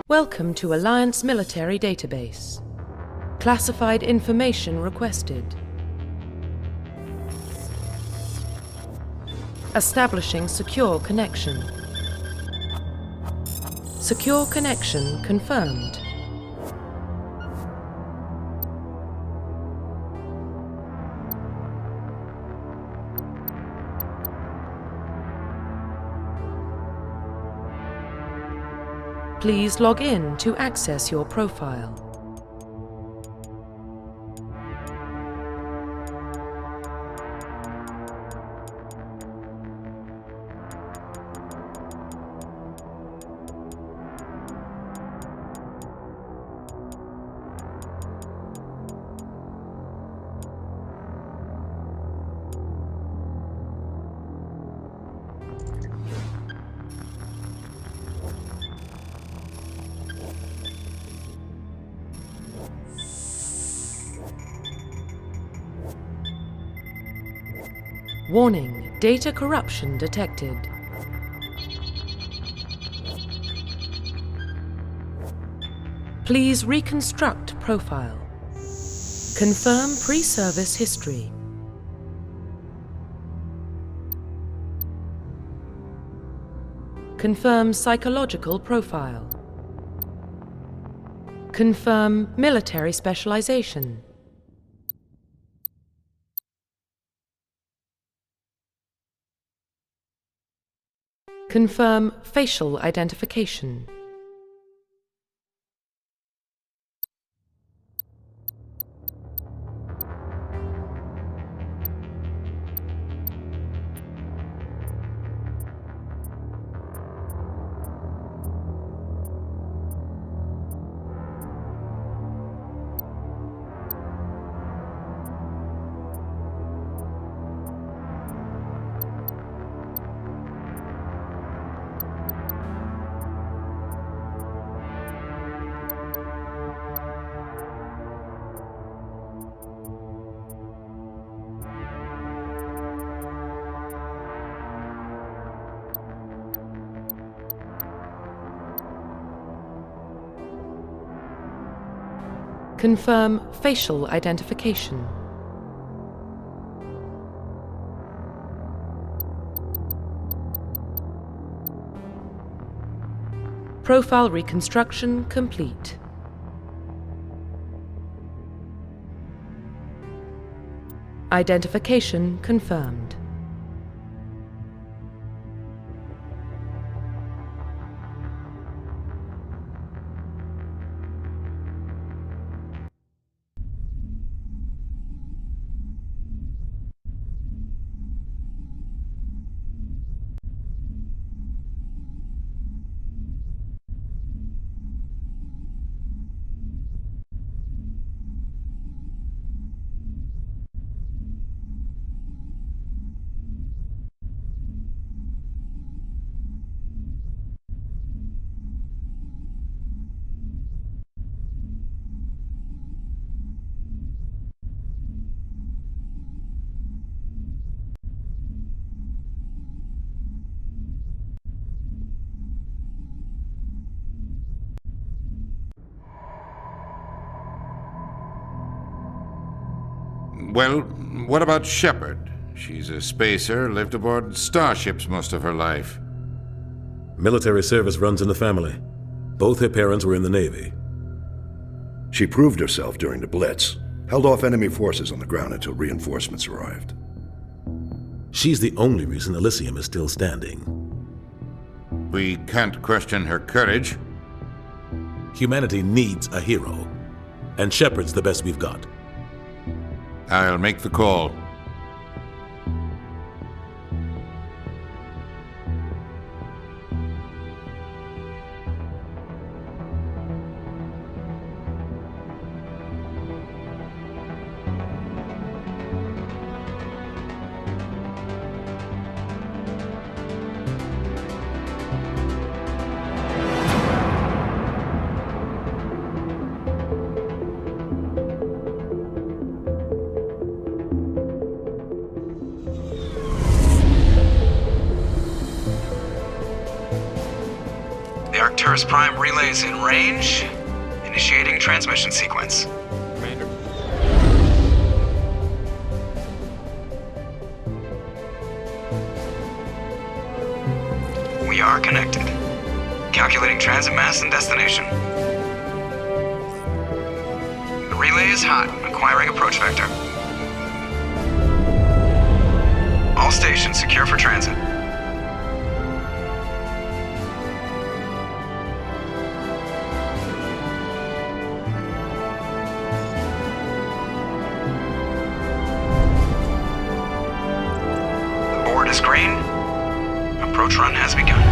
Welcome to Alliance Military Database. Classified information requested. Establishing secure connection. Secure connection confirmed. Please log in to access your profile. Warning, data corruption detected. Please reconstruct profile. Confirm pre-service history. Confirm psychological profile. Confirm military specialization. Confirm facial identification. Confirm facial identification. Profile reconstruction complete. Identification confirmed. Well, what about Shepard? She's a spacer, lived aboard starships most of her life. Military service runs in the family. Both her parents were in the Navy. She proved herself during the Blitz, held off enemy forces on the ground until reinforcements arrived. She's the only reason Elysium is still standing. We can't question her courage. Humanity needs a hero, and Shepard's the best we've got. I'll make the call. Arcturus Prime relays in range. Initiating transmission sequence. Commander. We are connected. Calculating transit mass and destination. The relay is hot, acquiring approach vector. All stations secure for transit. The board is green. Approach run has begun.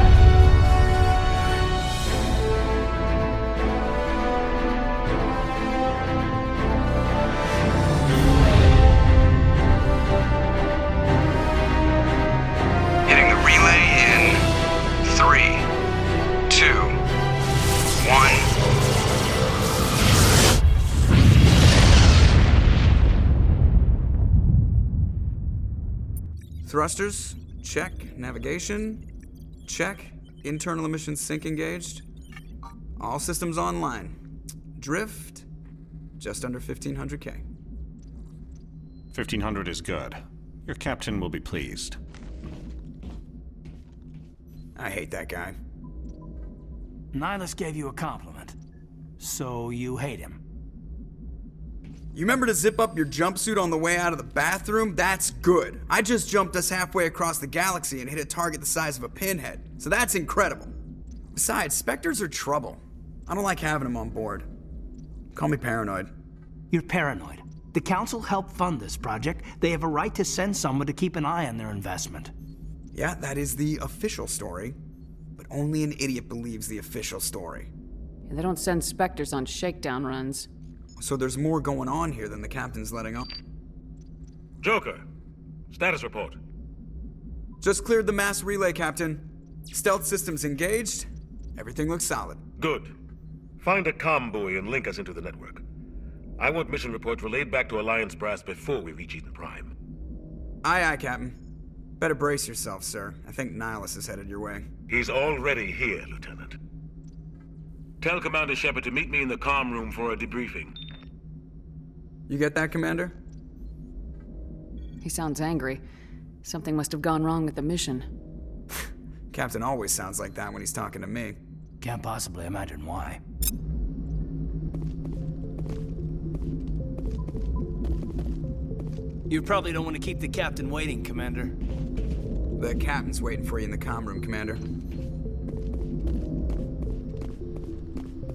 Hitting the relay in 3, 2, 1. Thrusters, check. Navigation, check. Internal emissions sync engaged. All systems online. Drift, just under 1500K. 1500 is good. Your captain will be pleased. I hate that guy. Nihilus gave you a compliment, so you hate him. You remember to zip up your jumpsuit on the way out of the bathroom? That's good. I just jumped us halfway across the galaxy and hit a target the size of a pinhead, so that's incredible. Besides, Spectres are trouble. I don't like having them on board. Call me paranoid. You're paranoid. The Council helped fund this project. They have a right to send someone to keep an eye on their investment. Yeah, that is the official story, but only an idiot believes the official story. They don't send Spectres on shakedown runs. So there's more going on here than the captain's letting on. Joker, status report. Just cleared the mass relay, Captain. Stealth systems engaged. Everything looks solid. Good. Find a comm buoy and link us into the network. I want mission reports relayed back to Alliance Brass before we reach Eden Prime. Aye, aye, Captain. Better brace yourself, sir. I think Nihilus is headed your way. He's already here, Lieutenant. Tell Commander Shepard to meet me in the comm room for a debriefing. You get that, Commander? He sounds angry. Something must have gone wrong with the mission. Captain always sounds like that when he's talking to me. Can't possibly imagine why. You probably don't want to keep the captain waiting, Commander. The captain's waiting for you in the comm room, Commander.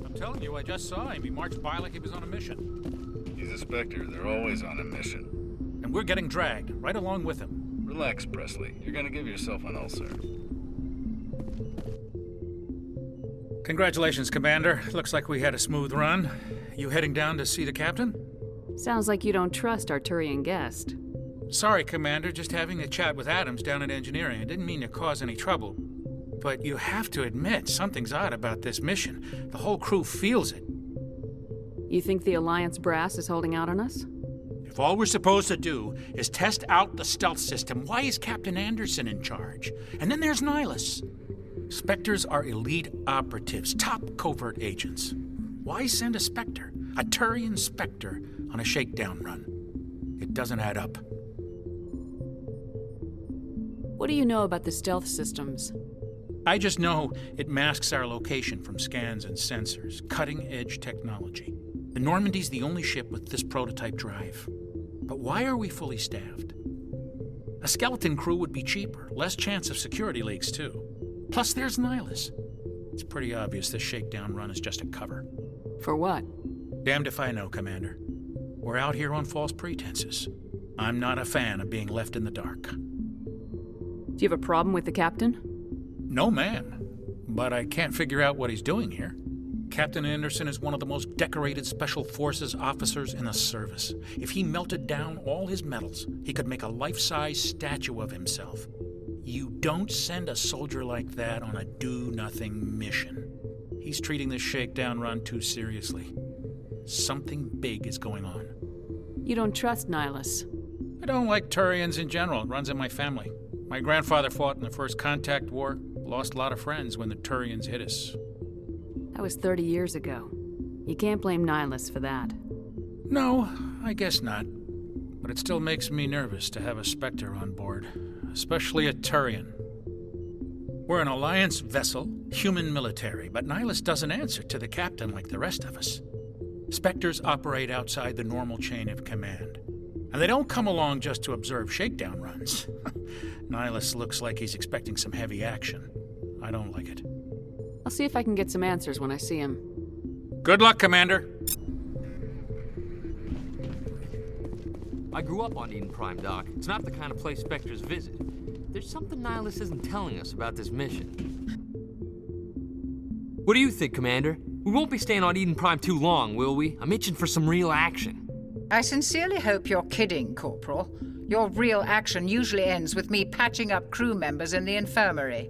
I'm telling you, I just saw him. He marched by like he was on a mission. He's a Spectre. They're always on a mission. And we're getting dragged, right along with him. Relax, Presley. You're gonna give yourself an ulcer. Congratulations, Commander. Looks like we had a smooth run. You heading down to see the captain? Sounds like you don't trust Arturian guest. Sorry, Commander. Just having a chat with Adams down at engineering. I didn't mean to cause any trouble. But you have to admit, something's odd about this mission. The whole crew feels it. You think the Alliance brass is holding out on us? If all we're supposed to do is test out the stealth system, why is Captain Anderson in charge? And then there's Nihilus. Spectres are elite operatives, top covert agents. Why send a Spectre, a Turian Spectre, on a shakedown run? It doesn't add up. What do you know about the stealth systems? I just know it masks our location from scans and sensors. Cutting-edge technology. The Normandy's the only ship with this prototype drive. But why are we fully staffed? A skeleton crew would be cheaper, less chance of security leaks too. Plus there's Nihilus. It's pretty obvious this shakedown run is just a cover. For what? Damned if I know, Commander. We're out here on false pretenses. I'm not a fan of being left in the dark. Do you have a problem with the captain? No, ma'am. But I can't figure out what he's doing here. Captain Anderson is one of the most decorated Special Forces officers in the service. If he melted down all his medals, he could make a life-size statue of himself. You don't send a soldier like that on a do-nothing mission. He's treating this shakedown run too seriously. Something big is going on. You don't trust Nihilus? I don't like Turians in general. It runs in my family. My grandfather fought in the First Contact War, lost a lot of friends when the Turians hit us. That was 30 years ago. You can't blame Nihilus for that. No, I guess not. But it still makes me nervous to have a Spectre on board, especially a Turian. We're an Alliance vessel, human military, but Nihilus doesn't answer to the captain like the rest of us. Spectres operate outside the normal chain of command. And they don't come along just to observe shakedown runs. Nihilus looks like he's expecting some heavy action. I don't like it. I'll see if I can get some answers when I see him. Good luck, Commander. I grew up on Eden Prime, Doc. It's not the kind of place Spectres visit. There's something Nihilus isn't telling us about this mission. What do you think, Commander? We won't be staying on Eden Prime too long, will we? I'm itching for some real action. I sincerely hope you're kidding, Corporal. Your real action usually ends with me patching up crew members in the infirmary.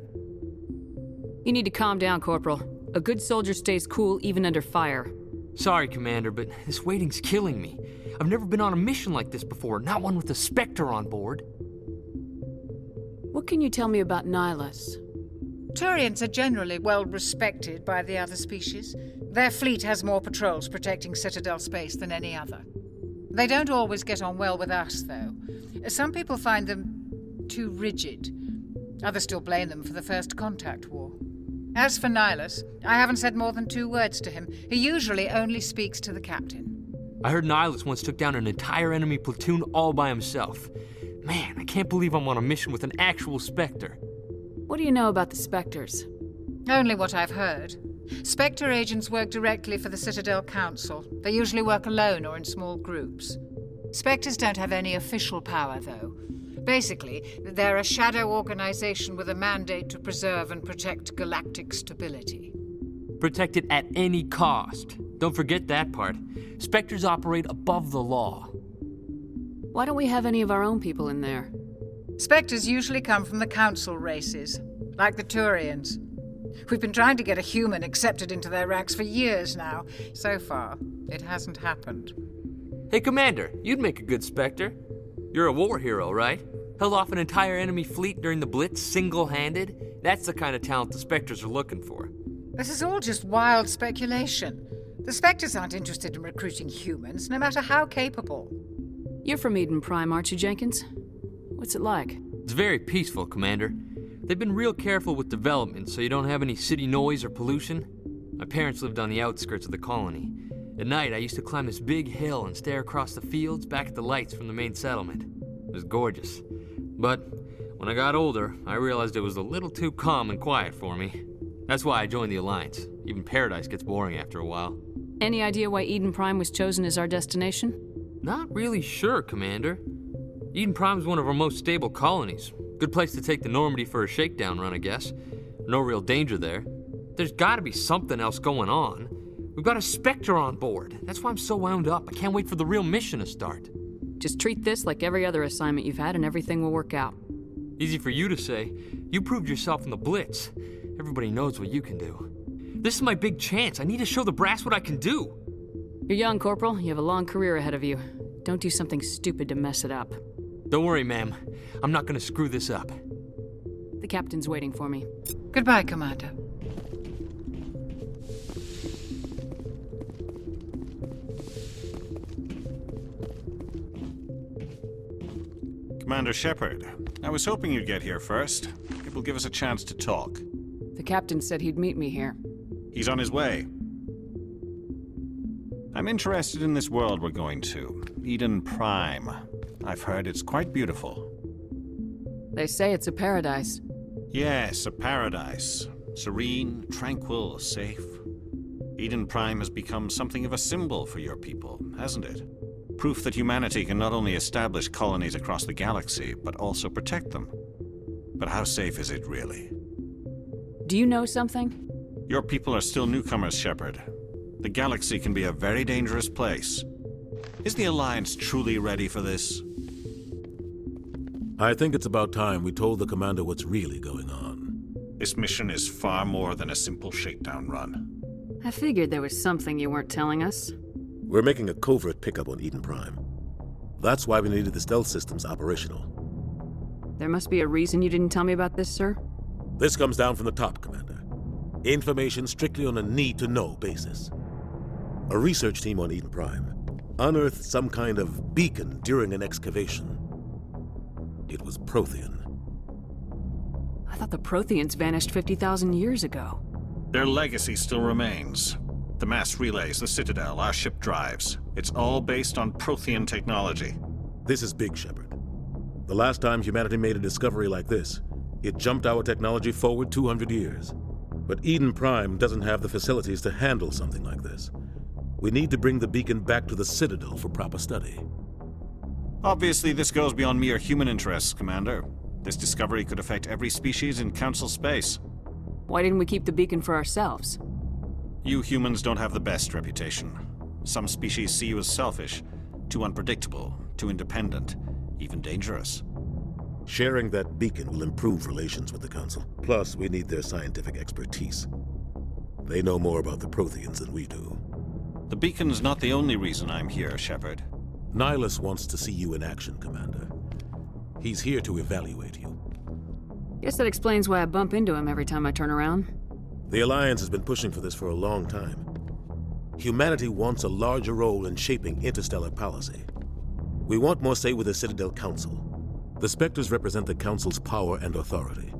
You need to calm down, Corporal. A good soldier stays cool even under fire. Sorry, Commander, but this waiting's killing me. I've never been on a mission like this before, not one with a Spectre on board. What can you tell me about Nihilus? Turians are generally well respected by the other species. Their fleet has more patrols protecting Citadel space than any other. They don't always get on well with us, though. Some people find them too rigid. Others still blame them for the First Contact War. As for Nihilus, I haven't said more than 2 words to him. He usually only speaks to the captain. I heard Nihilus once took down an entire enemy platoon all by himself. Man, I can't believe I'm on a mission with an actual Spectre. What do you know about the Spectres? Only what I've heard. Spectre agents work directly for the Citadel Council. They usually work alone or in small groups. Spectres don't have any official power, though. Basically, they're a shadow organization with a mandate to preserve and protect galactic stability. Protect it at any cost. Don't forget that part. Spectres operate above the law. Why don't we have any of our own people in there? Spectres usually come from the Council races, like the Turians. We've been trying to get a human accepted into their ranks for years now. So far, it hasn't happened. Hey, Commander, you'd make a good Spectre. You're a war hero, right? Held off an entire enemy fleet during the Blitz single-handed? That's the kind of talent the Spectres are looking for. This is all just wild speculation. The Spectres aren't interested in recruiting humans, no matter how capable. You're from Eden Prime, aren't you, Jenkins? What's it like? It's very peaceful, Commander. They've been real careful with development so you don't have any city noise or pollution. My parents lived on the outskirts of the colony. At night, I used to climb this big hill and stare across the fields back at the lights from the main settlement. It was gorgeous. But when I got older, I realized it was a little too calm and quiet for me. That's why I joined the Alliance. Even Paradise gets boring after a while. Any idea why Eden Prime was chosen as our destination? Not really sure, Commander. Eden Prime's one of our most stable colonies. Good place to take the Normandy for a shakedown run, I guess. No real danger there. There's gotta be something else going on. We've got a Spectre on board. That's why I'm so wound up. I can't wait for the real mission to start. Just treat this like every other assignment you've had and everything will work out. Easy for you to say. You proved yourself in the Blitz. Everybody knows what you can do. This is my big chance. I need to show the brass what I can do. You're young, Corporal. You have a long career ahead of you. Don't do something stupid to mess it up. Don't worry, ma'am. I'm not gonna screw this up. The captain's waiting for me. Goodbye, Commander. Commander Shepard, I was hoping you'd get here first. It will give us a chance to talk. The captain said he'd meet me here. He's on his way. I'm interested in this world we're going to, Eden Prime. I've heard it's quite beautiful. They say it's a paradise. Yes, a paradise. Serene, tranquil, safe. Eden Prime has become something of a symbol for your people, hasn't it? Proof that humanity can not only establish colonies across the galaxy, but also protect them. But how safe is it, really? Do you know something? Your people are still newcomers, Shepard. The galaxy can be a very dangerous place. Is the Alliance truly ready for this? I think it's about time we told the Commander what's really going on. This mission is far more than a simple shakedown run. I figured there was something you weren't telling us. We're making a covert pickup on Eden Prime. That's why we needed the stealth systems operational. There must be a reason you didn't tell me about this, sir? This comes down from the top, Commander. Information strictly on a need-to-know basis. A research team on Eden Prime unearthed some kind of beacon during an excavation. It was Prothean. I thought the Protheans vanished 50,000 years ago. Their legacy still remains. The mass relays, the Citadel, our ship drives. It's all based on Prothean technology. This is big, Shepard. The last time humanity made a discovery like this, it jumped our technology forward 200 years. But Eden Prime doesn't have the facilities to handle something like this. We need to bring the beacon back to the Citadel for proper study. Obviously, this goes beyond mere human interests, Commander. This discovery could affect every species in Council space. Why didn't we keep the beacon for ourselves? You humans don't have the best reputation. Some species see you as selfish, too unpredictable, too independent, even dangerous. Sharing that beacon will improve relations with the Council. Plus, we need their scientific expertise. They know more about the Protheans than we do. The beacon's not the only reason I'm here, Shepard. Nihilus wants to see you in action, Commander. He's here to evaluate you. Guess that explains why I bump into him every time I turn around. The Alliance has been pushing for this for a long time. Humanity wants a larger role in shaping interstellar policy. We want more say with the Citadel Council. The Spectres represent the Council's power and authority.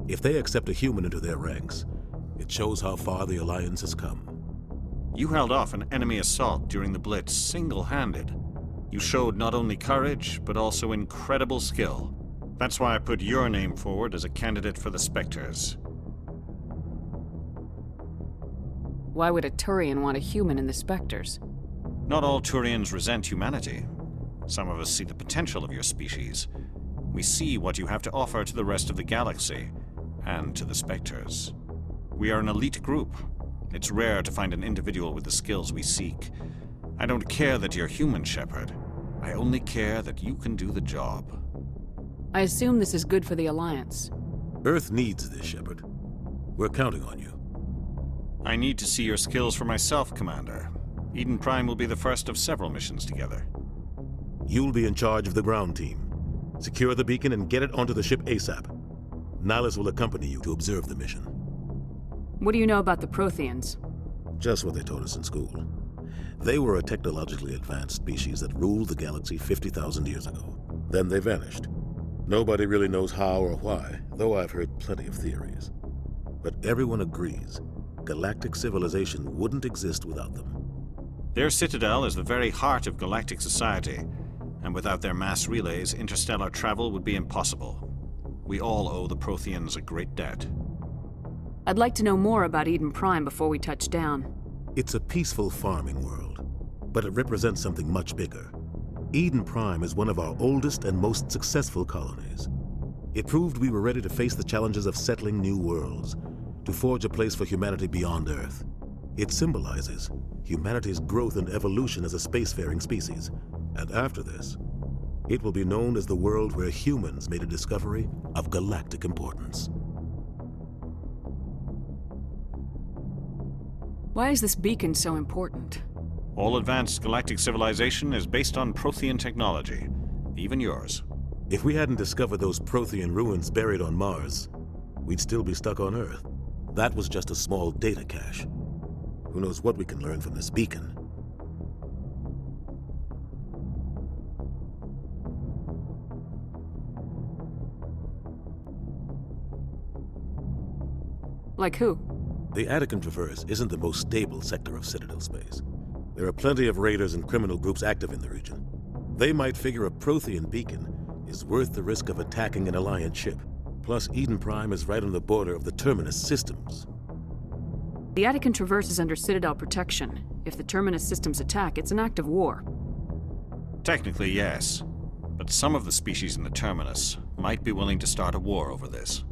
If they accept a human into their ranks, it shows how far the Alliance has come. You held off an enemy assault during the Blitz single-handed. You showed not only courage, but also incredible skill. That's why I put your name forward as a candidate for the Spectres. Why would a Turian want a human in the Spectres? Not all Turians resent humanity. Some of us see the potential of your species. We see what you have to offer to the rest of the galaxy, and to the Spectres. We are an elite group. It's rare to find an individual with the skills we seek. I don't care that you're human, Shepard. I only care that you can do the job. I assume this is good for the Alliance. Earth needs this, Shepard. We're counting on you. I need to see your skills for myself, Commander. Eden Prime will be the first of several missions together. You'll be in charge of the ground team. Secure the beacon and get it onto the ship ASAP. Nihilus will accompany you to observe the mission. What do you know about the Protheans? Just what they taught us in school. They were a technologically advanced species that ruled the galaxy 50,000 years ago. Then they vanished. Nobody really knows how or why, though I've heard plenty of theories. But everyone agrees, galactic civilization wouldn't exist without them. Their citadel is the very heart of galactic society, and without their mass relays, interstellar travel would be impossible. We all owe the Protheans a great debt. I'd like to know more about Eden Prime before we touch down. It's a peaceful farming world, but it represents something much bigger. Eden Prime is one of our oldest and most successful colonies. It proved we were ready to face the challenges of settling new worlds, to forge a place for humanity beyond Earth. It symbolizes humanity's growth and evolution as a spacefaring species. And after this, it will be known as the world where humans made a discovery of galactic importance. Why is this beacon so important? All advanced galactic civilization is based on Prothean technology, even yours. If we hadn't discovered those Prothean ruins buried on Mars, we'd still be stuck on Earth. That was just a small data cache. Who knows what we can learn from this beacon? Like who? The Attican Traverse isn't the most stable sector of Citadel space. There are plenty of raiders and criminal groups active in the region. They might figure a Prothean beacon is worth the risk of attacking an Alliance ship. Plus, Eden Prime is right on the border of the Terminus systems. The Attican Traverse is under Citadel protection. If the Terminus systems attack, it's an act of war. Technically, yes. But some of the species in the Terminus might be willing to start a war over this.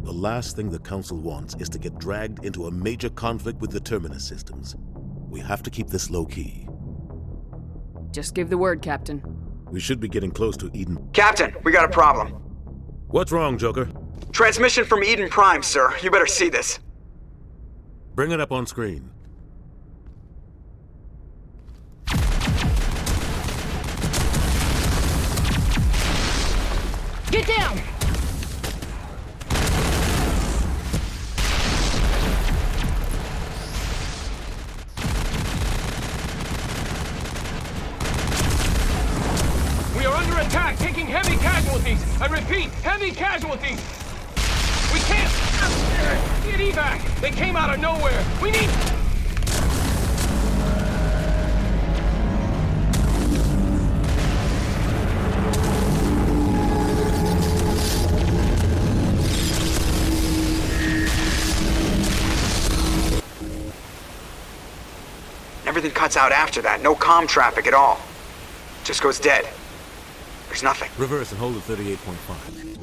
The last thing the Council wants is to get dragged into a major conflict with the Terminus systems. We have to keep this low-key. Just give the word, Captain. We should be getting close to Eden. Captain, we got a problem. What's wrong, Joker? Transmission from Eden Prime, sir. You better see this. Bring it up on screen. Get down! I repeat, heavy casualties! We can't... Get evac! They came out of nowhere! We need... Everything cuts out after that. No comm traffic at all. Just goes dead. There's nothing. Reverse and hold at 38.5.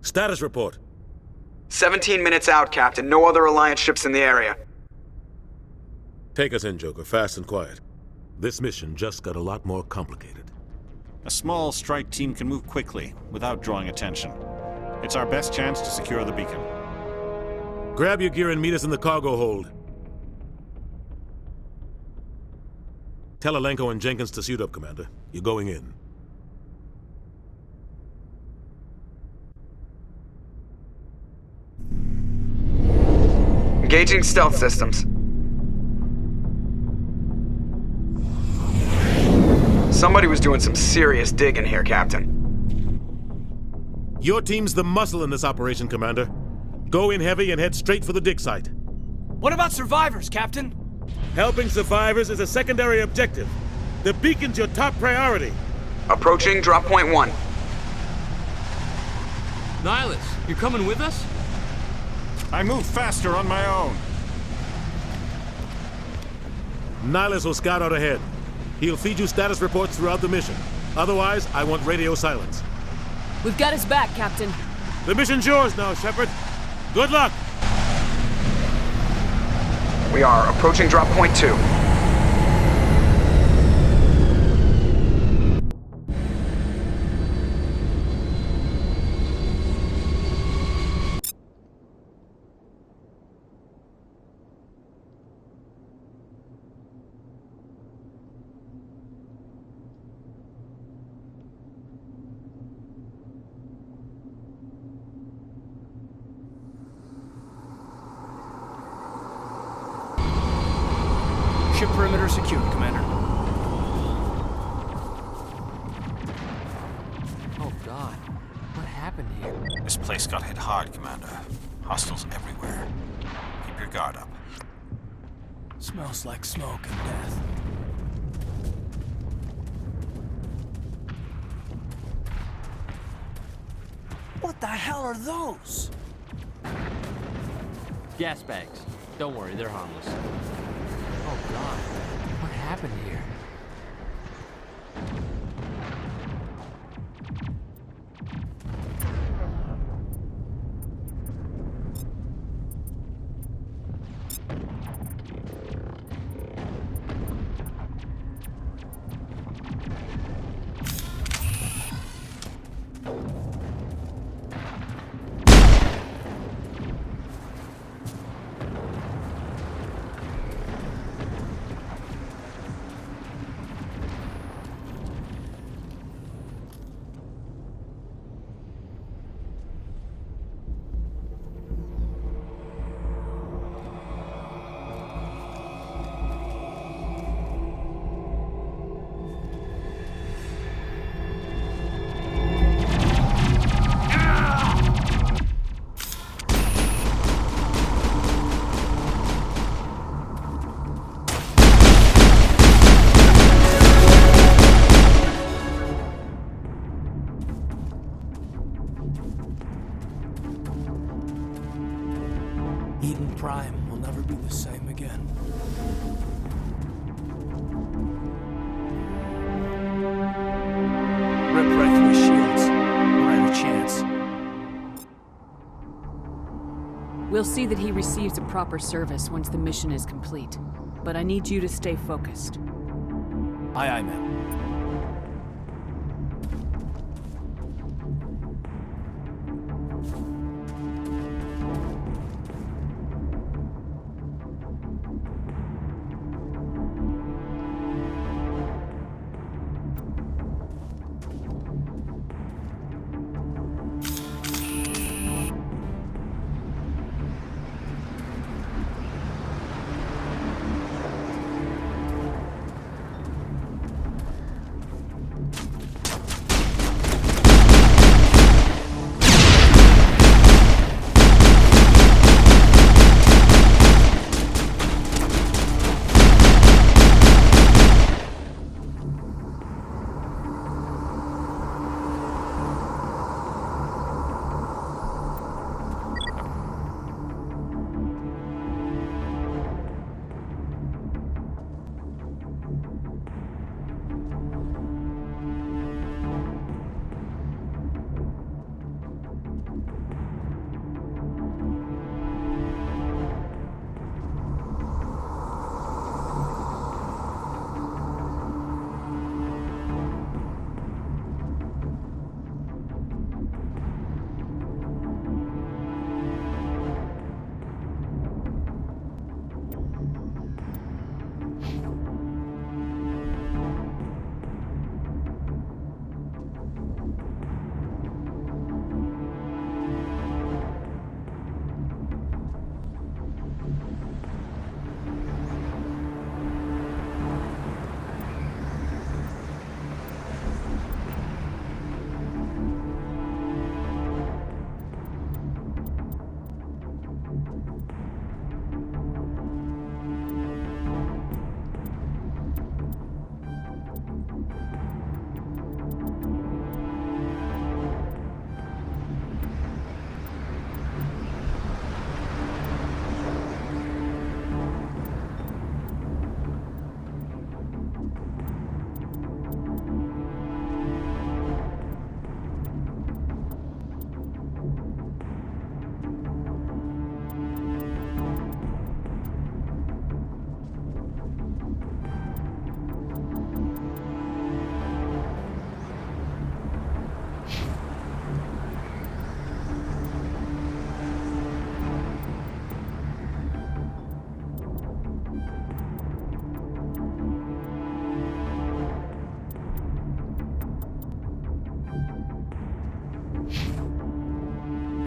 Status report. 17 minutes out, Captain. No other Alliance ships in the area. Take us in, Joker, fast and quiet. This mission just got a lot more complicated. A small strike team can move quickly, without drawing attention. It's our best chance to secure the beacon. Grab your gear and meet us in the cargo hold. Tell Alenko and Jenkins to suit up, Commander. You're going in. Engaging stealth systems. Somebody was doing some serious digging here, Captain. Your team's the muscle in this operation, Commander. Go in heavy and head straight for the dig site. What about survivors, Captain? Helping survivors is a secondary objective. The beacon's your top priority. Approaching drop point 1. Nihilus, you're coming with us? I move faster on my own. Nihilus will scout out ahead. He'll feed you status reports throughout the mission. Otherwise, I want radio silence. We've got his back, Captain. The mission's yours now, Shepard. Good luck! We are approaching drop point 2. Ship perimeter secured, Commander. Oh God, what happened here? This place got hit hard, Commander. Hostiles everywhere. Keep your guard up. Smells like smoke and death. What the hell are those? Gas bags. Don't worry, they're harmless. Oh God, what happened here? Eden Prime will never be the same again. Rip right through his shields. We're at a chance. We'll see that he receives a proper service once the mission is complete. But I need you to stay focused. Aye, aye, ma'am.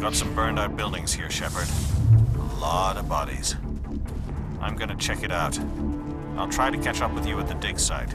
Got some burned-out buildings here, Shepard. A lot of bodies. I'm gonna check it out. I'll try to catch up with you at the dig site.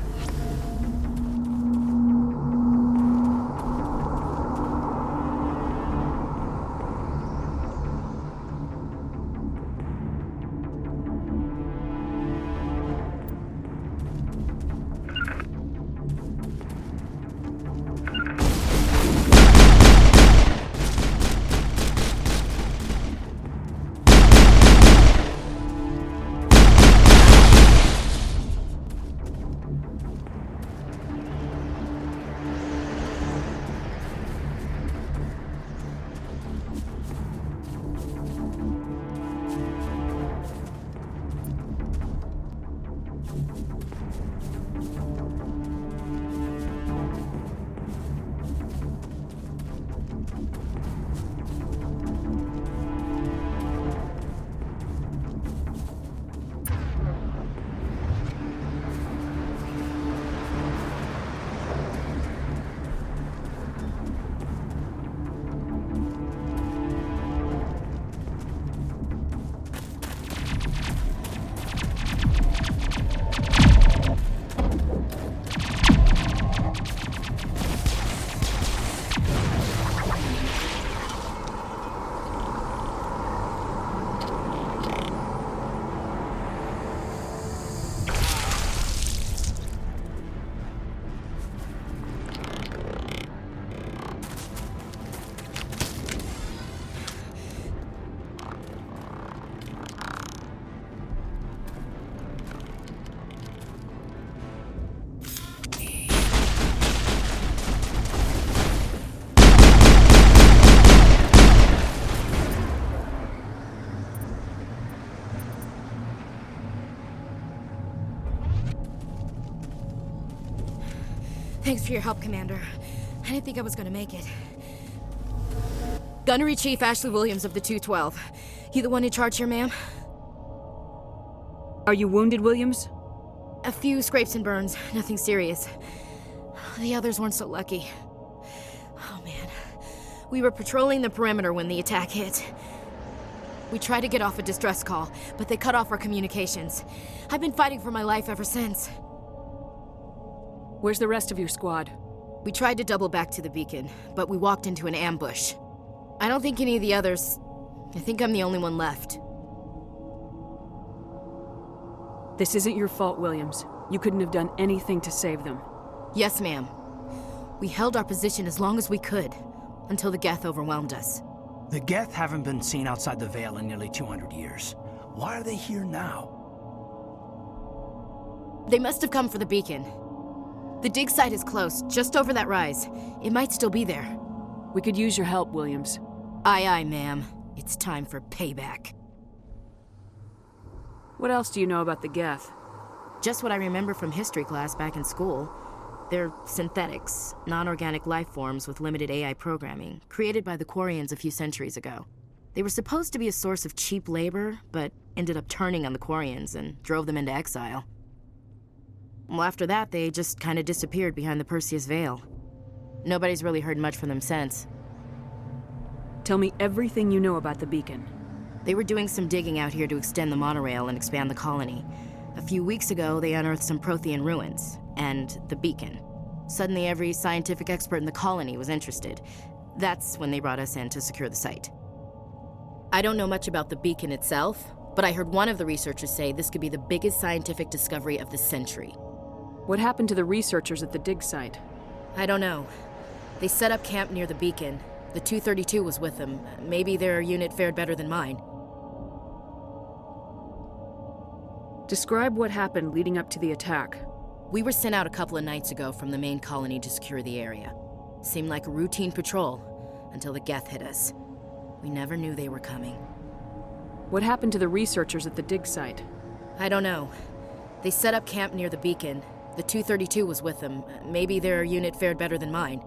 Thanks for your help, Commander. I didn't think I was gonna make it. Gunnery Chief Ashley Williams of the 212. You the one in charge here, ma'am? Are you wounded, Williams? A few scrapes and burns, nothing serious. The others weren't so lucky. Oh man. We were patrolling the perimeter when the attack hit. We tried to get off a distress call, but they cut off our communications. I've been fighting for my life ever since. Where's the rest of your squad? We tried to double back to the beacon, but we walked into an ambush. I don't think any of the others... I think I'm the only one left. This isn't your fault, Williams. You couldn't have done anything to save them. Yes, ma'am. We held our position as long as we could, until the Geth overwhelmed us. The Geth haven't been seen outside the Veil in nearly 200 years. Why are they here now? They must have come for the beacon. The dig site is close, just over that rise. It might still be there. We could use your help, Williams. Aye, aye, ma'am. It's time for payback. What else do you know about the Geth? Just what I remember from history class back in school. They're synthetics, non-organic life forms with limited AI programming, created by the Quarians a few centuries ago. They were supposed to be a source of cheap labor, but ended up turning on the Quarians and drove them into exile. Well, after that, they just kind of disappeared behind the Perseus Veil. Nobody's really heard much from them since. Tell me everything you know about the beacon. They were doing some digging out here to extend the monorail and expand the colony. A few weeks ago, they unearthed some Prothean ruins, and the beacon. Suddenly, every scientific expert in the colony was interested. That's when they brought us in to secure the site. I don't know much about the beacon itself, but I heard one of the researchers say this could be the biggest scientific discovery of the century. What happened to the researchers at the dig site? I don't know. They set up camp near the beacon. The 232 was with them. Maybe their unit fared better than mine. Describe what happened leading up to the attack. We were sent out a couple of nights ago from the main colony to secure the area. Seemed like a routine patrol, until the Geth hit us. We never knew they were coming. What happened to the researchers at the dig site? I don't know. They set up camp near the beacon. The 232 was with them. Maybe their unit fared better than mine.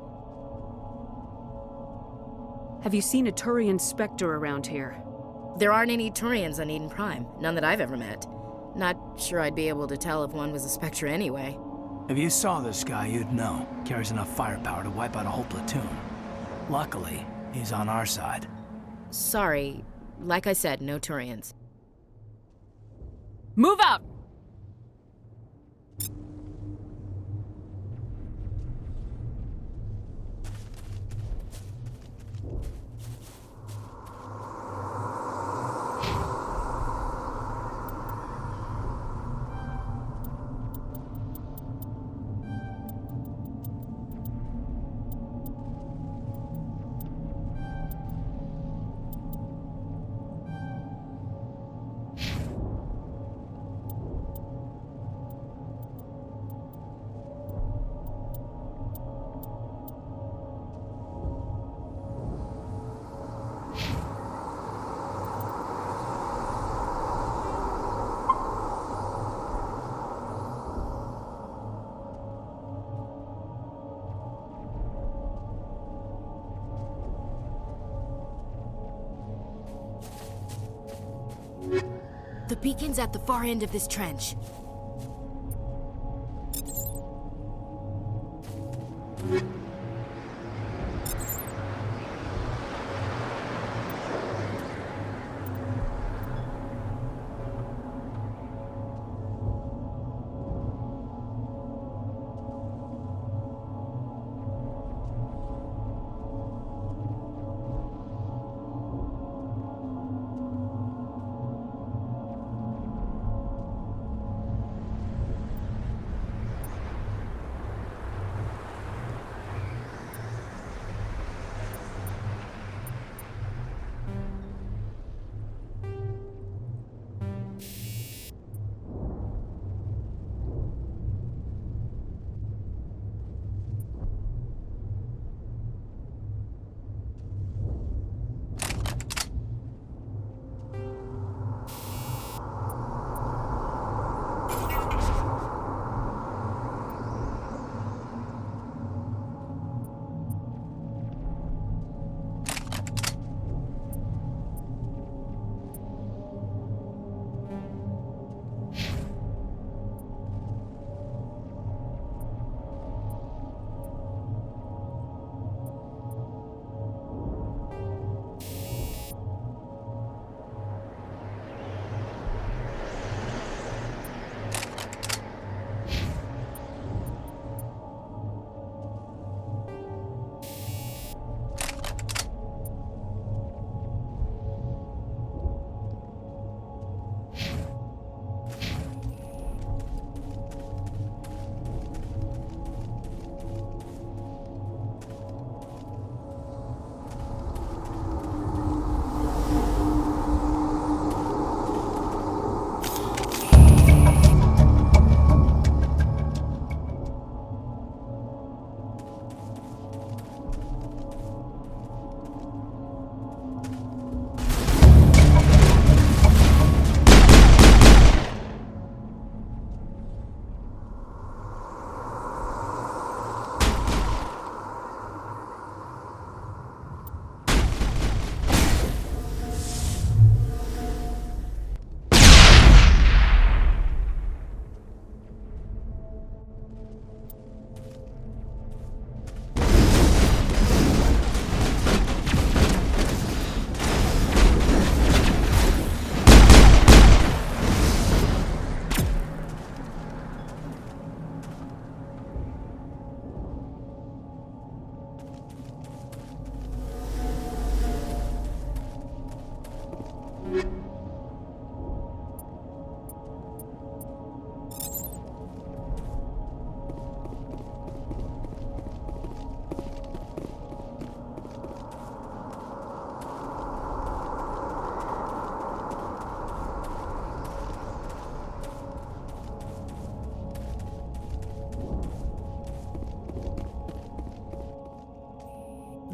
Have you seen a Turian Spectre around here? There aren't any Turians on Eden Prime. None that I've ever met. Not sure I'd be able to tell if one was a Spectre anyway. If you saw this guy, you'd know. Carries enough firepower to wipe out a whole platoon. Luckily, he's on our side. Sorry. Like I said, no Turians. Move out! The beacon's at the far end of this trench.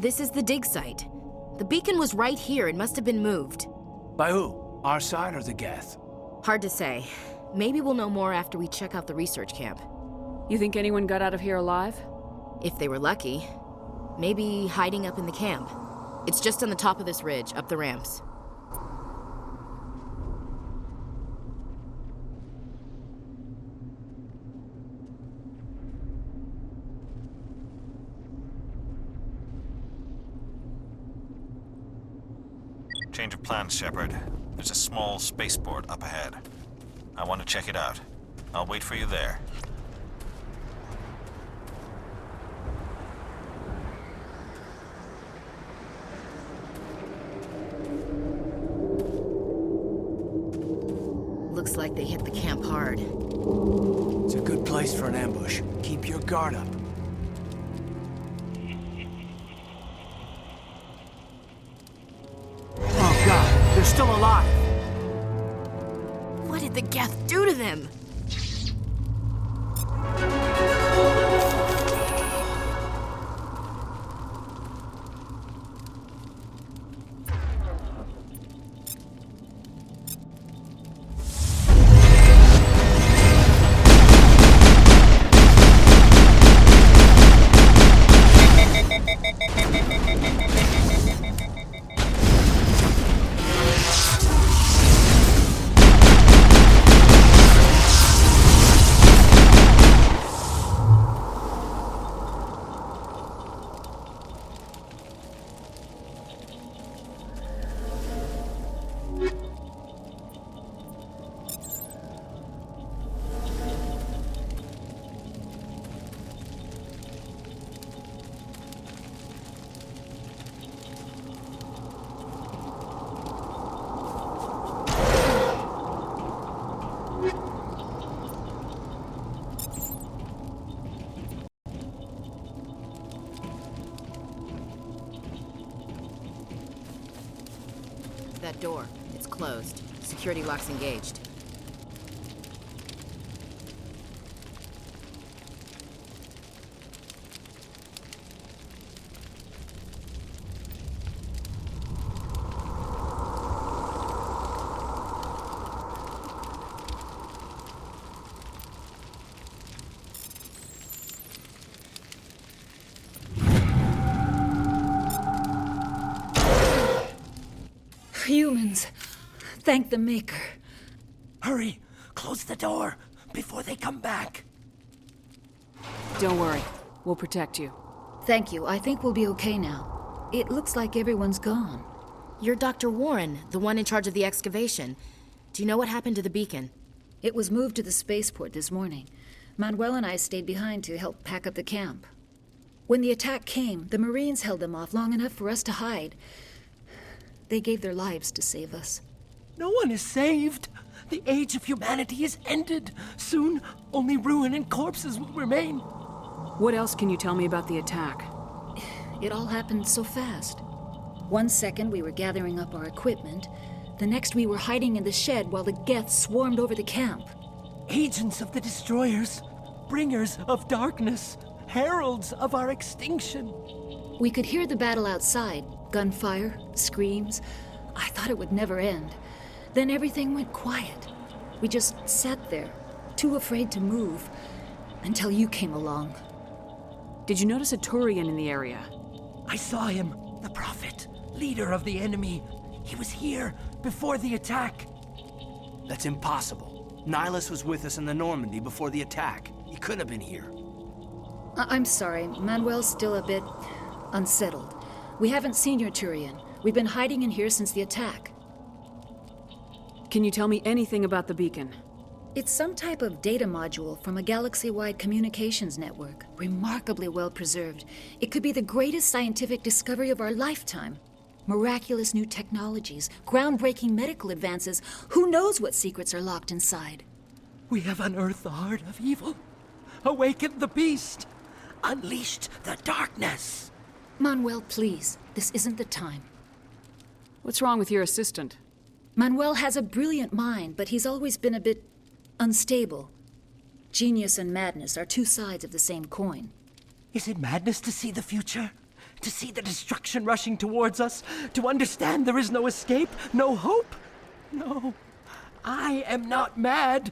This is the dig site. The beacon was right here. It must have been moved. By who? Our side or the Geth? Hard to say. Maybe we'll know more after we check out the research camp. You think anyone got out of here alive? If they were lucky. Maybe hiding up in the camp. It's just on the top of this ridge, up the ramps. Change of plans, Shepard. There's a small spaceport up ahead. I want to check it out. I'll wait for you there. Looks like they hit the camp hard. It's a good place for an ambush. Keep your guard up. Oh god, they're still alive! What did the Geth do to them? That door. It's closed. Security lock's engaged. Humans. Thank the Maker. Hurry! Close the door before they come back. Don't worry. We'll protect you. Thank you. I think we'll be okay now. It looks like everyone's gone. You're Dr. Warren, the one in charge of the excavation. Do you know what happened to the beacon? It was moved to the spaceport this morning. Manuel and I stayed behind to help pack up the camp. When the attack came, the Marines held them off long enough for us to hide. They gave their lives to save us. No one is saved. The age of humanity is ended. Soon, only ruin and corpses will remain. What else can you tell me about the attack? It all happened so fast. 1 second we were gathering up our equipment. The next we were hiding in the shed while the Geth swarmed over the camp. Agents of the Destroyers, bringers of darkness, heralds of our extinction. We could hear the battle outside. Gunfire, screams. I thought it would never end. Then everything went quiet. We just sat there, too afraid to move, until you came along. Did you notice a Turian in the area? I saw him, the Prophet, leader of the enemy. He was here before the attack. That's impossible. Nihilus was with us in the Normandy before the attack. He couldn't have been here. I'm sorry. Manuel's still a bit unsettled. We haven't seen your Turian. We've been hiding in here since the attack. Can you tell me anything about the beacon? It's some type of data module from a galaxy-wide communications network. Remarkably well preserved. It could be the greatest scientific discovery of our lifetime. Miraculous new technologies, groundbreaking medical advances. Who knows what secrets are locked inside? We have unearthed the heart of evil, awakened the beast, unleashed the darkness. Manuel, please. This isn't the time. What's wrong with your assistant? Manuel has a brilliant mind, but he's always been a bit unstable. Genius and madness are two sides of the same coin. Is it madness to see the future? To see the destruction rushing towards us? To understand there is no escape, no hope? No, I am not mad.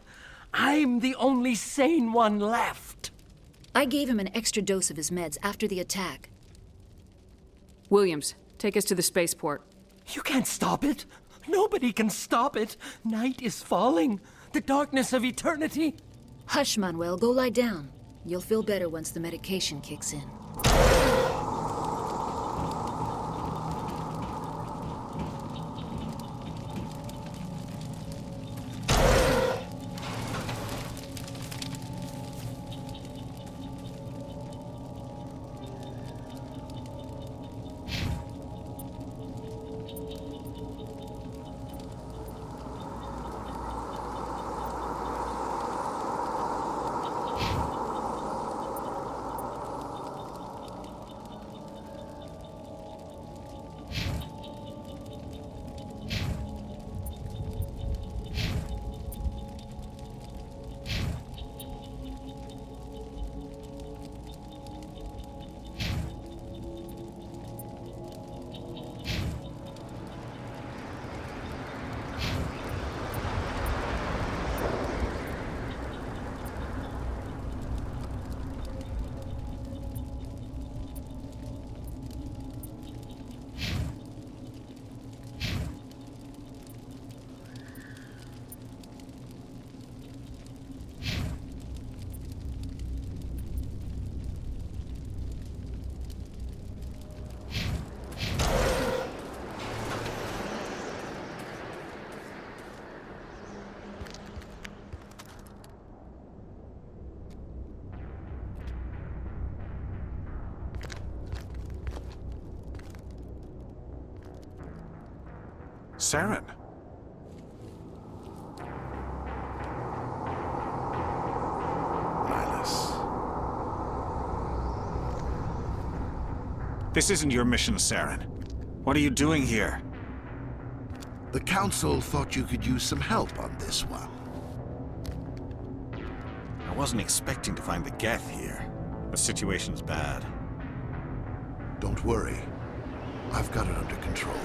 I'm the only sane one left. I gave him an extra dose of his meds after the attack. Williams, take us to the spaceport. You can't stop it. Nobody can stop it. Night is falling. The darkness of eternity. Hush, Manuel. Go lie down. You'll feel better once the medication kicks in. Saren. This isn't your mission, Saren. What are you doing here? The Council thought you could use some help on this one. I wasn't expecting to find the Geth here. The situation's bad. Don't worry. I've got it under control.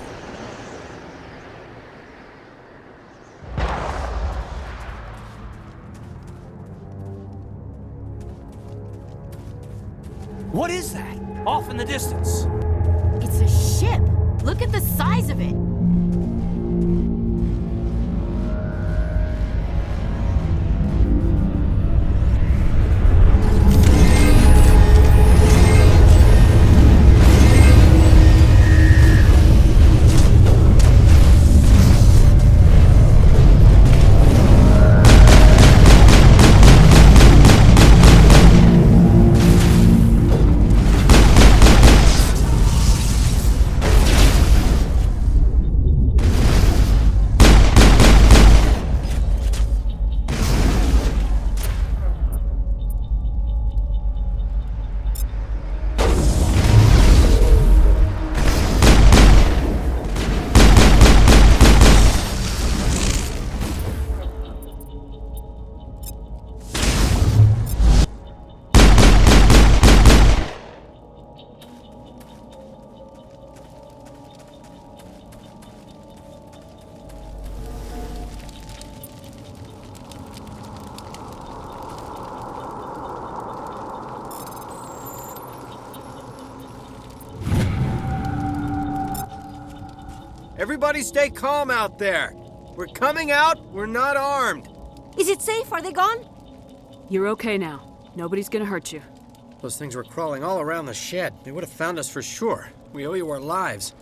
What is that? Off in the distance. It's a ship. Look at the size of it. Everybody stay calm out there. We're coming out, we're not armed. Is it safe? Are they gone? You're okay now. Nobody's gonna hurt you. Those things were crawling all around the shed. They would have found us for sure. We owe you our lives.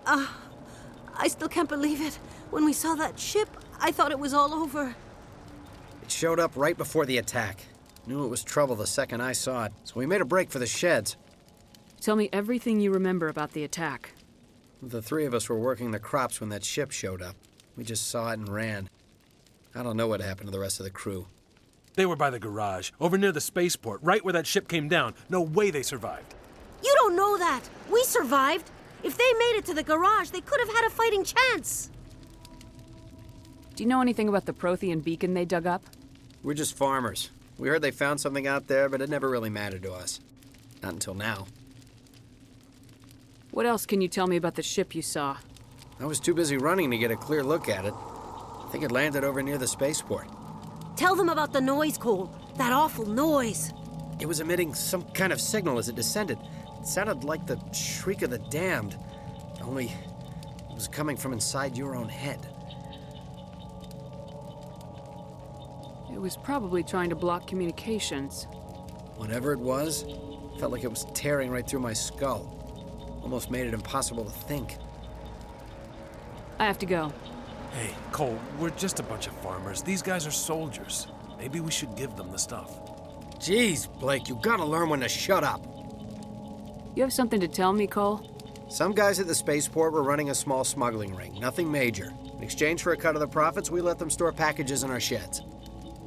I still can't believe it. When we saw that ship, I thought it was all over. It showed up right before the attack. Knew it was trouble the second I saw it, so we made a break for the sheds. Tell me everything you remember about the attack. The three of us were working the crops when that ship showed up. We just saw it and ran. I don't know what happened to the rest of the crew. They were by the garage, over near the spaceport, right where that ship came down. No way they survived. You don't know that. We survived. If they made it to the garage, they could have had a fighting chance. Do you know anything about the Prothean beacon they dug up? We're just farmers. We heard they found something out there, but it never really mattered to us. Not until now. What else can you tell me about the ship you saw? I was too busy running to get a clear look at it. I think it landed over near the spaceport. Tell them about the noise, Cole. That awful noise. It was emitting some kind of signal as it descended. It sounded like the shriek of the damned, only it was coming from inside your own head. It was probably trying to block communications. Whatever it was, felt like it was tearing right through my skull. Almost made it impossible to think. I have to go. Hey, Cole, we're just a bunch of farmers. These guys are soldiers. Maybe we should give them the stuff. Jeez, Blake, you gotta learn when to shut up. You have something to tell me, Cole? Some guys at the spaceport were running a small smuggling ring, nothing major. In exchange for a cut of the profits, we let them store packages in our sheds.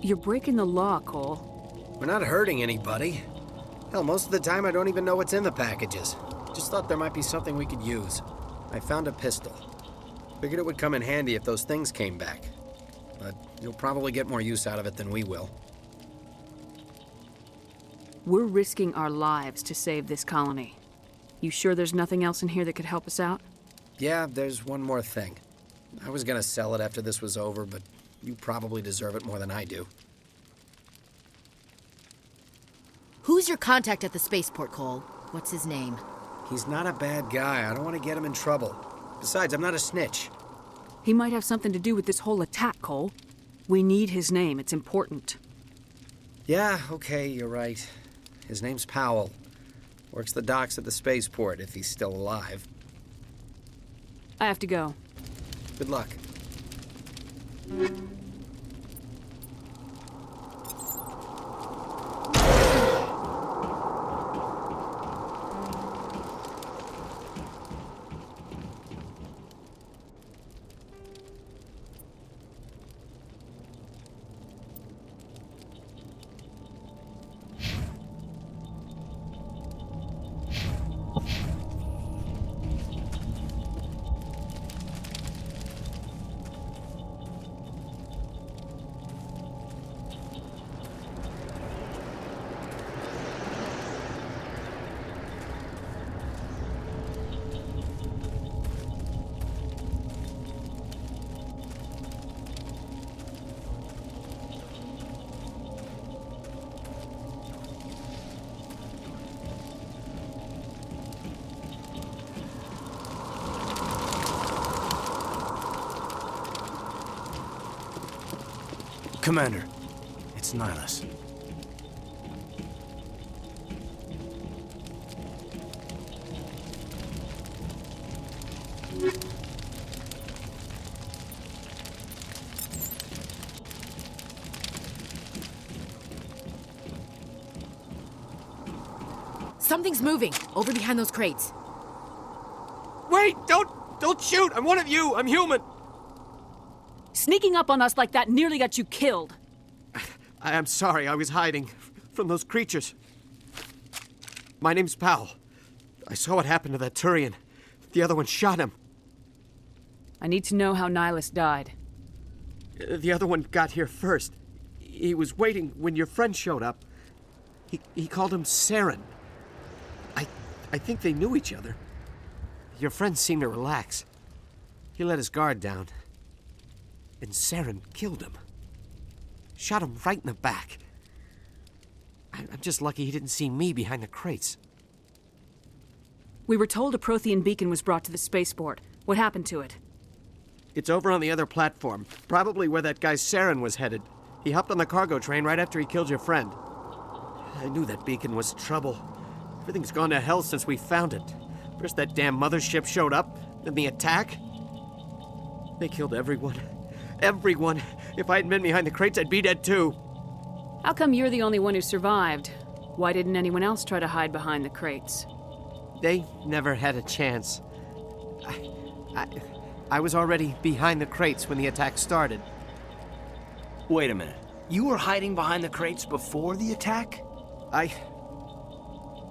You're breaking the law, Cole. We're not hurting anybody. Hell, most of the time I don't even know what's in the packages. Just thought there might be something we could use. I found a pistol. Figured it would come in handy if those things came back. But you'll probably get more use out of it than we will. We're risking our lives to save this colony. You sure there's nothing else in here that could help us out? Yeah, there's one more thing. I was gonna sell it after this was over, but you probably deserve it more than I do. Who's your contact at the spaceport, Cole? What's his name? He's not a bad guy. I don't want to get him in trouble. Besides, I'm not a snitch. He might have something to do with this whole attack, Cole. We need his name. It's important. Yeah, okay, you're right. His name's Powell. Works the docks at the spaceport, if he's still alive. I have to go. Good luck. Commander, it's Nihilus. Something's moving, over behind those crates. Wait! Don't shoot! I'm one of you! I'm human! Sneaking up on us like that nearly got you killed. I'm sorry, I was hiding from those creatures. My name's Powell. I saw what happened to that Turian. The other one shot him. I need to know how Nihilus died. The other one got here first. He was waiting when your friend showed up. He called him Saren. I think they knew each other. Your friend seemed to relax. He let his guard down. And Saren killed him. Shot him right in the back. I'm just lucky he didn't see me behind the crates. We were told a Prothean beacon was brought to the spaceport. What happened to it? It's over on the other platform. Probably where that guy Saren was headed. He hopped on the cargo train right after he killed your friend. I knew that beacon was trouble. Everything's gone to hell since we found it. First that damn mothership showed up, then the attack. They killed everyone. Everyone. If I hadn't been behind the crates, I'd be dead too. How come you're the only one who survived? Why didn't anyone else try to hide behind the crates? They never had a chance. I was already behind the crates when the attack started. Wait a minute. You were hiding behind the crates before the attack?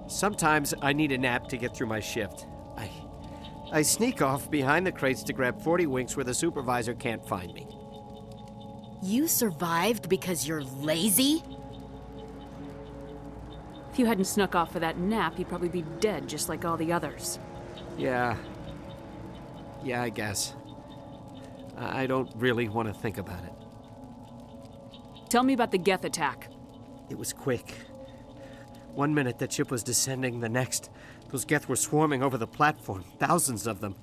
Sometimes I need a nap to get through my shift. I sneak off behind the crates to grab 40 winks where the supervisor can't find me. You survived because you're lazy? If you hadn't snuck off for that nap, you'd probably be dead just like all the others. Yeah, I guess. I don't really want to think about it. Tell me about the Geth attack. It was quick. 1 minute that ship was descending, the next, those Geth were swarming over the platform, thousands of them.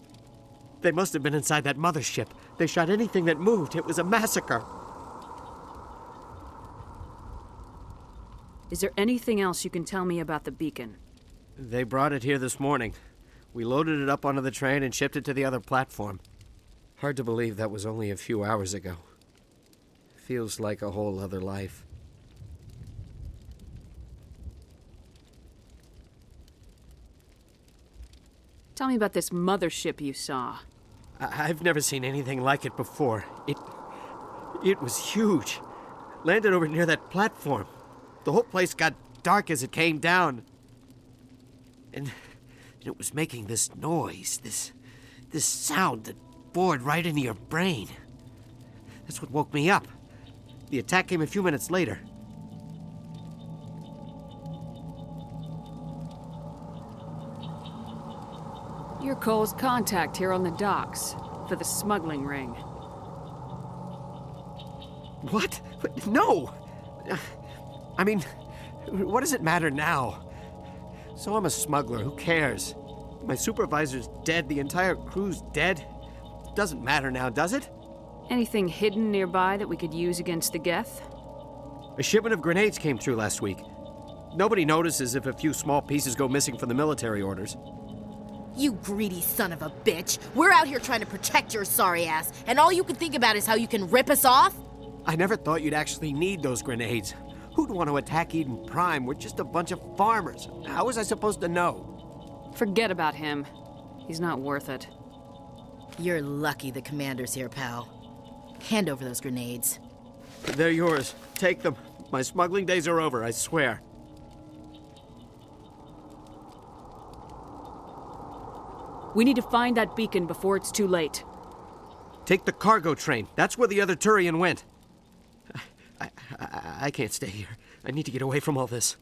They must have been inside that mothership. They shot anything that moved. It was a massacre. Is there anything else you can tell me about the beacon? They brought it here this morning. We loaded it up onto the train and shipped it to the other platform. Hard to believe that was only a few hours ago. Feels like a whole other life. Tell me about this mothership you saw. I've never seen anything like it before. It was huge. Landed over near that platform. The whole place got dark as it came down. And it was making this noise, this sound that bored right into your brain. That's what woke me up. The attack came a few minutes later. You're Cole's contact here on the docks for the smuggling ring. What? No! I mean, what does it matter now? So I'm a smuggler, who cares? My supervisor's dead, the entire crew's dead. Doesn't matter now, does it? Anything hidden nearby that we could use against the Geth? A shipment of grenades came through last week. Nobody notices if a few small pieces go missing from the military orders. You greedy son of a bitch. We're out here trying to protect your sorry ass, and all you can think about is how you can rip us off? I never thought you'd actually need those grenades. Who'd want to attack Eden Prime? We're just a bunch of farmers. How was I supposed to know? Forget about him. He's not worth it. You're lucky the commander's here, pal. Hand over those grenades. They're yours. Take them. My smuggling days are over, I swear. We need to find that beacon before it's too late. Take the cargo train. That's where the other Turian went. I can't stay here. I need to get away from all this.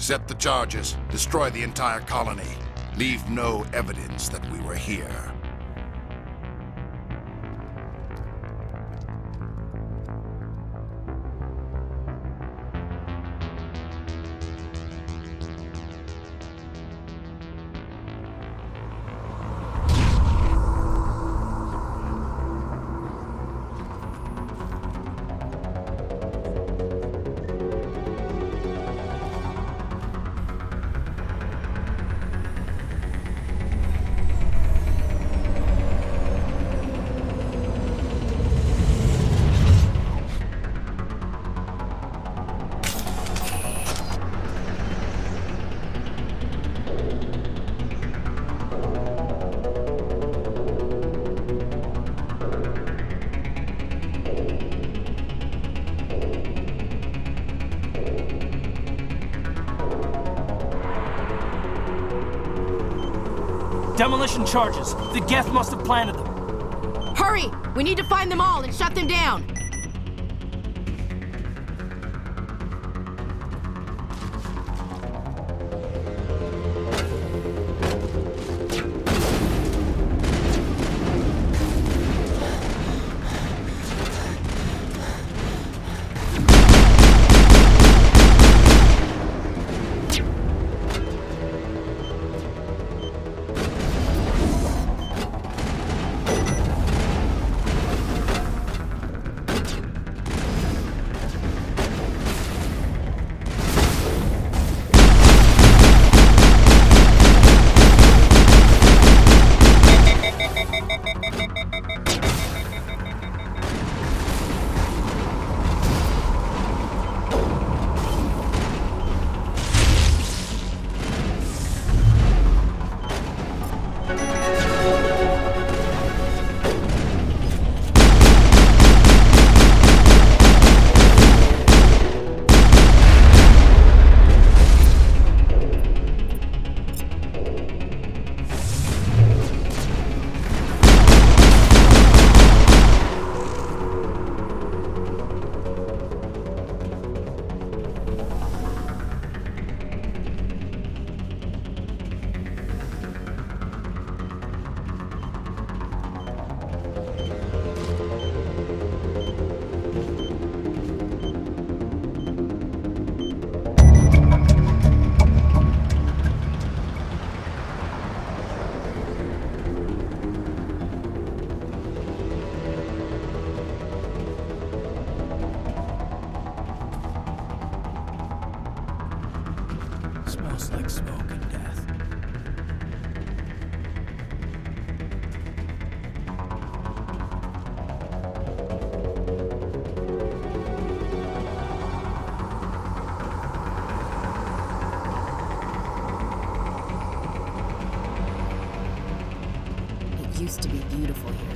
Set the charges. Destroy the entire colony. Leave no evidence that we were here. Demolition charges. The Geth must have planted them. Hurry! We need to find them all and shut them down! Smells like smoke and death. It used to be beautiful here.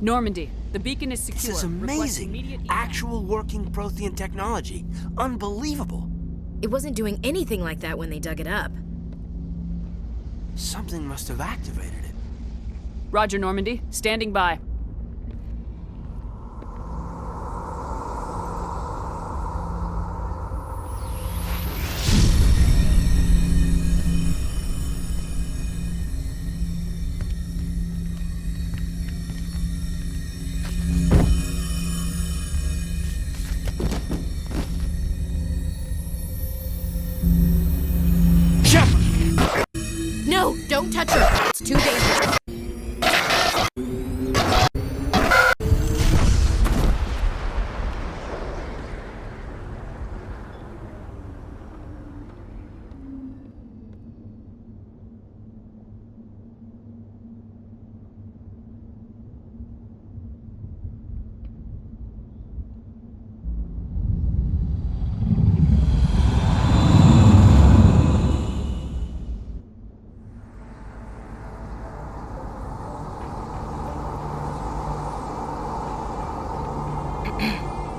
Normandy, the beacon is secure. This is Request amazing. immediate evac. Actual working Prothean technology. Unbelievable. It wasn't doing anything like that when they dug it up. Something must have activated it. Roger, Normandy. Standing by. No, don't touch her. It's too dangerous.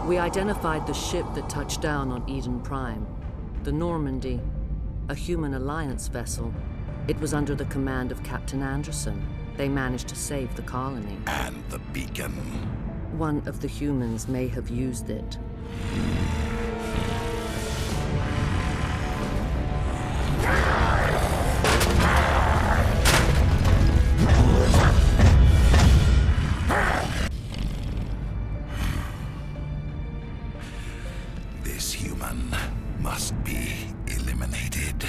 We identified the ship that touched down on Eden Prime, the Normandy, a human alliance vessel. It was under the command of Captain Anderson. They managed to save the colony. And the beacon. One of the humans may have used it. This human must be eliminated.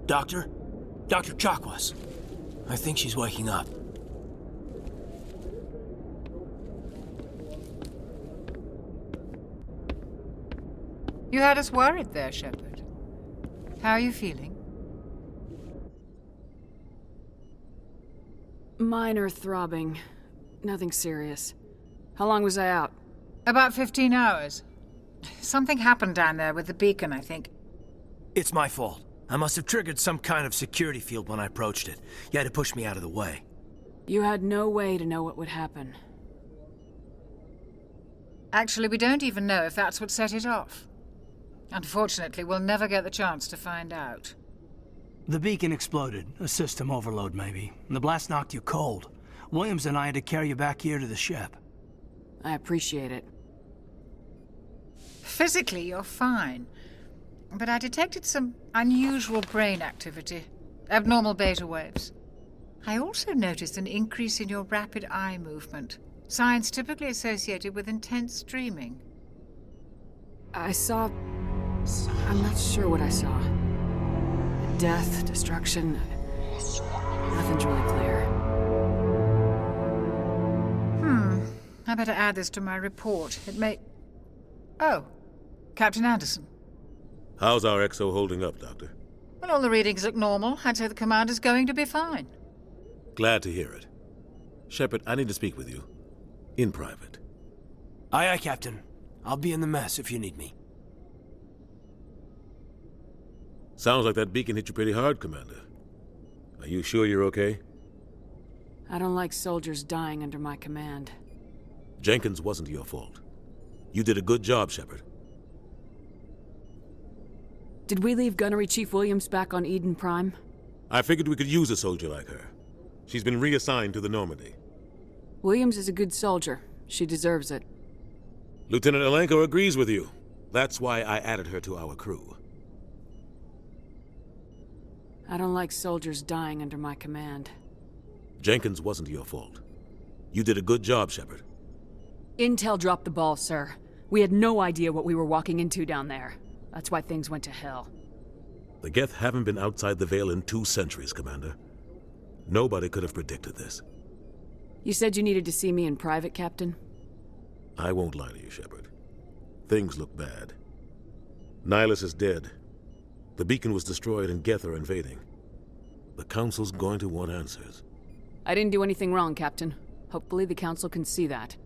Doctor? Dr. Chakwas. I think she's waking up. You had us worried there, Shepard. How are you feeling? Minor throbbing. Nothing serious. How long was I out? About 15 hours. Something happened down there with the beacon, I think. It's my fault. I must have triggered some kind of security field when I approached it. You had to push me out of the way. You had no way to know what would happen. Actually, we don't even know if that's what set it off. Unfortunately, we'll never get the chance to find out. The beacon exploded. A system overload, maybe. The blast knocked you cold. Williams and I had to carry you back here to the ship. I appreciate it. Physically, you're fine. But I detected some unusual brain activity, abnormal beta waves. I also noticed an increase in your rapid eye movement, signs typically associated with intense dreaming. I saw... I'm not sure what I saw. Death, destruction... Nothing's really clear. I better add this to my report. It may... Oh, Captain Anderson. How's our XO holding up, Doctor? Well, all the readings look normal. I'd say the commander's going to be fine. Glad to hear it. Shepard, I need to speak with you. In private. Aye, aye, Captain. I'll be in the mess if you need me. Sounds like that beacon hit you pretty hard, Commander. Are you sure you're okay? I don't like soldiers dying under my command. Jenkins wasn't your fault. You did a good job, Shepard. Did we leave Gunnery Chief Williams back on Eden Prime? I figured we could use a soldier like her. She's been reassigned to the Normandy. Williams is a good soldier. She deserves it. Lieutenant Alenko agrees with you. That's why I added her to our crew. I don't like soldiers dying under my command. Jenkins wasn't your fault. You did a good job, Shepard. Intel dropped the ball, sir. We had no idea what we were walking into down there. That's why things went to hell. The Geth haven't been outside the Veil in 2 centuries, Commander. Nobody could have predicted this. You said you needed to see me in private, Captain? I won't lie to you, Shepard. Things look bad. Nihilus is dead. The beacon was destroyed and Geth are invading. The Council's going to want answers. I didn't do anything wrong, Captain. Hopefully the Council can see that.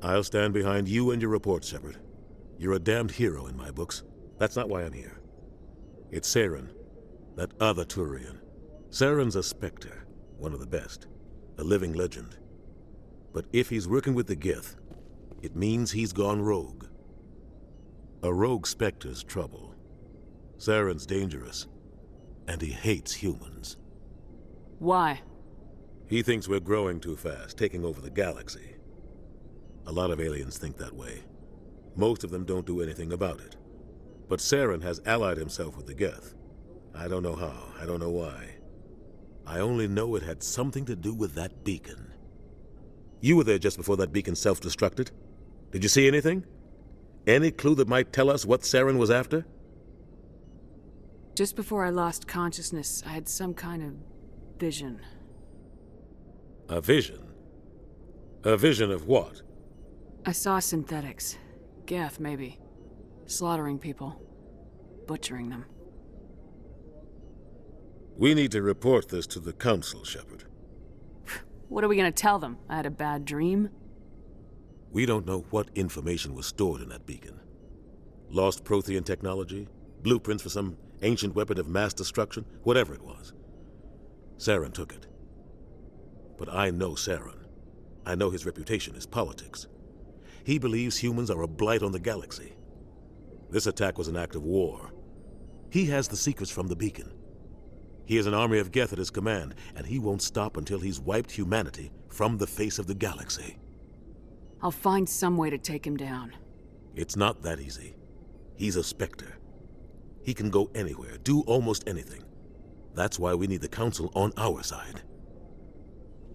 I'll stand behind you and your report, Shepard. You're a damned hero in my books. That's not why I'm here. It's Saren, that other Turian. Saren's a Spectre, one of the best, a living legend. But if he's working with the Geth, it means he's gone rogue. A rogue Spectre's trouble. Saren's dangerous, and he hates humans. Why? He thinks we're growing too fast, taking over the galaxy. A lot of aliens think that way. Most of them don't do anything about it. But Saren has allied himself with the Geth. I don't know how, I don't know why. I only know it had something to do with that beacon. You were there just before that beacon self-destructed. Did you see anything? Any clue that might tell us what Saren was after? Just before I lost consciousness, I had some kind of vision. A vision? A vision of what? I saw synthetics. Geth, maybe. Slaughtering people. Butchering them. We need to report this to the Council, Shepard. What are we gonna tell them? I had a bad dream? We don't know what information was stored in that beacon. Lost Prothean technology? Blueprints for some ancient weapon of mass destruction? Whatever it was. Saren took it. But I know Saren. I know his reputation is politics. He believes humans are a blight on the galaxy. This attack was an act of war. He has the secrets from the beacon. He has an army of Geth at his command, and he won't stop until he's wiped humanity from the face of the galaxy. I'll find some way to take him down. It's not that easy. He's a Spectre. He can go anywhere, do almost anything. That's why we need the Council on our side.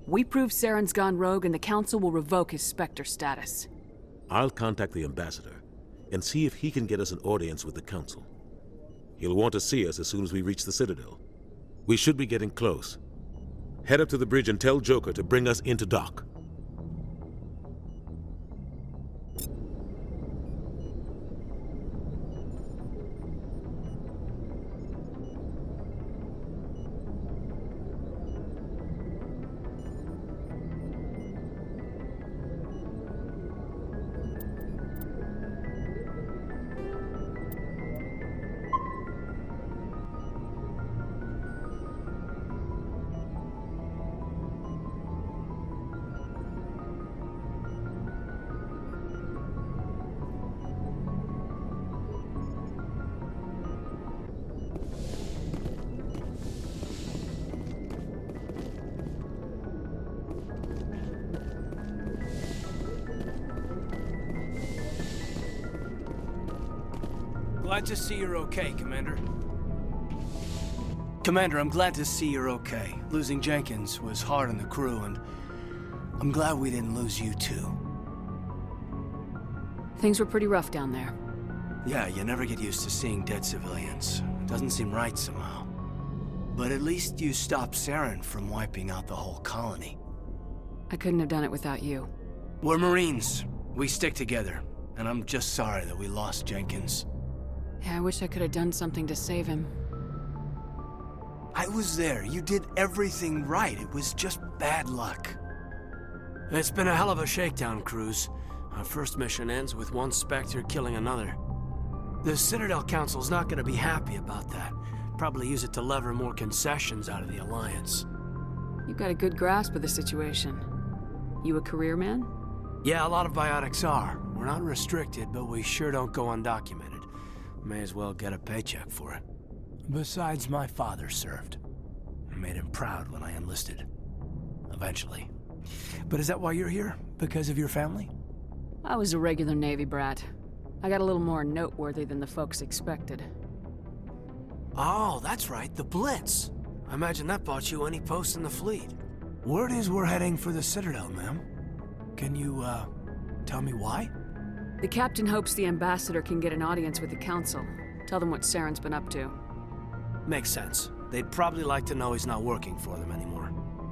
We prove Saren's gone rogue and the Council will revoke his Spectre status. I'll contact the Ambassador and see if he can get us an audience with the Council. He'll want to see us as soon as we reach the Citadel. We should be getting close. Head up to the bridge and tell Joker to bring us into dock. Glad to see you're okay, Commander. Commander, I'm glad to see you're okay. Losing Jenkins was hard on the crew, and I'm glad we didn't lose you too. Things were pretty rough down there. Yeah, you never get used to seeing dead civilians. It doesn't seem right somehow. But at least you stopped Saren from wiping out the whole colony. I couldn't have done it without you. We're Marines. We stick together. And I'm just sorry that we lost Jenkins. Yeah, I wish I could have done something to save him. I was there. You did everything right. It was just bad luck. It's been a hell of a shakedown, Cruz. Our first mission ends with one Spectre killing another. The Citadel Council's not gonna be happy about that. Probably use it to lever more concessions out of the Alliance. You've got a good grasp of the situation. You a career man? Yeah, a lot of biotics are. We're not restricted, but we sure don't go undocumented. May as well get a paycheck for it. Besides, my father served. I made him proud when I enlisted. Eventually. But is that why you're here? Because of your family? I was a regular Navy brat. I got a little more noteworthy than the folks expected. Oh, that's right, the Blitz. I imagine that bought you any post in the fleet. Word is we're heading for the Citadel, ma'am. Can you, tell me why? The captain hopes the ambassador can get an audience with the council. Tell them what Saren's been up to. Makes sense. They'd probably like to know he's not working for them anymore.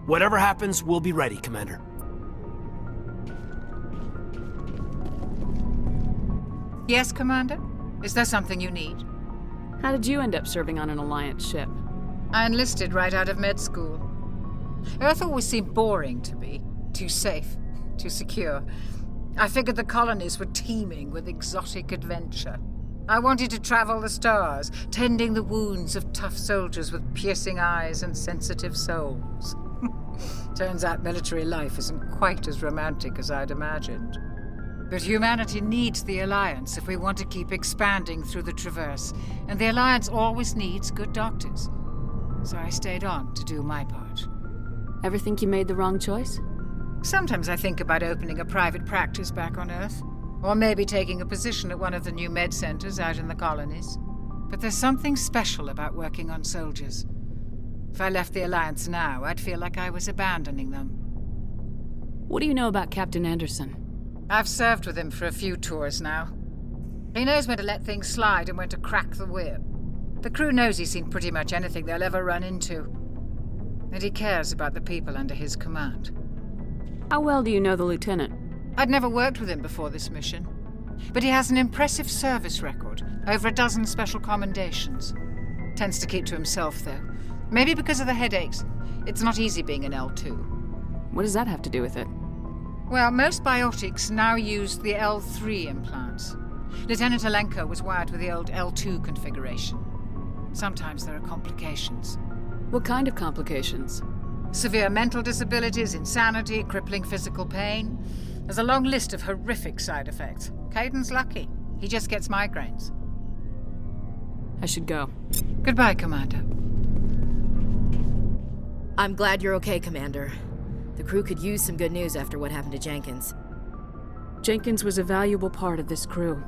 Whatever happens, we'll be ready, Commander. Yes, Commander? Is there something you need? How did you end up serving on an Alliance ship? I enlisted right out of med school. Earth always seemed boring to me. Too safe, too secure. I figured the colonies were teeming with exotic adventure. I wanted to travel the stars, tending the wounds of tough soldiers with piercing eyes and sensitive souls. Turns out military life isn't quite as romantic as I'd imagined. But humanity needs the Alliance if we want to keep expanding through the Traverse, and the Alliance always needs good doctors. So I stayed on to do my part. Ever think you made the wrong choice? Sometimes I think about opening a private practice back on Earth, or maybe taking a position at one of the new med centers out in the colonies. But there's something special about working on soldiers. If I left the Alliance now, I'd feel like I was abandoning them. What do you know about Captain Anderson? I've served with him for a few tours now. He knows when to let things slide and when to crack the whip. The crew knows he's seen pretty much anything they'll ever run into. And he cares about the people under his command. How well do you know the lieutenant? I'd never worked with him before this mission. But he has an impressive service record, over 12 special commendations. Tends to keep to himself, though. Maybe because of the headaches. It's not easy being an L2. What does that have to do with it? Well, most biotics now use the L3 implants. Lieutenant Alenko was wired with the old L2 configuration. Sometimes there are complications. What kind of complications? Severe mental disabilities, insanity, crippling physical pain. There's a long list of horrific side effects. Caden's lucky. He just gets migraines. I should go. Goodbye, Commander. I'm glad you're okay, Commander. The crew could use some good news after what happened to Jenkins. Jenkins was a valuable part of this crew.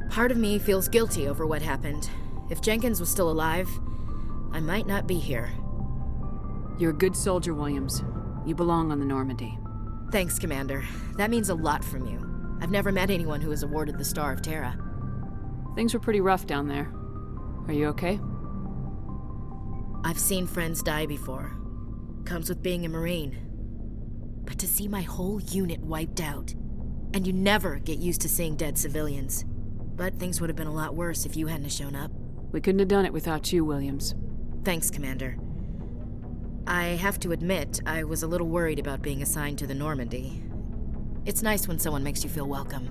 Part of me feels guilty over what happened. If Jenkins was still alive, I might not be here. You're a good soldier, Williams. You belong on the Normandy. Thanks, Commander. That means a lot from you. I've never met anyone who was awarded the Star of Terra. Things were pretty rough down there. Are you okay? I've seen friends die before. Comes with being a Marine. But to see my whole unit wiped out, and you never get used to seeing dead civilians. But things would have been a lot worse if you hadn't shown up. We couldn't have done it without you, Williams. Thanks, Commander. I have to admit, I was a little worried about being assigned to the Normandy. It's nice when someone makes you feel welcome.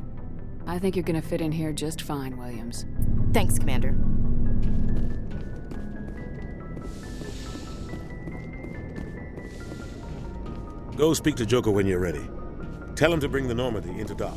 I think you're gonna fit in here just fine, Williams. Thanks, Commander. Go speak to Joker when you're ready. Tell him to bring the Normandy into dock.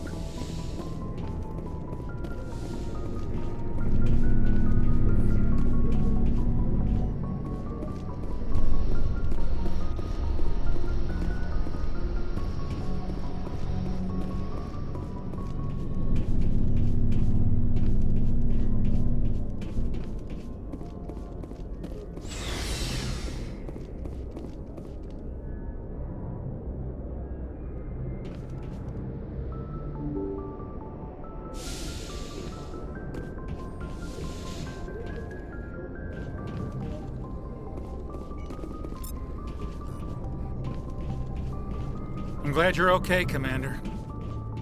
I'm glad you're okay, Commander.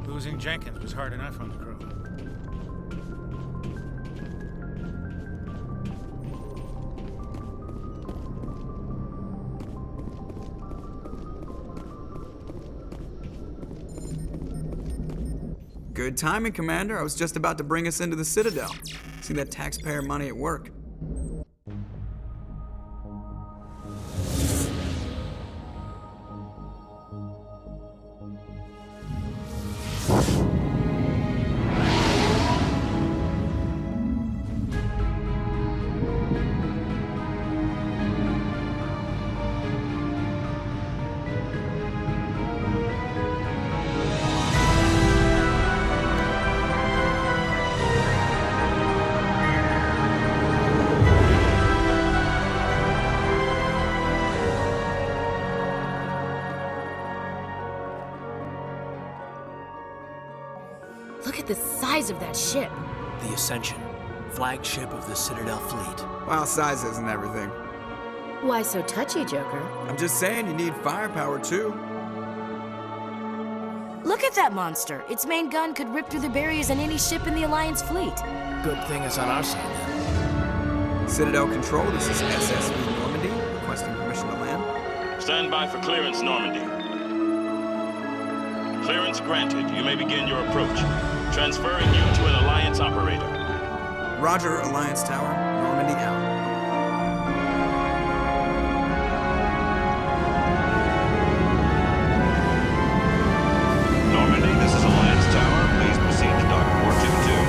Losing Jenkins was hard enough on the crew. Good timing, Commander. I was just about to bring us into the Citadel. See that taxpayer money at work. at the size of that ship. The Ascension, flagship of the Citadel fleet. Well, size isn't everything. Why so touchy, Joker? I'm just saying you need firepower too. Look at that monster. Its main gun could rip through the barriers in any ship in the Alliance fleet. Good thing it's on our side then. Citadel Control, this is SSV Normandy, requesting permission to land. Stand by for clearance, Normandy. Clearance granted. You may begin your approach. Transferring you to an Alliance operator. Roger, Alliance Tower. Normandy out. Normandy, this is Alliance Tower. Please proceed to Dock 422.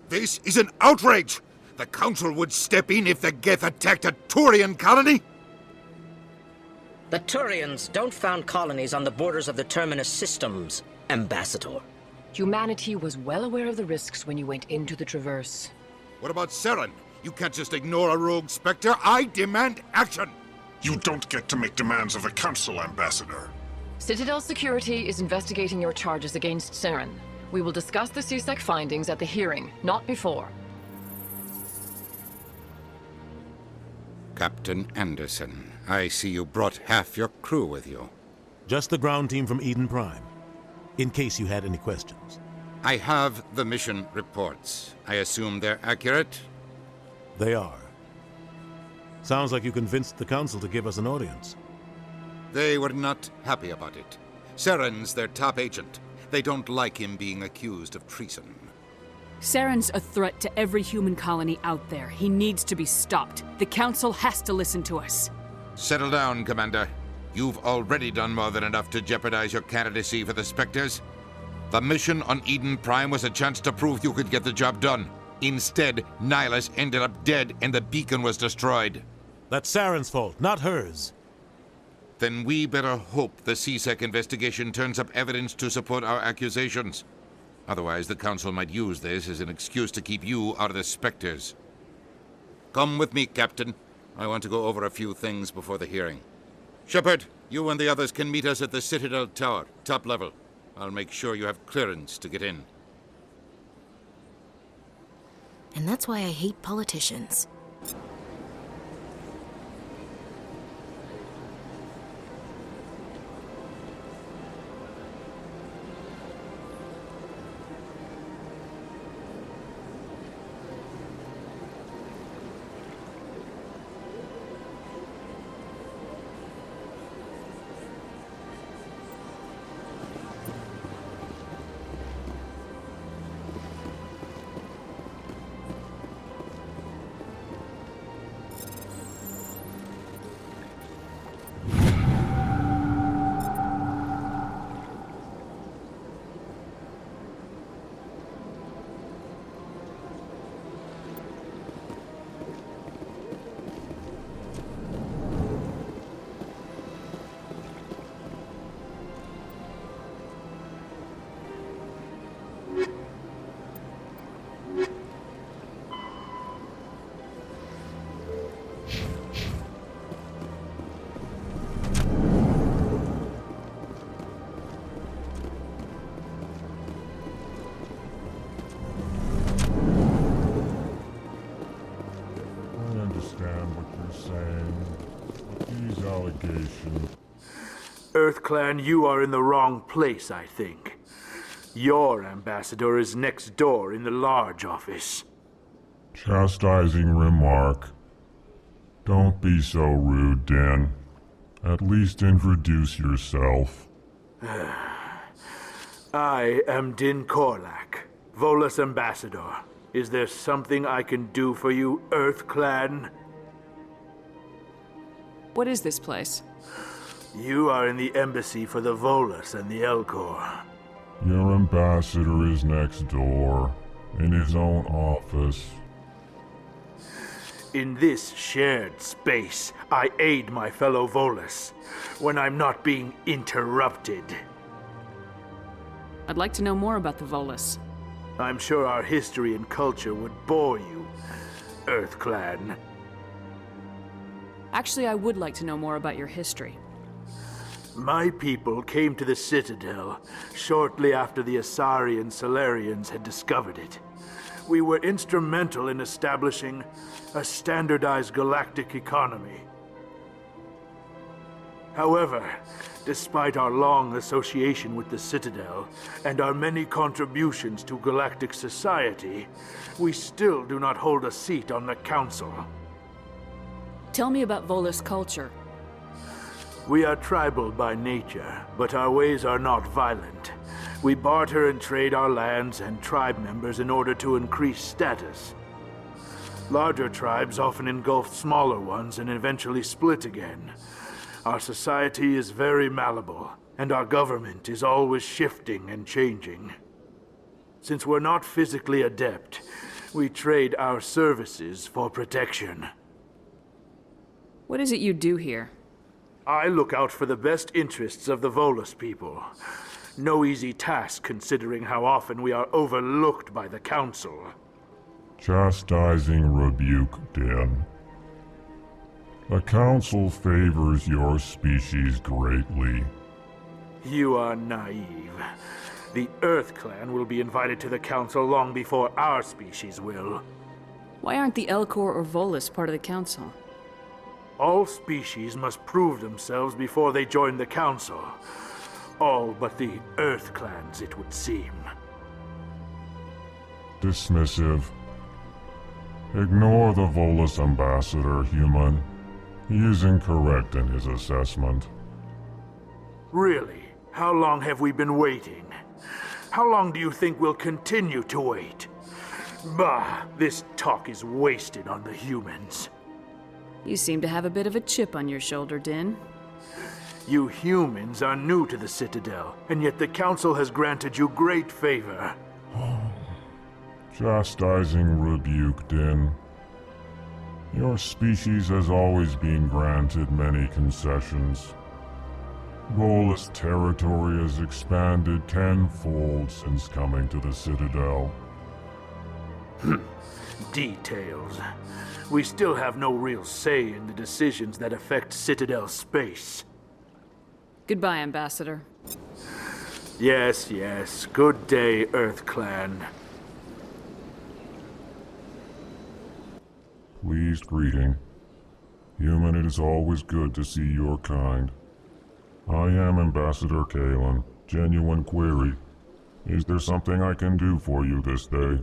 This is an outrage! The Council would step in if the Geth attacked a Turian colony? The Turians don't found colonies on the borders of the Terminus systems, Ambassador. Humanity was well aware of the risks when you went into the Traverse. What about Saren? You can't just ignore a rogue Spectre. I demand action! You don't get to make demands of the Council, Ambassador. Citadel Security is investigating your charges against Saren. We will discuss the CSEC findings at the hearing, not before. Captain Anderson, I see you brought half your crew with you. Just the ground team from Eden Prime, in case you had any questions. I have the mission reports. I assume they're accurate? They are. Sounds like you convinced the Council to give us an audience. They were not happy about it. Saren's their top agent. They don't like him being accused of treason. Saren's a threat to every human colony out there. He needs to be stopped. The Council has to listen to us. Settle down, Commander. You've already done more than enough to jeopardize your candidacy for the Spectres. The mission on Eden Prime was a chance to prove you could get the job done. Instead, Nihilus ended up dead and the beacon was destroyed. That's Saren's fault, not hers. Then we better hope the CSEC investigation turns up evidence to support our accusations. Otherwise, the Council might use this as an excuse to keep you out of the Spectres. Come with me, Captain. I want to go over a few things before the hearing. Shepard, you and the others can meet us at the Citadel Tower, top level. I'll make sure you have clearance to get in. And that's why I hate politicians. EarthClan, you are in the wrong place, I think. Your ambassador is next door in the large office. Chastising remark. Don't be so rude, Dan. At least introduce yourself. I am Din Korlak, Volus ambassador. Is there something I can do for you, EarthClan? What is this place? You are in the embassy for the Volus and the Elcor. Your ambassador is next door, in his own office. In this shared space, I aid my fellow Volus when I'm not being interrupted. I'd like to know more about the Volus. I'm sure our history and culture would bore you, EarthClan. Actually, I would like to know more about your history. My people came to the Citadel shortly after the Asari and Solarians had discovered it. We were instrumental in establishing a standardized galactic economy. However, despite our long association with the Citadel and our many contributions to galactic society, we still do not hold a seat on the Council. Tell me about Volus culture. We are tribal by nature, but our ways are not violent. We barter and trade our lands and tribe members in order to increase status. Larger tribes often engulf smaller ones and eventually split again. Our society is very malleable, and our government is always shifting and changing. Since we're not physically adept, we trade our services for protection. What is it you do here? I look out for the best interests of the Volus people. No easy task considering how often we are overlooked by the Council. Chastising rebuke, Din. The Council favors your species greatly. You are naive. The EarthClan will be invited to the Council long before our species will. Why aren't the Elcor or Volus part of the Council? All species must prove themselves before they join the Council. All but the EarthClans, it would seem. Dismissive. Ignore the Volus ambassador, human. He is incorrect in his assessment. Really? How long have we been waiting? How long do you think we'll continue to wait? Bah, this talk is wasted on the humans. You seem to have a bit of a chip on your shoulder, Din. You humans are new to the Citadel, and yet the Council has granted you great favor. Chastising rebuke, Din. Your species has always been granted many concessions. Volus territory has expanded tenfold since coming to the Citadel. Details. We still have no real say in the decisions that affect Citadel space. Goodbye, Ambassador. Yes, yes. Good day, EarthClan. Pleased greeting. Human, it is always good to see your kind. I am Ambassador Kalen. Genuine query. Is there something I can do for you this day?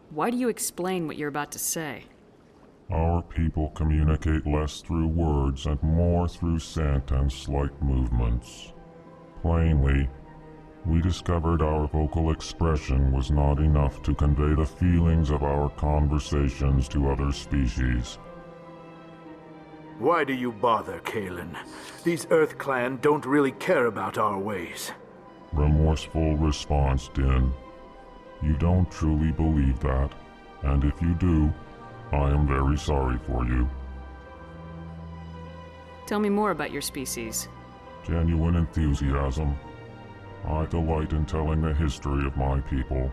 Why do you explain what you're about to say? Our people communicate less through words and more through scent and slight movements. Plainly, we discovered our vocal expression was not enough to convey the feelings of our conversations to other species. Why do you bother, Kalen? These EarthClan don't really care about our ways. Remorseful response, Din. You don't truly believe that, and if you do, I am very sorry for you. Tell me more about your species. Genuine enthusiasm. I delight in telling the history of my people.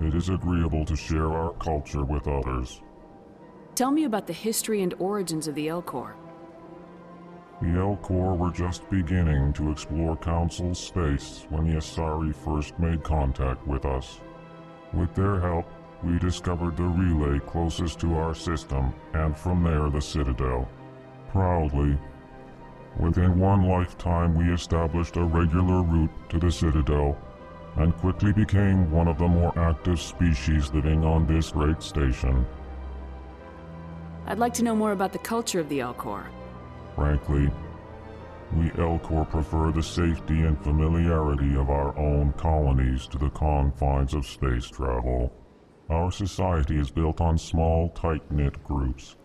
It is agreeable to share our culture with others. Tell me about the history and origins of the Elcor. The Elcor were just beginning to explore Council space when the Asari first made contact with us. With their help, we discovered the relay closest to our system, and from there the Citadel. Proudly, within one lifetime we established a regular route to the Citadel, and quickly became one of the more active species living on this great station. I'd like to know more about the culture of the Elcor. Frankly, we Elcor prefer the safety and familiarity of our own colonies to the confines of space travel. Our society is built on small, tight-knit groups,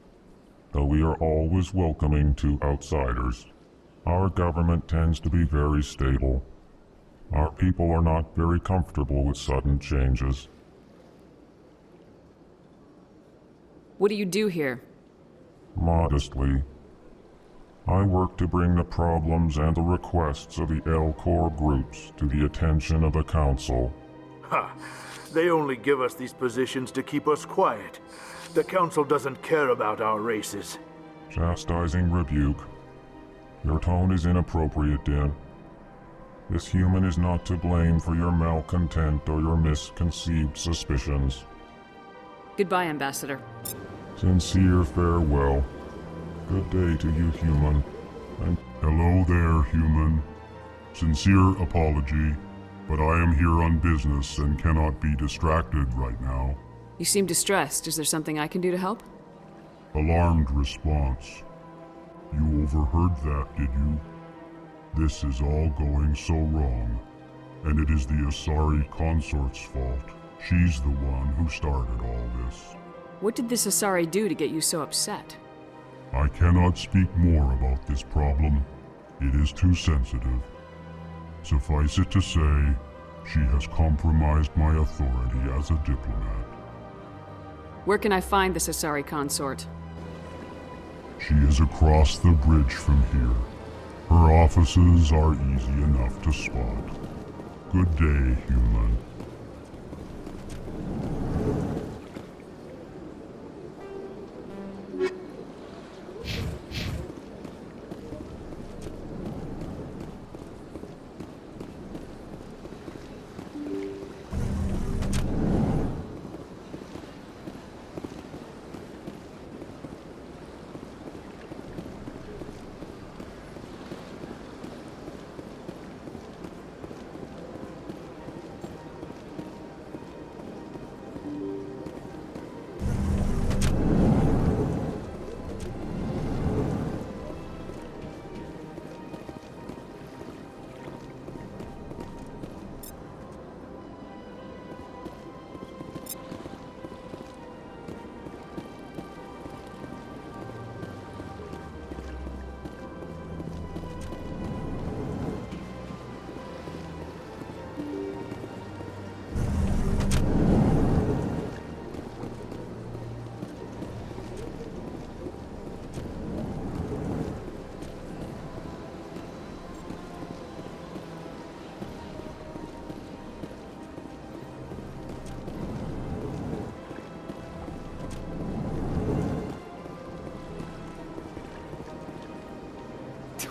though we are always welcoming to outsiders. Our government tends to be very stable. Our people are not very comfortable with sudden changes. What do you do here? Modestly, I work to bring the problems and the requests of the L-Corps groups to the attention of the Council. Ha! They only give us these positions to keep us quiet. The Council doesn't care about our races. Chastising rebuke. Your tone is inappropriate, Din. This human is not to blame for your malcontent or your misconceived suspicions. Goodbye, Ambassador. Sincere farewell. Good day to you, human. And hello there, human. Sincere apology, but I am here on business and cannot be distracted right now. You seem distressed. Is there something I can do to help? Alarmed response. You overheard that, did you? This is all going so wrong, and it is the Asari consort's fault. She's the one who started all this. What did this Asari do to get you so upset? I cannot speak more about this problem. It is too sensitive. Suffice it to say, she has compromised my authority as a diplomat. Where can I find this Asari consort? She is across the bridge from here. Her offices are easy enough to spot. Good day, human.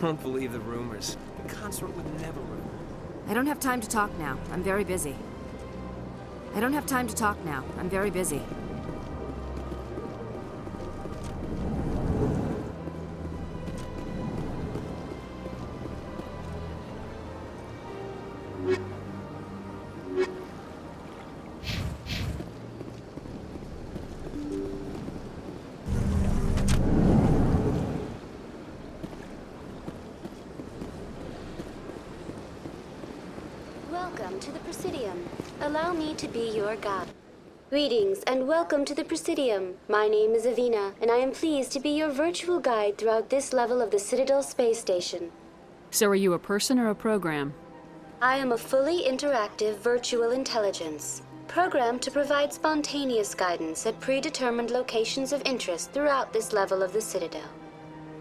Don't believe the rumors. The consort would never... I don't have time to talk now. I'm very busy. I don't have time to talk now. I'm very busy. Welcome to the Presidium. Allow me to be your guide. Greetings and welcome to the Presidium. My name is Avina, and I am pleased to be your virtual guide throughout this level of the Citadel space station. So are you a person or a program? I am a fully interactive virtual intelligence, programmed to provide spontaneous guidance at predetermined locations of interest throughout this level of the Citadel.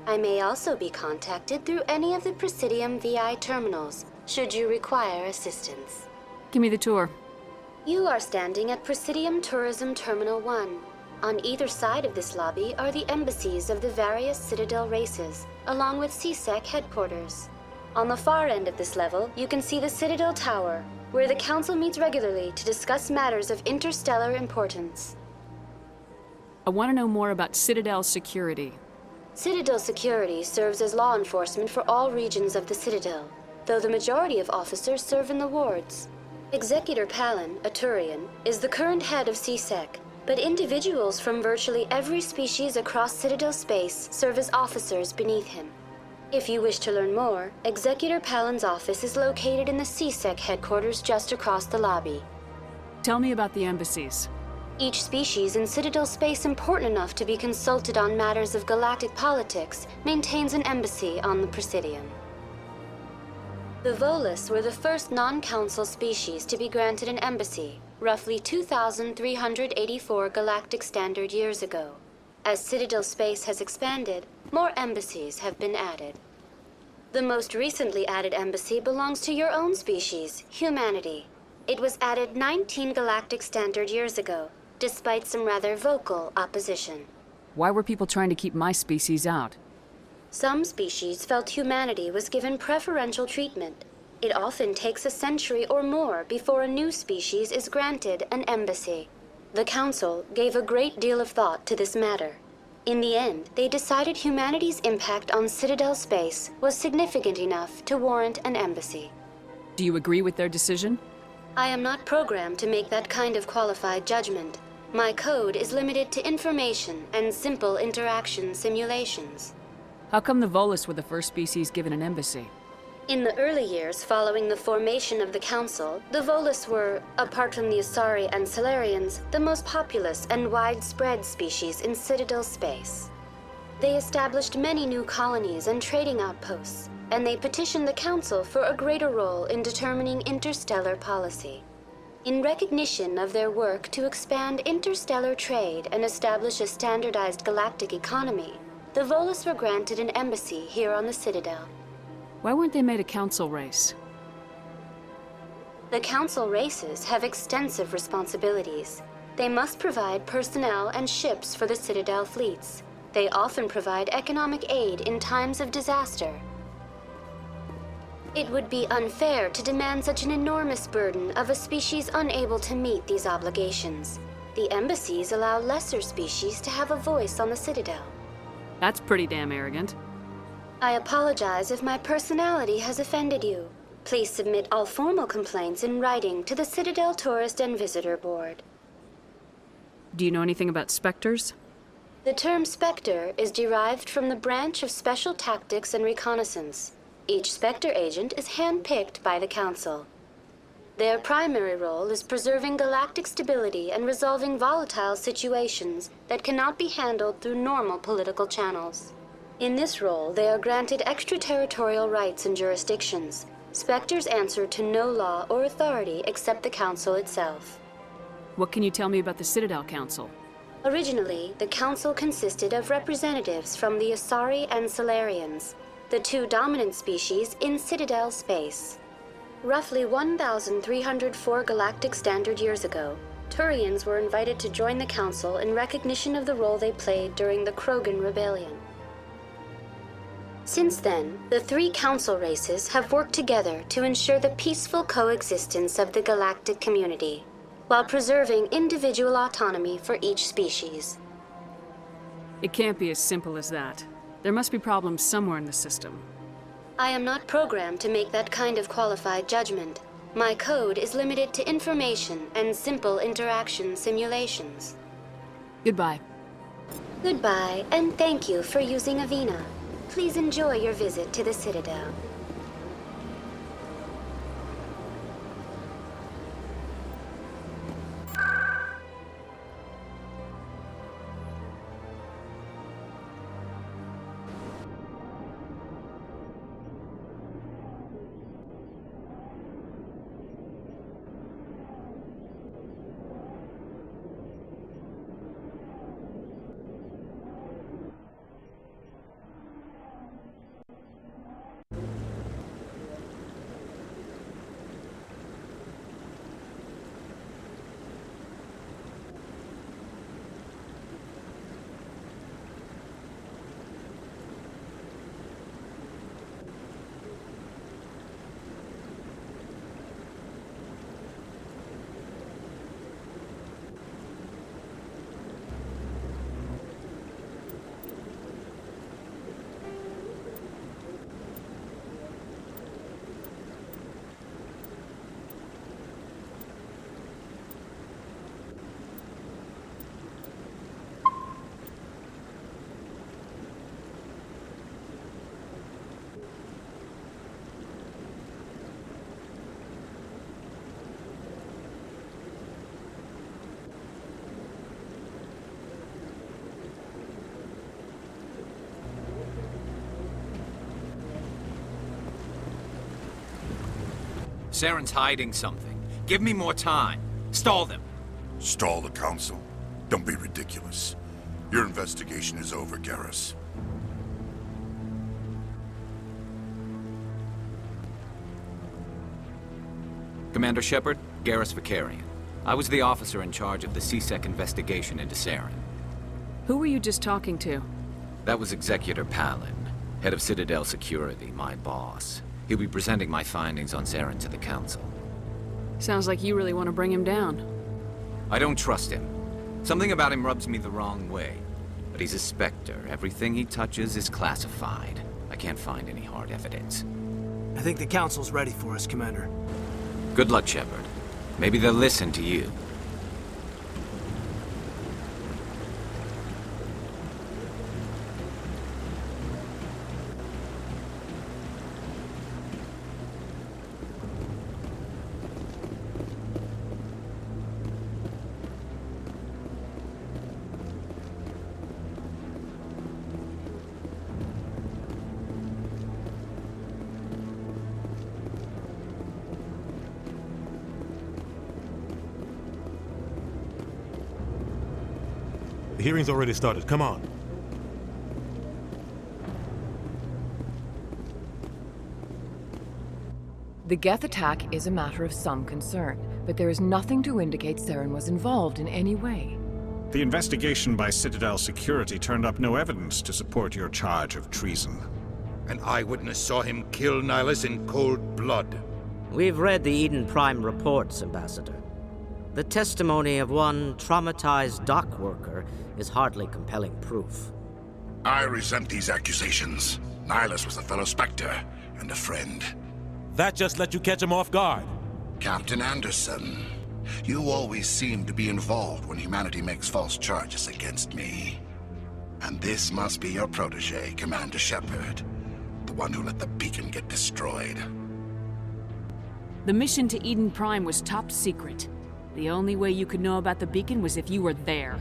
I may also be contacted through any of the Presidium VI terminals, should you require assistance. Give me the tour. You are standing at Presidium Tourism Terminal 1. On either side of this lobby are the embassies of the various Citadel races, along with CSEC headquarters. On the far end of this level, you can see the Citadel Tower, where the Council meets regularly to discuss matters of interstellar importance. I want to know more about Citadel security. Citadel security serves as law enforcement for all regions of the Citadel, though the majority of officers serve in the wards. Executor Palin, a Turian, is the current head of CSEC, but individuals from virtually every species across Citadel space serve as officers beneath him. If you wish to learn more, Executor Palin's office is located in the CSEC headquarters just across the lobby. Tell me about the embassies. Each species in Citadel space important enough to be consulted on matters of galactic politics maintains an embassy on the Presidium. The Volus were the first non-council species to be granted an embassy, roughly 2,384 galactic standard years ago. As Citadel space has expanded, more embassies have been added. The most recently added embassy belongs to your own species, humanity. It was added 19 galactic standard years ago, despite some rather vocal opposition. Why were people trying to keep my species out? Some species felt humanity was given preferential treatment. It often takes a century or more before a new species is granted an embassy. The Council gave a great deal of thought to this matter. In the end, they decided humanity's impact on Citadel space was significant enough to warrant an embassy. Do you agree with their decision? I am not programmed to make that kind of qualified judgment. My code is limited to information and simple interaction simulations. How come the Volus were the first species given an embassy? In the early years following the formation of the Council, the Volus were, apart from the Asari and Salarians, the most populous and widespread species in Citadel space. They established many new colonies and trading outposts, and they petitioned the Council for a greater role in determining interstellar policy. In recognition of their work to expand interstellar trade and establish a standardized galactic economy, the Volus were granted an embassy here on the Citadel. Why weren't they made a council race? The Council races have extensive responsibilities. They must provide personnel and ships for the Citadel fleets. They often provide economic aid in times of disaster. It would be unfair to demand such an enormous burden of a species unable to meet these obligations. The embassies allow lesser species to have a voice on the Citadel. That's pretty damn arrogant. I apologize if my personality has offended you. Please submit all formal complaints in writing to the Citadel Tourist and Visitor Board. Do you know anything about specters? The term Spectre is derived from the branch of Special Tactics and Reconnaissance. Each Spectre agent is handpicked by the Council. Their primary role is preserving galactic stability and resolving volatile situations that cannot be handled through normal political channels. In this role, they are granted extraterritorial rights and jurisdictions. Spectres answer to no law or authority except the Council itself. What can you tell me about the Citadel Council? Originally, the Council consisted of representatives from the Asari and Salarians, the two dominant species in Citadel space. Roughly 1,304 galactic standard years ago, Turians were invited to join the Council in recognition of the role they played during the Krogan Rebellion. Since then, the three Council races have worked together to ensure the peaceful coexistence of the galactic community, while preserving individual autonomy for each species. It can't be as simple as that. There must be problems somewhere in the system. I am not programmed to make that kind of qualified judgment. My code is limited to information and simple interaction simulations. Goodbye. Goodbye, and thank you for using Avina. Please enjoy your visit to the Citadel. Saren's hiding something. Give me more time. Stall them. Stall the Council? Don't be ridiculous. Your investigation is over, Garrus. Commander Shepard, Garrus Vicarian. I was the officer in charge of the CSEC investigation into Saren. Who were you just talking to? That was Executor Palin, head of Citadel Security, my boss. He'll be presenting my findings on Saren to the Council. Sounds like you really want to bring him down. I don't trust him. Something about him rubs me the wrong way. But he's a Spectre. Everything he touches is classified. I can't find any hard evidence. I think the Council's ready for us, Commander. Good luck, Shepard. Maybe they'll listen to you. The hearing's already started. Come on. The Geth attack is a matter of some concern, but there is nothing to indicate Saren was involved in any way. The investigation by Citadel Security turned up no evidence to support your charge of treason. An eyewitness saw him kill Nihilus in cold blood. We've read the Eden Prime reports, Ambassador. The testimony of one traumatized dock worker is hardly compelling proof. I resent these accusations. Nihilus was a fellow Spectre and a friend. That just let you catch him off guard. Captain Anderson, you always seem to be involved when humanity makes false charges against me. And this must be your protege, Commander Shepard, the one who let the beacon get destroyed. The mission to Eden Prime was top secret. The only way you could know about the beacon was if you were there.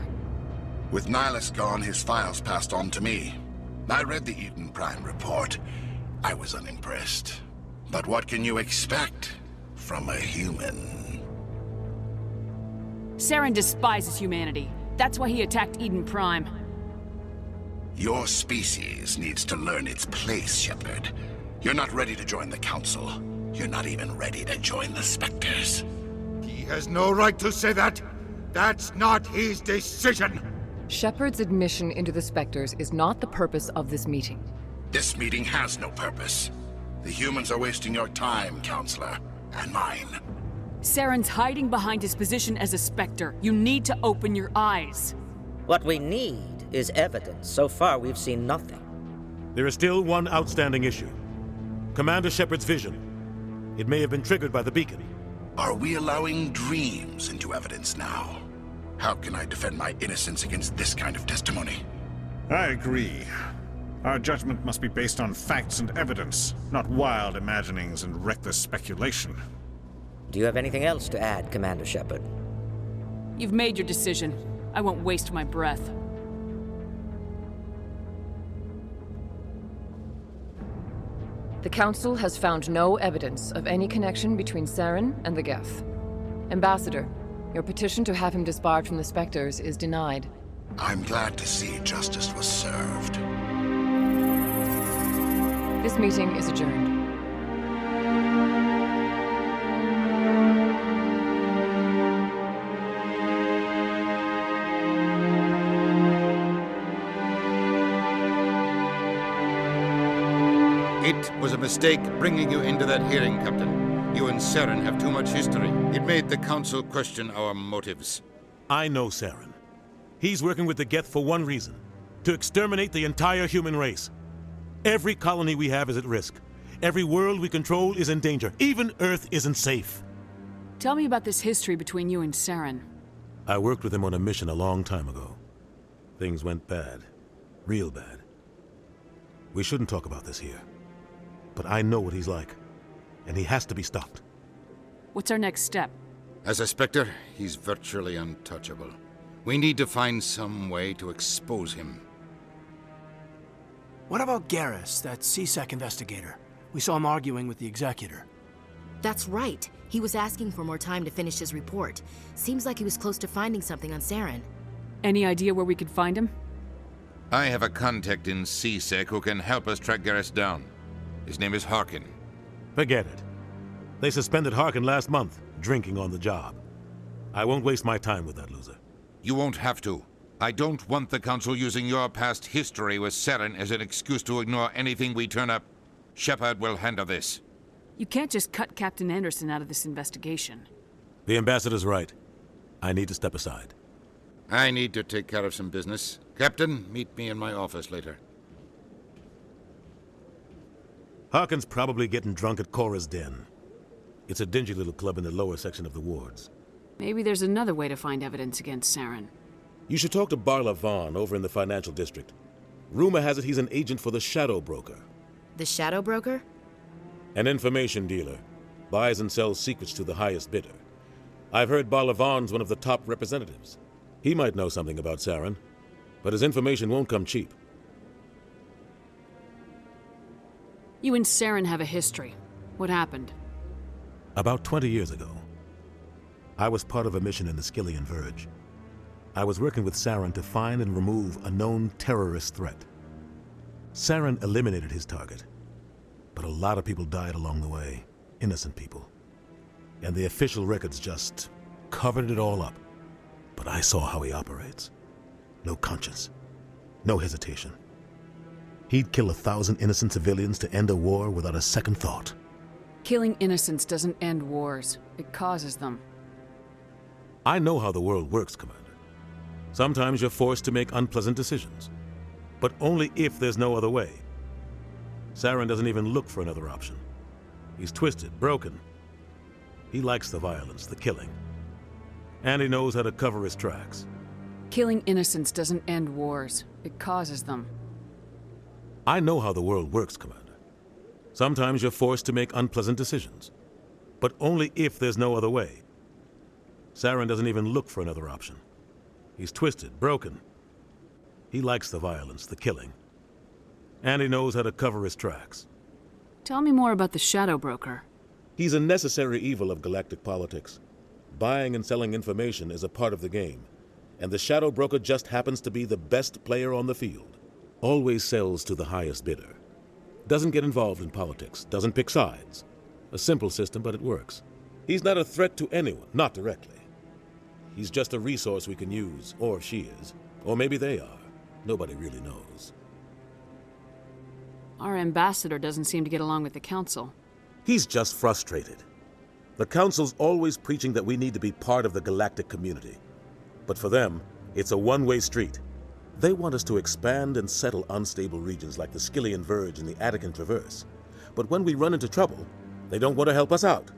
With Nihilus gone, his files passed on to me. I read the Eden Prime report. I was unimpressed. But what can you expect from a human? Saren despises humanity. That's why he attacked Eden Prime. Your species needs to learn its place, Shepard. You're not ready to join the Council. You're not even ready to join the Spectres. He has no right to say that. That's not his decision. Shepard's admission into the Spectres is not the purpose of this meeting. This meeting has no purpose. The humans are wasting your time, Counselor, and mine. Saren's hiding behind his position as a Spectre. You need to open your eyes. What we need is evidence. So far, we've seen nothing. There is still one outstanding issue. Commander Shepard's vision. It may have been triggered by the beacon. Are we allowing dreams into evidence now? How can I defend my innocence against this kind of testimony? I agree. Our judgment must be based on facts and evidence, not wild imaginings and reckless speculation. Do you have anything else to add, Commander Shepard? You've made your decision. I won't waste my breath. The Council has found no evidence of any connection between Saren and the Geth. Ambassador, your petition to have him disbarred from the Spectres is denied. I'm glad to see justice was served. This meeting is adjourned. It was a mistake bringing you into that hearing, Captain. You and Saren have too much history. It made the Council question our motives. I know Saren. He's working with the Geth for one reason. To exterminate the entire human race. Every colony we have is at risk. Every world we control is in danger. Even Earth isn't safe. Tell me about this history between you and Saren. I worked with him on a mission a long time ago. Things went bad. Real bad. We shouldn't talk about this here. But I know what he's like. And he has to be stopped. What's our next step? As a Spectre, he's virtually untouchable. We need to find some way to expose him. What about Garrus, that CSEC investigator? We saw him arguing with the Executor. That's right. He was asking for more time to finish his report. Seems like he was close to finding something on Saren. Any idea where we could find him? I have a contact in CSEC who can help us track Garrus down. His name is Harkin. Forget it. They suspended Harkin last month, drinking on the job. I won't waste my time with that loser. You won't have to. I don't want the Council using your past history with Saren as an excuse to ignore anything we turn up. Shepard will handle this. You can't just cut Captain Anderson out of this investigation. The ambassador's right. I need to step aside. I need to take care of some business. Captain, meet me in my office later. Harkin's probably getting drunk at Cora's Den. It's a dingy little club in the lower section of the wards. Maybe there's another way to find evidence against Saren. You should talk to Barla Vaughn over in the financial district. Rumor has it he's an agent for the Shadow Broker. The Shadow Broker? An information dealer. Buys and sells secrets to the highest bidder. I've heard Barla Vaughn's one of the top representatives. He might know something about Saren, but his information won't come cheap. You and Saren have a history. What happened? About 20 years ago, I was part of a mission in the Skillian Verge. I was working with Saren to find and remove a known terrorist threat. Saren eliminated his target, but a lot of people died along the way, innocent people. And the official records just covered it all up. But I saw how he operates. No conscience, no hesitation. He'd kill 1,000 innocent civilians to end a war without a second thought. Killing innocents doesn't end wars. It causes them. I know how the world works, Commander. Sometimes you're forced to make unpleasant decisions, but only if there's no other way. Saren doesn't even look for another option. He's twisted, broken. He likes the violence, the killing. And he knows how to cover his tracks. Killing innocents doesn't end wars. It causes them. I know how the world works, Commander. Sometimes you're forced to make unpleasant decisions, but only if there's no other way. Saren doesn't even look for another option. He's twisted, broken. He likes the violence, the killing. And he knows how to cover his tracks. Tell me more about the Shadow Broker. He's a necessary evil of galactic politics. Buying and selling information is a part of the game, and the Shadow Broker just happens to be the best player on the field. Always sells to the highest bidder. Doesn't get involved in politics, doesn't pick sides. A simple system, but it works. He's not a threat to anyone, not directly. He's just a resource we can use, or she is. Or maybe they are. Nobody really knows. Our ambassador doesn't seem to get along with the Council. He's just frustrated. The Council's always preaching that we need to be part of the galactic community. But for them, it's a one-way street. They want us to expand and settle unstable regions like the Skillian Verge and the Attican Traverse. But when we run into trouble, they don't want to help us out.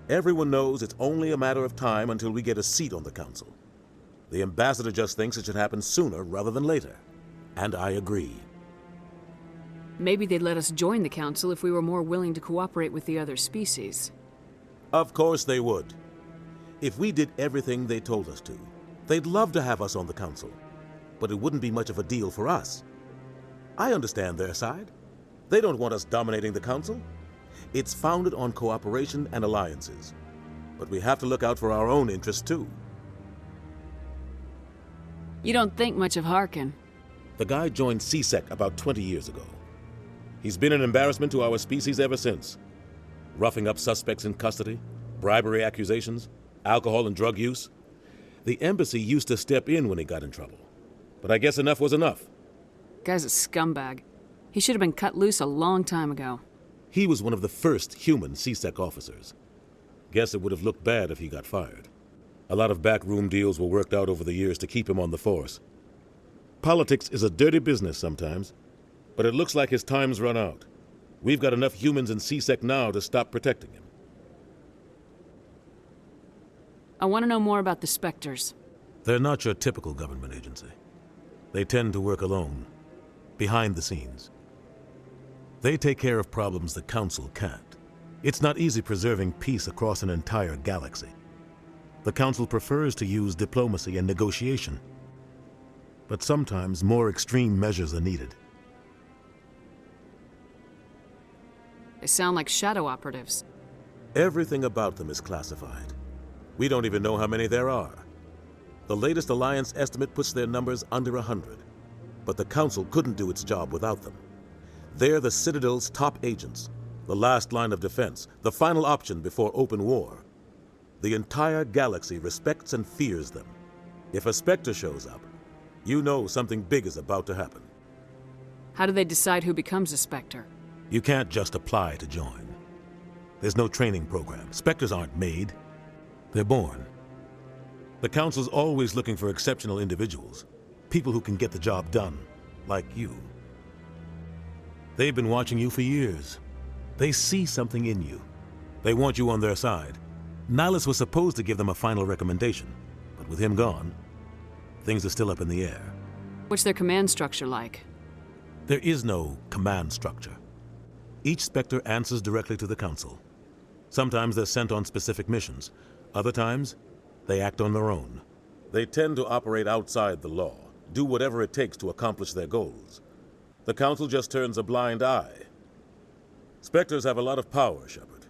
Everyone knows it's only a matter of time until we get a seat on the Council. The ambassador just thinks it should happen sooner rather than later. And I agree. Maybe they'd let us join the Council if we were more willing to cooperate with the other species. Of course they would. If we did everything they told us to, they'd love to have us on the Council. But it wouldn't be much of a deal for us. I understand their side. They don't want us dominating the Council. It's founded on cooperation and alliances. But we have to look out for our own interests, too. You don't think much of Harkin. The guy joined CSEC about 20 years ago. He's been an embarrassment to our species ever since. Roughing up suspects in custody, bribery accusations, alcohol and drug use. The embassy used to step in when he got in trouble. But I guess enough was enough. Guy's a scumbag. He should have been cut loose a long time ago. He was one of the first human CSEC officers. Guess it would have looked bad if he got fired. A lot of backroom deals were worked out over the years to keep him on the force. Politics is a dirty business sometimes, but it looks like his time's run out. We've got enough humans in CSEC now to stop protecting him. I want to know more about the Spectres. They're not your typical government agency. They tend to work alone, behind the scenes. They take care of problems the Council can't. It's not easy preserving peace across an entire galaxy. The Council prefers to use diplomacy and negotiation. But sometimes more extreme measures are needed. They sound like shadow operatives. Everything about them is classified. We don't even know how many there are. The latest Alliance estimate puts their numbers under 100. But the Council couldn't do its job without them. They're the Citadel's top agents, the last line of defense, the final option before open war. The entire galaxy respects and fears them. If a Spectre shows up, you know something big is about to happen. How do they decide who becomes a Spectre? You can't just apply to join. There's no training program. Spectres aren't made. They're born. The Council's always looking for exceptional individuals. People who can get the job done, like you. They've been watching you for years. They see something in you. They want you on their side. Nihilus was supposed to give them a final recommendation, but with him gone, things are still up in the air. What's their command structure like? There is no command structure. Each Spectre answers directly to the Council. Sometimes they're sent on specific missions. Other times, they act on their own. They tend to operate outside the law, do whatever it takes to accomplish their goals. The Council just turns a blind eye. Spectres have a lot of power, Shepard.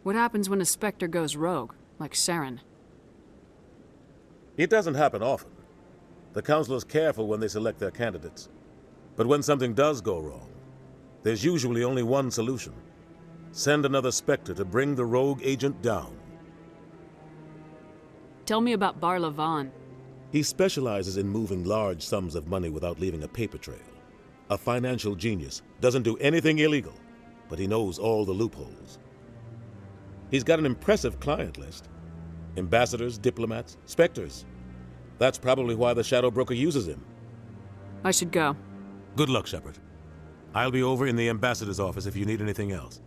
What happens when a Spectre goes rogue, like Saren? It doesn't happen often. The Council is careful when they select their candidates. But when something does go wrong, there's usually only one solution. Send another Spectre to bring the rogue agent down. Tell me about Barla Vaughn. He specializes in moving large sums of money without leaving a paper trail. A financial genius, doesn't do anything illegal, but he knows all the loopholes. He's got an impressive client list. Ambassadors, diplomats, Spectres. That's probably why the Shadow Broker uses him. I should go. Good luck, Shepard. I'll be over in the Ambassador's office if you need anything else.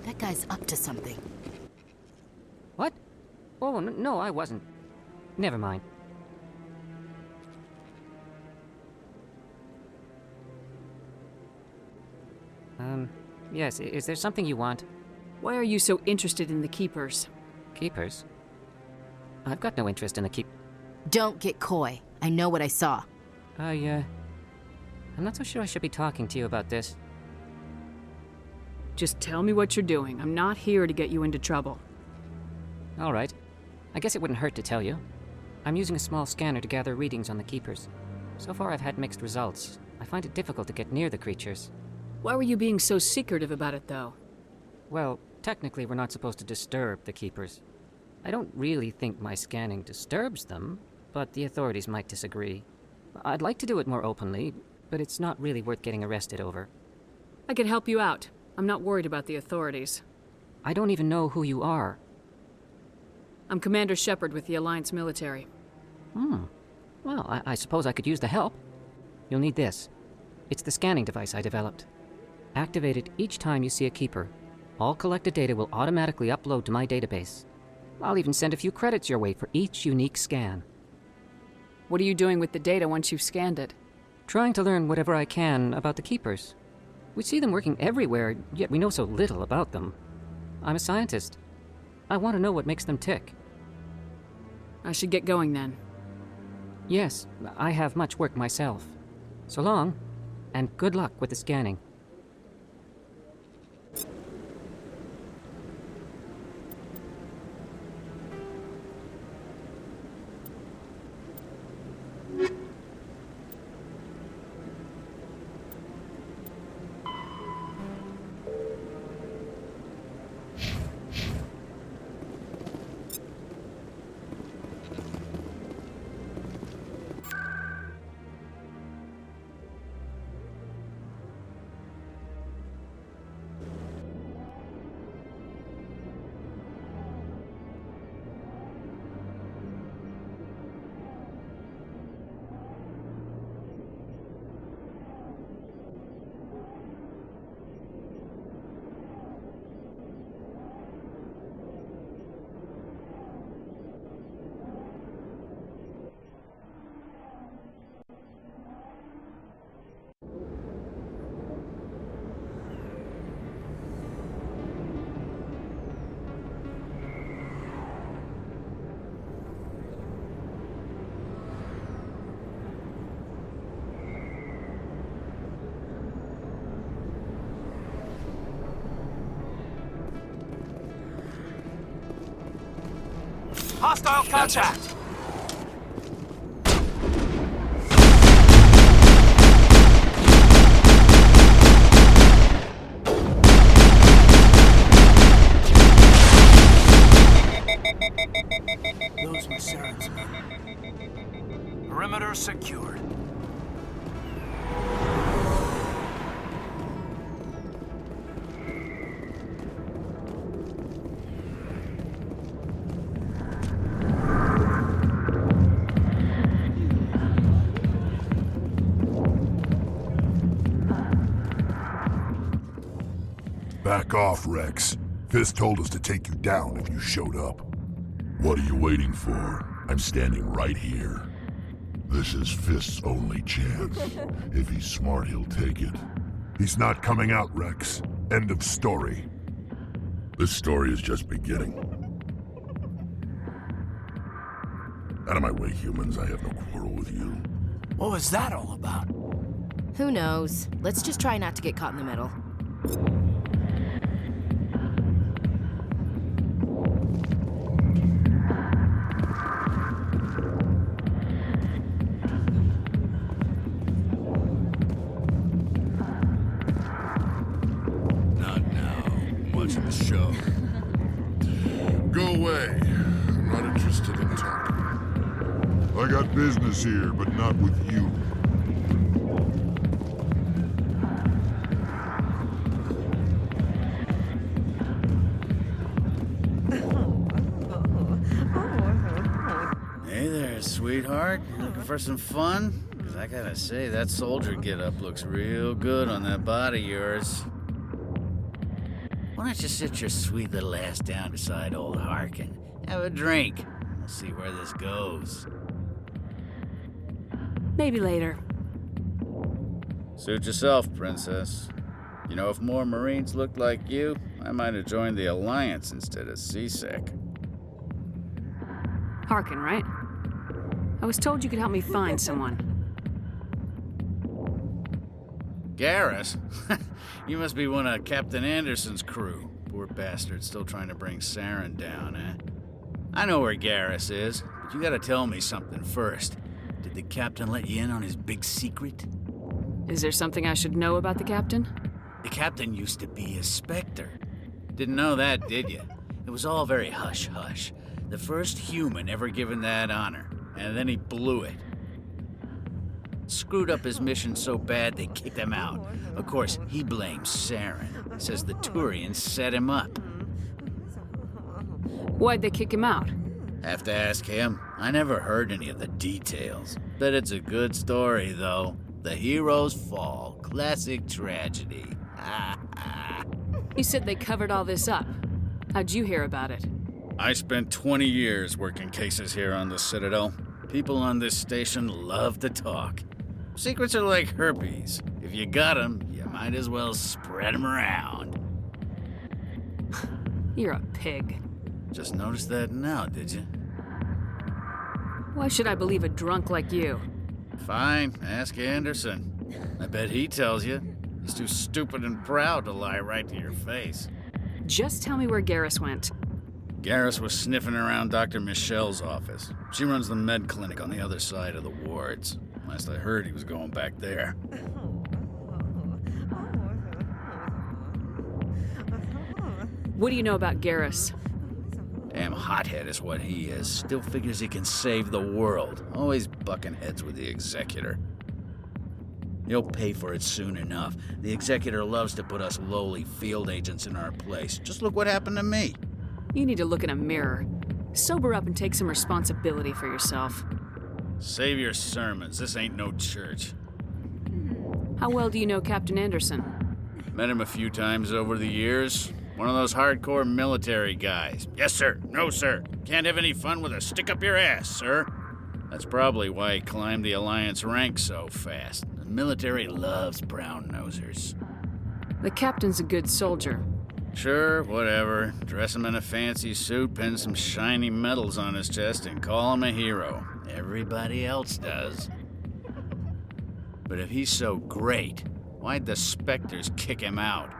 That guy's up to something. What? Oh, no, I wasn't. Never mind. Yes, is there something you want? Why are you so interested in the Keepers? Keepers? I've got no interest in the Don't get coy. I know what I saw. I'm not so sure I should be talking to you about this. Just tell me what you're doing. I'm not here to get you into trouble. All right. I guess it wouldn't hurt to tell you. I'm using a small scanner to gather readings on the Keepers. So far I've had mixed results. I find it difficult to get near the creatures. Why were you being so secretive about it, though? Well, technically we're not supposed to disturb the Keepers. I don't really think my scanning disturbs them, but the authorities might disagree. I'd like to do it more openly, but it's not really worth getting arrested over. I can help you out. I'm not worried about the authorities. I don't even know who you are. I'm Commander Shepard with the Alliance military. Well, I suppose I could use the help. You'll need this. It's the scanning device I developed. Activate it each time you see a Keeper. All collected data will automatically upload to my database. I'll even send a few credits your way for each unique scan. What are you doing with the data once you've scanned it? Trying to learn whatever I can about the Keepers. We see them working everywhere, yet we know so little about them. I'm a scientist. I want to know what makes them tick. I should get going then. Yes, I have much work myself. So long, and good luck with the scanning. Hostile contact! Those were Saren's men. Perimeter secured. Back off, Rex. Fist told us to take you down if you showed up. What are you waiting for? I'm standing right here. This is Fist's only chance. If he's smart, he'll take it. He's not coming out, Rex. End of story. This story is just beginning. Out of my way, humans. I have no quarrel with you. What was that all about? Who knows? Let's just try not to get caught in the middle. I got business here, but not with you. Hey there, sweetheart. You looking for some fun? Because I gotta say, that soldier getup looks real good on that body of yours. Why don't you sit your sweet little ass down beside old Harkin? Have a drink. We'll see where this goes. Maybe later. Suit yourself, princess. You know, if more Marines looked like you, I might have joined the Alliance instead of CSEC. Harkin, right? I was told you could help me find someone. Garrus? You must be one of Captain Anderson's crew. Poor bastard, still trying to bring Saren down, eh? I know where Garrus is, but you gotta tell me something first. Did the captain let you in on his big secret? Is there something I should know about the captain? The captain used to be a Spectre. Didn't know that, did you? It was all very hush-hush. The first human ever given that honor, and then he blew it. Screwed up his mission so bad they kicked him out. Of course, he blames Saren. Says the Turians set him up. Why'd they kick him out? Have to ask him. I never heard any of the details. Bet it's a good story, though. The hero's fall. Classic tragedy. You said they covered all this up. How'd you hear about it? I spent 20 years working cases here on the Citadel. People on this station love to talk. Secrets are like herpes. If you got 'em, you might as well spread 'em around. You're a pig. Just noticed that now, did you? Why should I believe a drunk like you? Fine, ask Anderson. I bet he tells you. He's too stupid and proud to lie right to your face. Just tell me where Garrus went. Garrus was sniffing around Dr. Michelle's office. She runs the med clinic on the other side of the wards. Last I heard, he was going back there. What do you know about Garrus? Damn hothead is what he is. Still figures he can save the world. Always bucking heads with the Executor. He'll pay for it soon enough. The Executor loves to put us lowly field agents in our place. Just look what happened to me. You need to look in a mirror. Sober up and take some responsibility for yourself. Save your sermons. This ain't no church. How well do you know Captain Anderson? Met him a few times over the years. One of those hardcore military guys. Yes, sir. No, sir. Can't have any fun with a stick up your ass, sir. That's probably why he climbed the Alliance ranks so fast. The military loves brown-nosers. The captain's a good soldier. Sure, whatever. Dress him in a fancy suit, pin some shiny medals on his chest, and call him a hero. Everybody else does. But if he's so great, why'd the Spectres kick him out?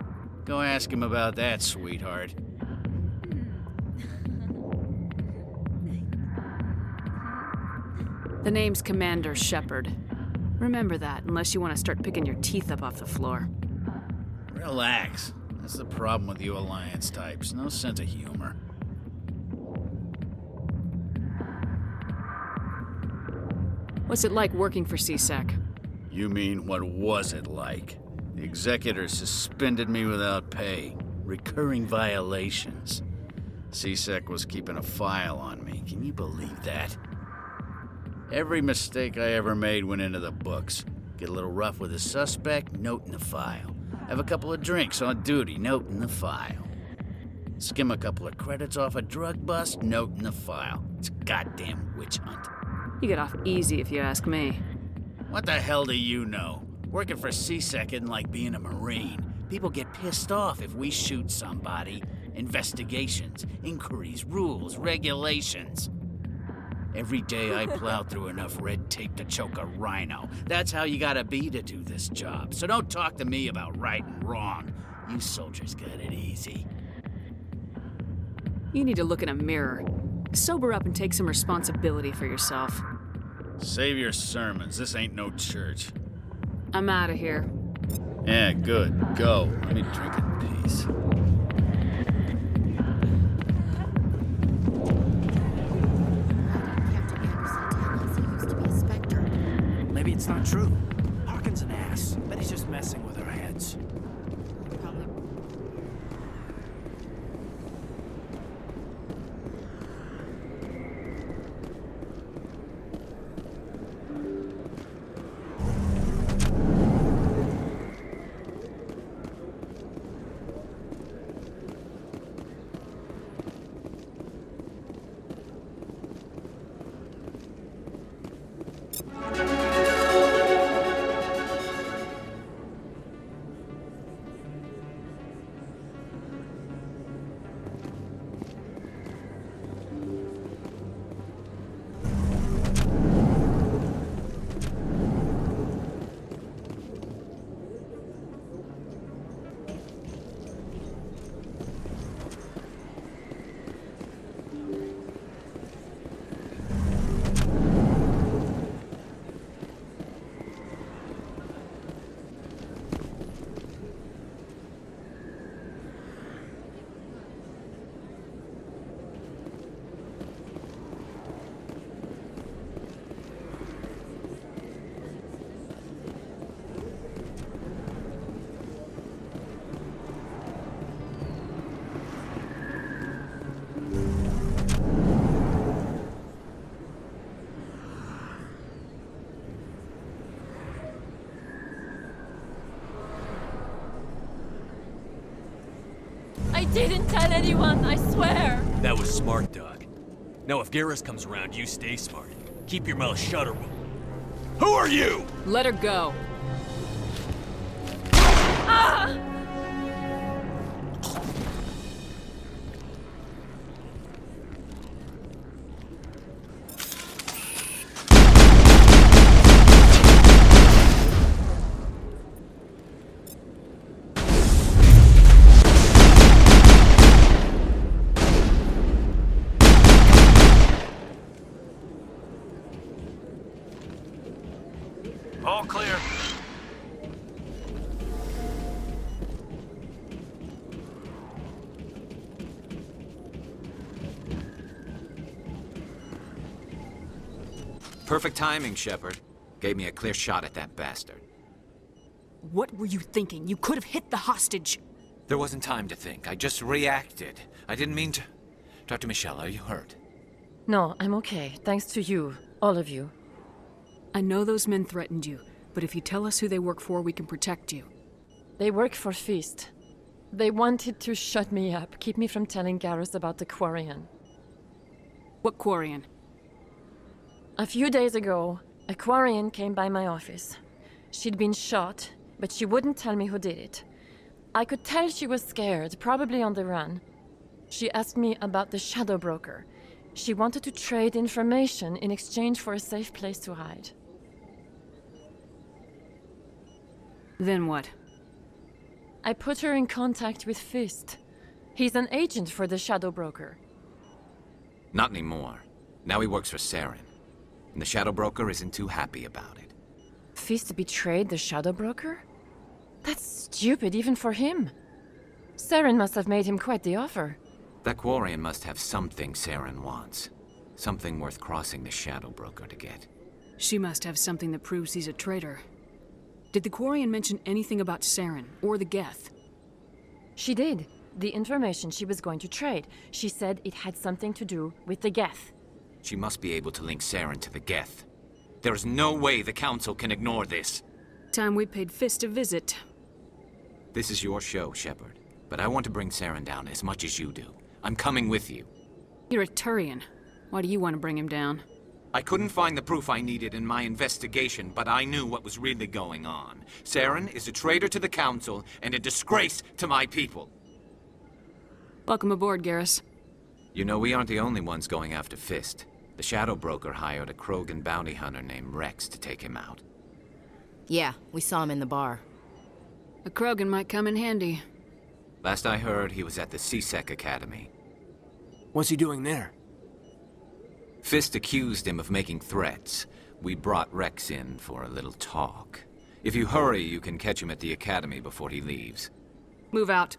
Go ask him about that, sweetheart. The name's Commander Shepard. Remember that, unless you want to start picking your teeth up off the floor. Relax. That's the problem with you Alliance types. No sense of humor. What's it like working for CSEC? You mean, what was it like? The Executor suspended me without pay. Recurring violations. CSEC was keeping a file on me. Can you believe that? Every mistake I ever made went into the books. Get a little rough with a suspect, note in the file. Have a couple of drinks on duty, note in the file. Skim a couple of credits off a drug bust, note in the file. It's a goddamn witch hunt. You get off easy if you ask me. What the hell do you know? Working for CSEC isn't like being a Marine. People get pissed off if we shoot somebody. Investigations, inquiries, rules, regulations. Every day I plow through enough red tape to choke a rhino. That's how you gotta be to do this job. So don't talk to me about right and wrong. You soldiers got it easy. You need to look in a mirror. Sober up and take some responsibility for yourself. Save your sermons. This ain't no church. I'm out of here. Yeah, good. Go. Let me drink in peace. Maybe it's not true. Harkin's an ass. Bet he's just messing with our heads. I didn't tell anyone, I swear! That was smart, Doc. Now if Garrus comes around, you stay smart. Keep your mouth shut or we'll... Who are you? Let her go. Ah! All clear. Perfect timing, Shepard. Gave me a clear shot at that bastard. What were you thinking? You could have hit the hostage. There wasn't time to think. I just reacted. I didn't mean to... Dr. Michelle, are you hurt? No, I'm okay. Thanks to you. All of you. I know those men threatened you, but if you tell us who they work for, we can protect you. They work for Feast. They wanted to shut me up, keep me from telling Garrus about the Quarian. What Quarian? A few days ago, a Quarian came by my office. She'd been shot, but she wouldn't tell me who did it. I could tell she was scared, probably on the run. She asked me about the Shadow Broker. She wanted to trade information in exchange for a safe place to hide. Then what? I put her in contact with Fist. He's an agent for the Shadow Broker. Not anymore. Now he works for Saren. And the Shadow Broker isn't too happy about it. Fist betrayed the Shadow Broker? That's stupid even for him. Saren must have made him quite the offer. That Quarian must have something Saren wants. Something worth crossing the Shadow Broker to get. She must have something that proves he's a traitor. Did the Quarian mention anything about Saren or the Geth? She did. The information she was going to trade. She said it had something to do with the Geth. She must be able to link Saren to the Geth. There is no way the Council can ignore this. Time we paid Fist a visit. This is your show, Shepard. But I want to bring Saren down as much as you do. I'm coming with you. You're a Turian. Why do you want to bring him down? I couldn't find the proof I needed in my investigation, but I knew what was really going on. Saren is a traitor to the Council and a disgrace to my people. Welcome aboard, Garrus. You know, we aren't the only ones going after Fist. The Shadow Broker hired a Krogan bounty hunter named Rex to take him out. Yeah, we saw him in the bar. A Krogan might come in handy. Last I heard, he was at the CSEC Academy. What's he doing there? Fist accused him of making threats. We brought Rex in for a little talk. If you hurry, you can catch him at the Academy before he leaves. Move out.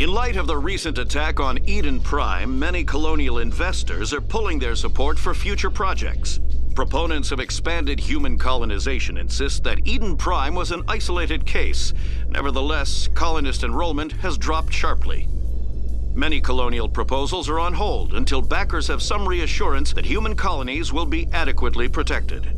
In light of the recent attack on Eden Prime, many colonial investors are pulling their support for future projects. Proponents of expanded human colonization insist that Eden Prime was an isolated case. Nevertheless, colonist enrollment has dropped sharply. Many colonial proposals are on hold until backers have some reassurance that human colonies will be adequately protected.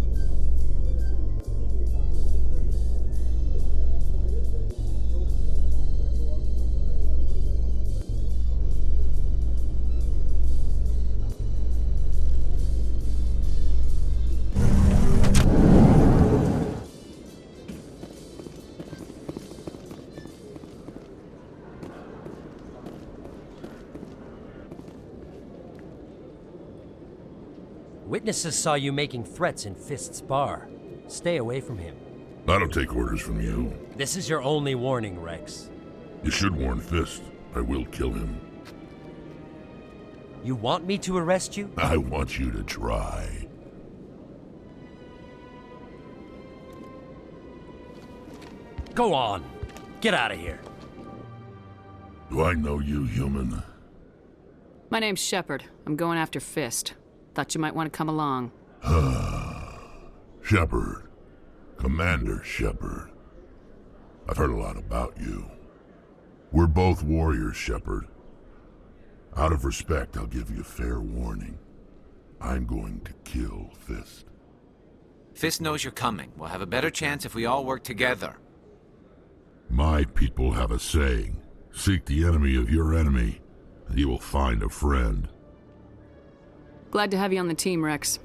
Witnesses saw you making threats in Fist's bar. Stay away from him. I don't take orders from you. This is your only warning, Rex. You should warn Fist. I will kill him. You want me to arrest you? I want you to try. Go on. Get out of here. Do I know you, human? My name's Shepard. I'm going after Fist. Thought you might want to come along. Shepard. Commander Shepard. I've heard a lot about you. We're both warriors, Shepard. Out of respect, I'll give you a fair warning. I'm going to kill Fist. Fist knows you're coming. We'll have a better chance if we all work together. My people have a saying. Seek the enemy of your enemy, and you will find a friend. Glad to have you on the team, Rex.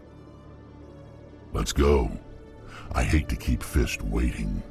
Let's go. I hate to keep Fist waiting.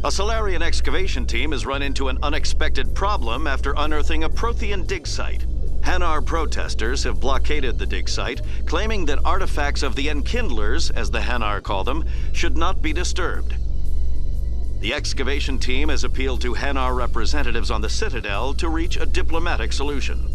A Solarian excavation team has run into an unexpected problem after unearthing a Prothean dig site. Hanar protesters have blockaded the dig site, claiming that artifacts of the Enkindlers, as the Hanar call them, should not be disturbed. The excavation team has appealed to Hanar representatives on the Citadel to reach a diplomatic solution.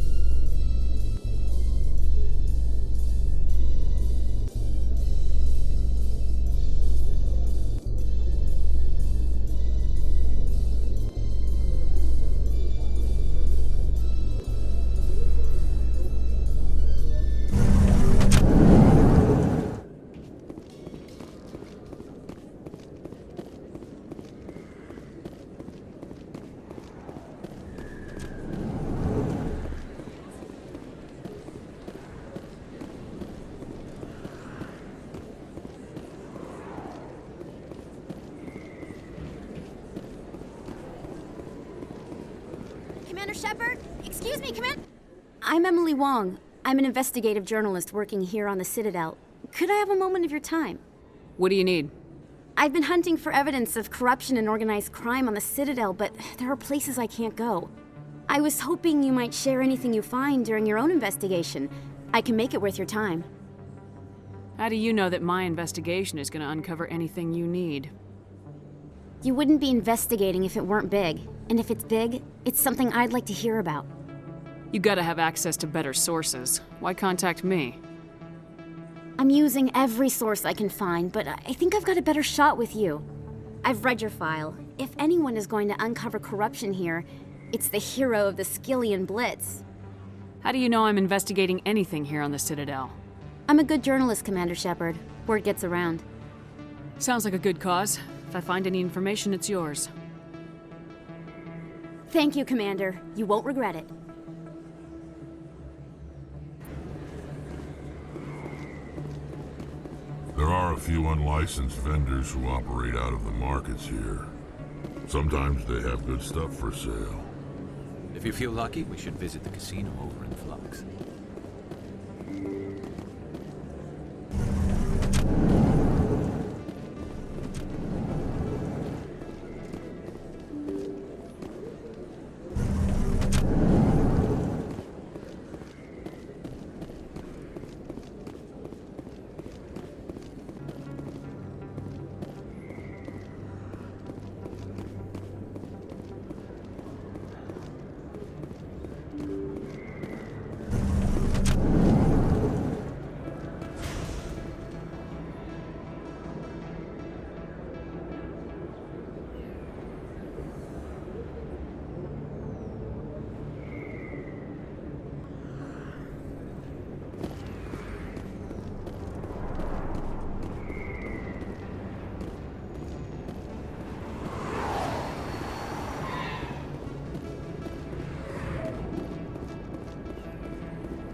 Commander Shepard? Excuse me, Commander? I'm Emily Wong. I'm an investigative journalist working here on the Citadel. Could I have a moment of your time? What do you need? I've been hunting for evidence of corruption and organized crime on the Citadel, but there are places I can't go. I was hoping you might share anything you find during your own investigation. I can make it worth your time. How do you know that my investigation is going to uncover anything you need? You wouldn't be investigating if it weren't big. And if it's big, it's something I'd like to hear about. You gotta have access to better sources. Why contact me? I'm using every source I can find, but I think I've got a better shot with you. I've read your file. If anyone is going to uncover corruption here, it's the hero of the Skillian Blitz. How do you know I'm investigating anything here on the Citadel? I'm a good journalist, Commander Shepard. Word gets around. Sounds like a good cause. If I find any information, it's yours. Thank you, Commander. You won't regret it. a few unlicensed vendors who operate out of the markets here. Sometimes they have good stuff for sale. If you feel lucky, we should visit the casino over in Flux.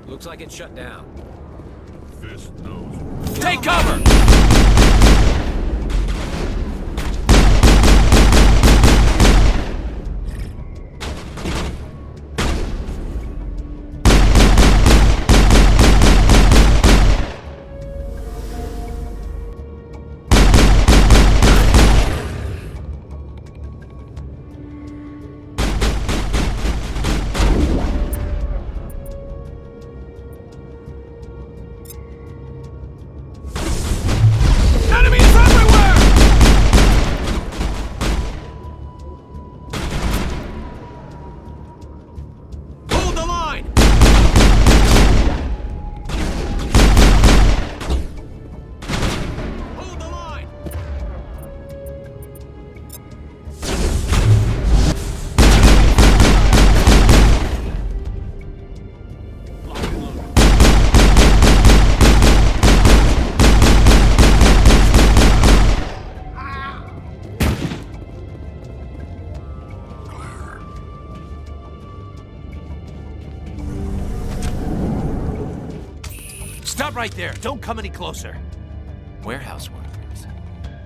Looks like it's shut down. Fist knows. Take cover! Stop right there. Don't come any closer. Warehouse workers.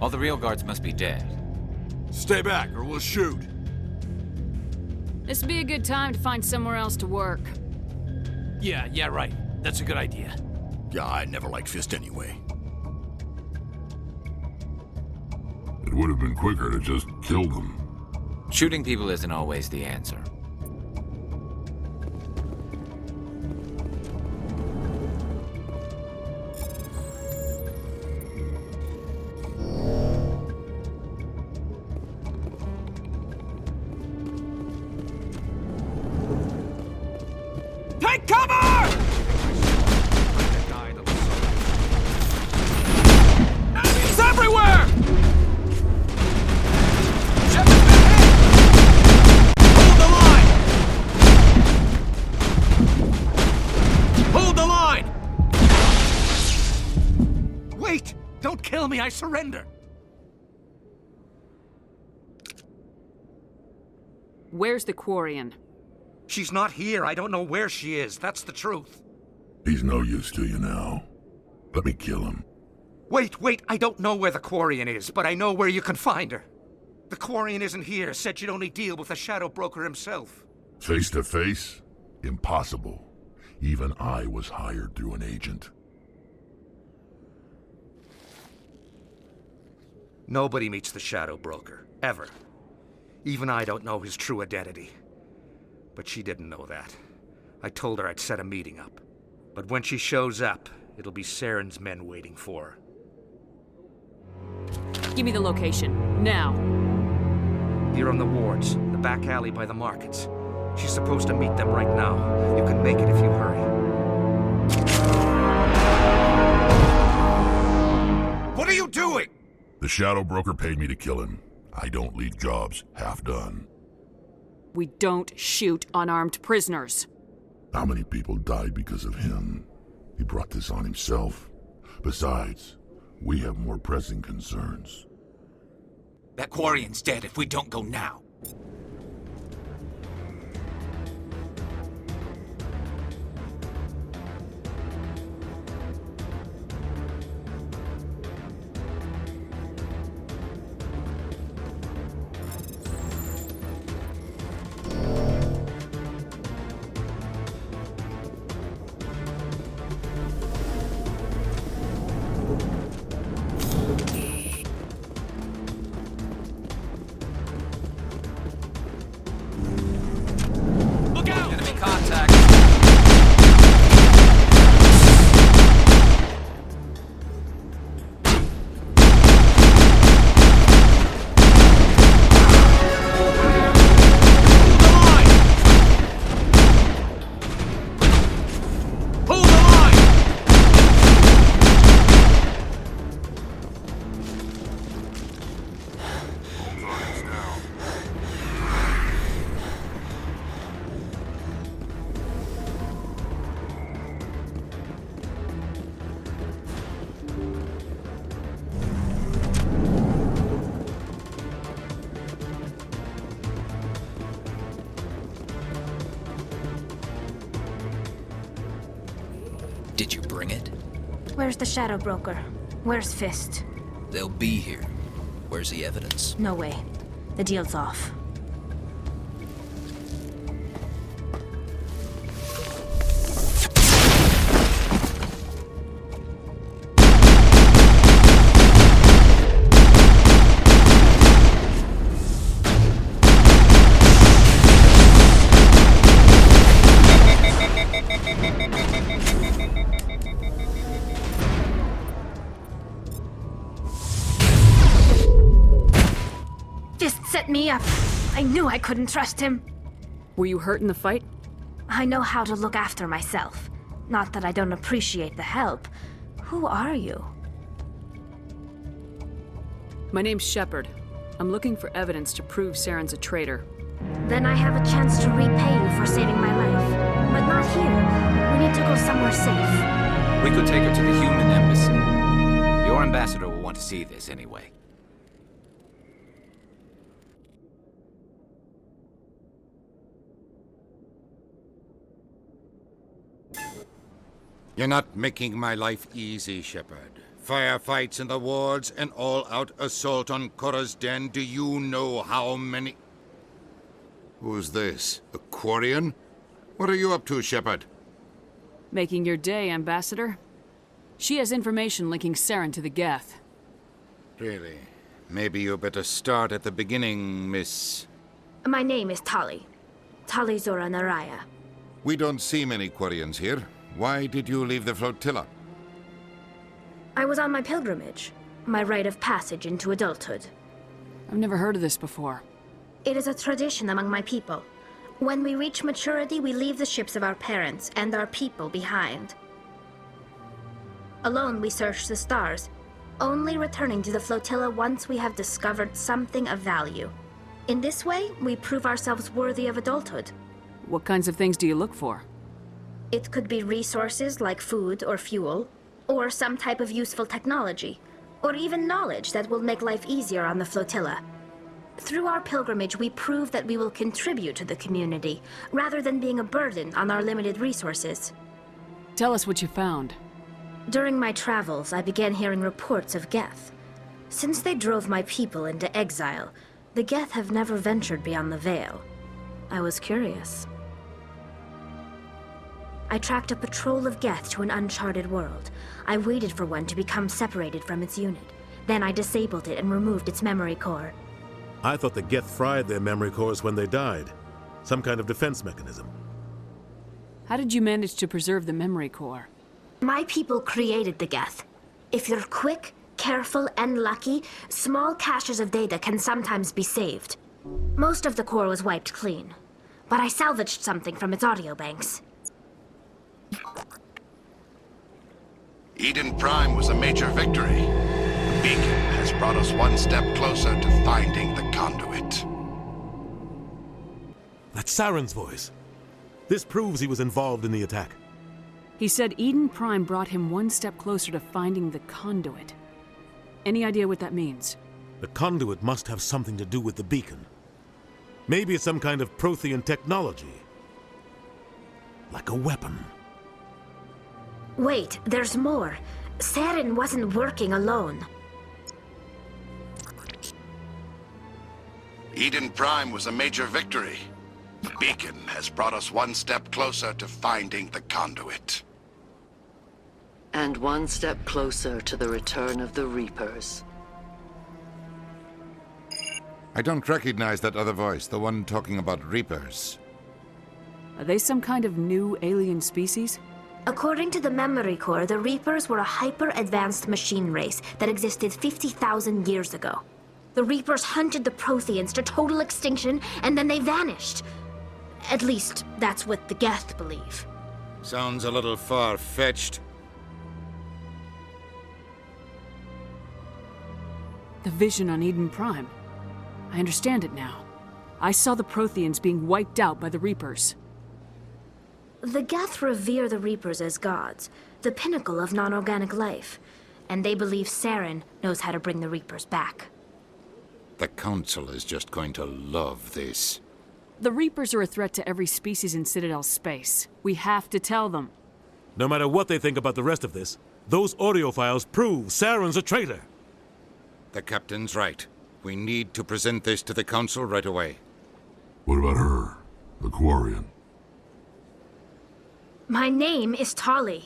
All the real guards must be dead. Stay back or we'll shoot. This would be a good time to find somewhere else to work. Yeah, right. That's a good idea. Yeah, I never liked Fist anyway. It would have been quicker to just kill them. Shooting people isn't always the answer. Take cover! Enemies everywhere! Hold the line! Hold the line! Wait! Don't kill me, I surrender! Where's the Quarian? She's not here. I don't know where she is. That's the truth. He's no use to you now. Let me kill him. Wait. I don't know where the Quarian is, but I know where you can find her. The Quarian isn't here. Said she'd only deal with the Shadow Broker himself. Face to face? Impossible. Even I was hired through an agent. Nobody meets the Shadow Broker. Ever. Even I don't know his true identity. But she didn't know that. I told her I'd set a meeting up. But when she shows up, it'll be Saren's men waiting for her. Give me the location, now. Here on the wards, the back alley by the markets. She's supposed to meet them right now. You can make it if you hurry. What are you doing? The Shadow Broker paid me to kill him. I don't leave jobs half done. We don't shoot unarmed prisoners. How many people died because of him? He brought this on himself. Besides, we have more pressing concerns. That Quarian's dead if we don't go now. Where's the Shadow Broker? Where's Fist? They'll be here. Where's the evidence? No way. The deal's off. Set me up. I knew I couldn't trust him. Were you hurt in the fight? I know how to look after myself. Not that I don't appreciate the help. Who are you? My name's Shepard. I'm looking for evidence to prove Saren's a traitor. Then I have a chance to repay you for saving my life. But not here. We need to go somewhere safe. We could take her to the human embassy. Your ambassador will want to see this anyway. You're not making my life easy, Shepard. Firefights in the wards, an all-out assault on Korra's den. Do you know how many... Who's this? A Quarian? What are you up to, Shepard? Making your day, Ambassador. She has information linking Saren to the Geth. Really? Maybe you better start at the beginning, Miss... My name is Tali. Tali Zora Naraya. We don't see many Quarians here. Why did you leave the flotilla? I was on my pilgrimage. My rite of passage into adulthood. I've never heard of this before. It is a tradition among my people. When we reach maturity, we leave the ships of our parents and our people behind. Alone, we search the stars, only returning to the flotilla once we have discovered something of value. In this way, we prove ourselves worthy of adulthood. What kinds of things do you look for? It could be resources like food or fuel, or some type of useful technology, or even knowledge that will make life easier on the flotilla. Through our pilgrimage, we prove that we will contribute to the community, rather than being a burden on our limited resources. Tell us what you found. During my travels, I began hearing reports of Geth. Since they drove my people into exile, the Geth have never ventured beyond the Veil. I was curious. I tracked a patrol of Geth to an uncharted world. I waited for one to become separated from its unit. Then I disabled it and removed its memory core. I thought the Geth fried their memory cores when they died. Some kind of defense mechanism. How did you manage to preserve the memory core? My people created the Geth. If you're quick, careful, and lucky, small caches of data can sometimes be saved. Most of the core was wiped clean, but I salvaged something from its audio banks. Eden Prime was a major victory. The beacon has brought us one step closer to finding the conduit. That's Saren's voice. This proves he was involved in the attack. He said Eden Prime brought him one step closer to finding the conduit. Any idea what that means? The conduit must have something to do with the beacon. Maybe it's some kind of Prothean technology. Like a weapon. Wait, there's more. Saren wasn't working alone. Eden Prime was a major victory. The beacon has brought us one step closer to finding the conduit. And one step closer to the return of the Reapers. I don't recognize that other voice, the one talking about Reapers. Are they some kind of new alien species? According to the memory core, the Reapers were a hyper-advanced machine race that existed 50,000 years ago. The Reapers hunted the Protheans to total extinction, and then they vanished. At least, that's what the Geth believe. Sounds a little far-fetched. The vision on Eden Prime. I understand it now. I saw the Protheans being wiped out by the Reapers. The Geth revere the Reapers as gods, the pinnacle of non-organic life, and they believe Saren knows how to bring the Reapers back. The Council is just going to love this. The Reapers are a threat to every species in Citadel space. We have to tell them. No matter what they think about the rest of this, Those audio files prove Saren's a traitor. The captain's right. We need to present this to the council right away. What about her, the Quarian? My name is Tolly.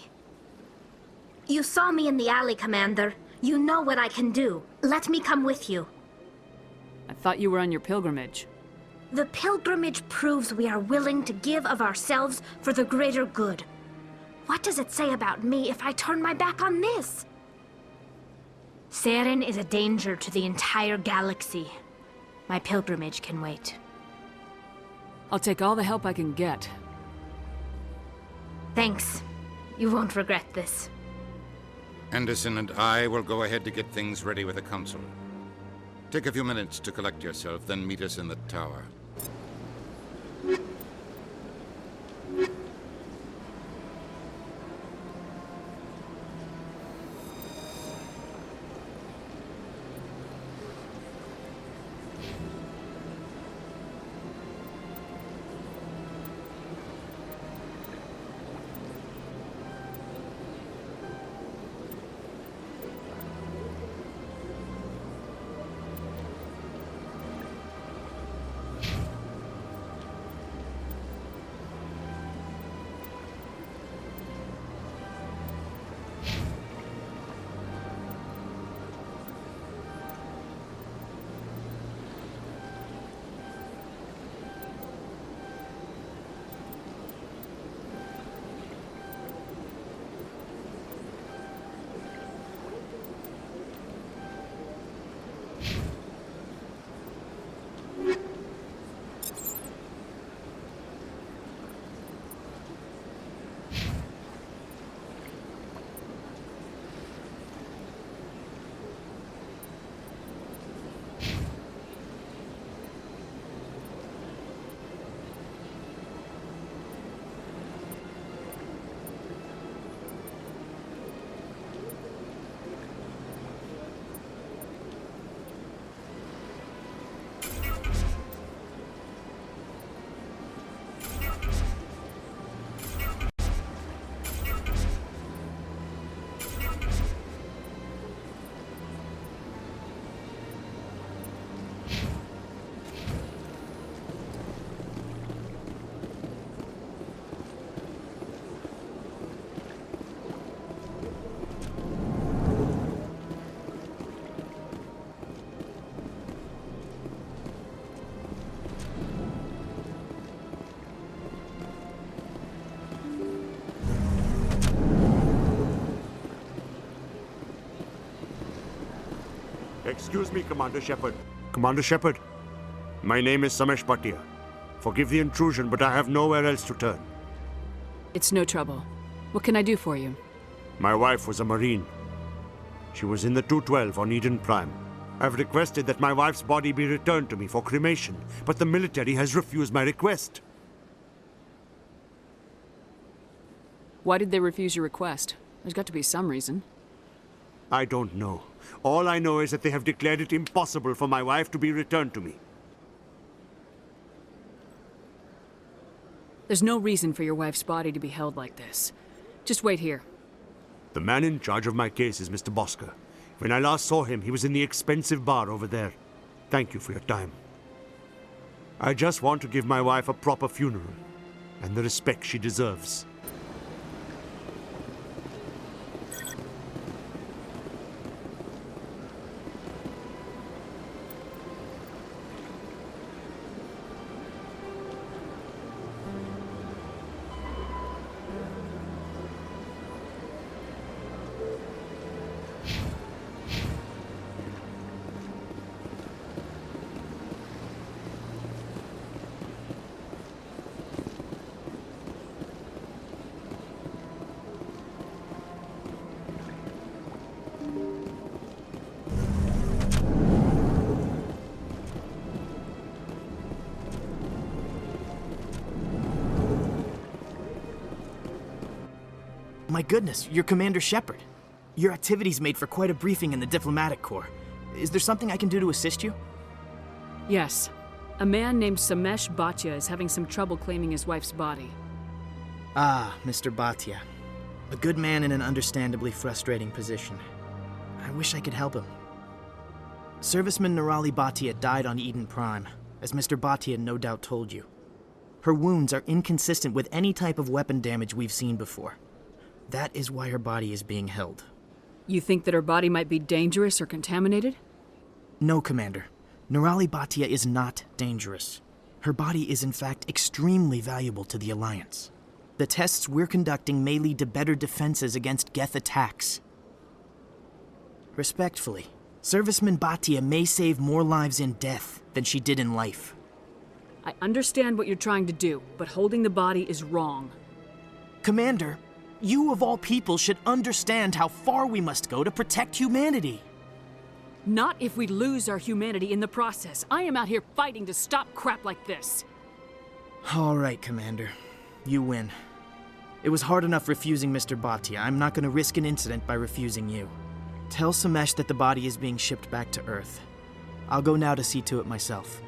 You saw me in the alley, Commander. You know what I can do. Let me come with you. I thought you were on your pilgrimage. The pilgrimage proves we are willing to give of ourselves for the greater good. What does it say about me if I turn my back on this? Saren is a danger to the entire galaxy. My pilgrimage can wait. I'll take all the help I can get. Thanks. You won't regret this. Anderson and I will go ahead to get things ready with the council. Take a few minutes to collect yourself, then meet us in the tower. Excuse me, Commander Shepard. Commander Shepard, my name is Samesh Bhatia. Forgive the intrusion, but I have nowhere else to turn. It's no trouble. What can I do for you? My wife was a Marine. She was in the 212 on Eden Prime. I've requested that my wife's body be returned to me for cremation, but the military has refused my request. Why did they refuse your request? There's got to be some reason. I don't know. All I know is that they have declared it impossible for my wife to be returned to me. There's no reason for your wife's body to be held like this. Just wait here. The man in charge of my case is Mr. Bosker. When I last saw him, he was in the expensive bar over there. Thank you for your time. I just want to give my wife a proper funeral, and the respect she deserves. My goodness, you're Commander Shepard. Your activities made for quite a briefing in the Diplomatic Corps. Is there something I can do to assist you? Yes. A man named Samesh Bhatia is having some trouble claiming his wife's body. Ah, Mr. Bhatia. A good man in an understandably frustrating position. I wish I could help him. Serviceman Nirali Bhatia died on Eden Prime, as Mr. Bhatia no doubt told you. Her wounds are inconsistent with any type of weapon damage we've seen before. That is why her body is being held. You think that her body might be dangerous or contaminated? No, Commander. Nirali Bhatia is not dangerous. Her body is in fact extremely valuable to the Alliance. The tests we're conducting may lead to better defenses against Geth attacks. Respectfully, Serviceman Bhatia may save more lives in death than she did in life. I understand what you're trying to do, but holding the body is wrong. Commander, you of all people should understand how far we must go to protect humanity. Not if we lose our humanity in the process. I am out here fighting to stop crap like this. All right, Commander. You win. It was hard enough refusing Mr. Bhatia. I'm not going to risk an incident by refusing you. Tell Samesh that the body is being shipped back to Earth. I'll go now to see to it myself.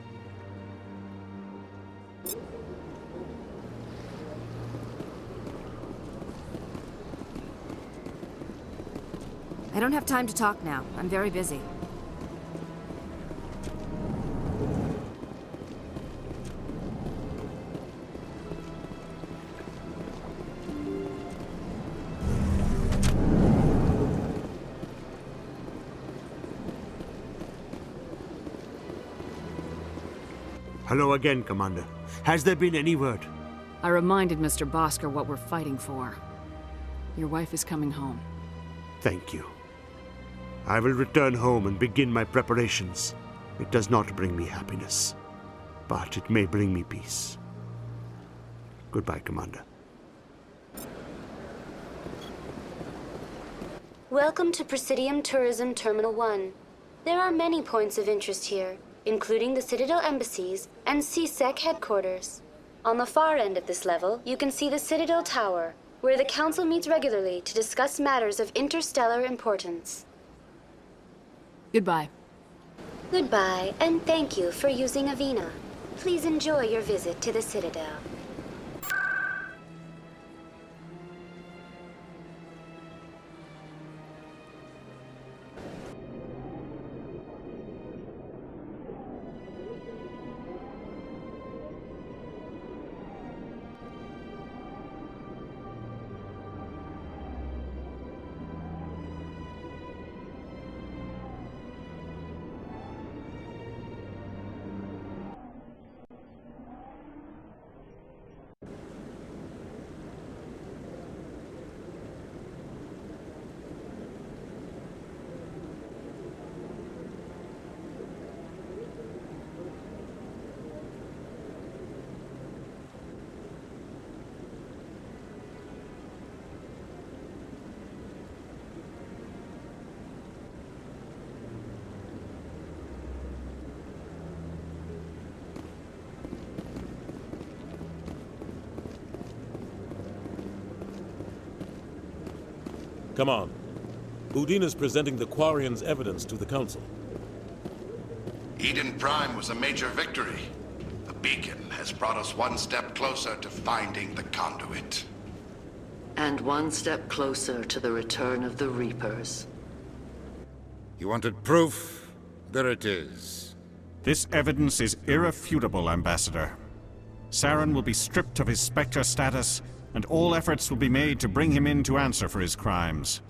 I don't have time to talk now. I'm very busy. Hello again, Commander. Has there been any word? I reminded Mr. Bhaskar what we're fighting for. Your wife is coming home. Thank you. I will return home and begin my preparations. It does not bring me happiness, but it may bring me peace. Goodbye, Commander. Welcome to Presidium Tourism Terminal 1. There are many points of interest here, including the Citadel embassies and CSEC headquarters. On the far end of this level, you can see the Citadel Tower, where the Council meets regularly to discuss matters of interstellar importance. Goodbye. Goodbye, and thank you for using Avina. Please enjoy your visit to the Citadel. Come on. Udina's presenting the Quarians' evidence to the Council. Eden Prime was a major victory. The beacon has brought us one step closer to finding the conduit. And one step closer to the return of the Reapers. You wanted proof? There it is. This evidence is irrefutable, Ambassador. Saren will be stripped of his Spectre status, and all efforts will be made to bring him in to answer for his crimes.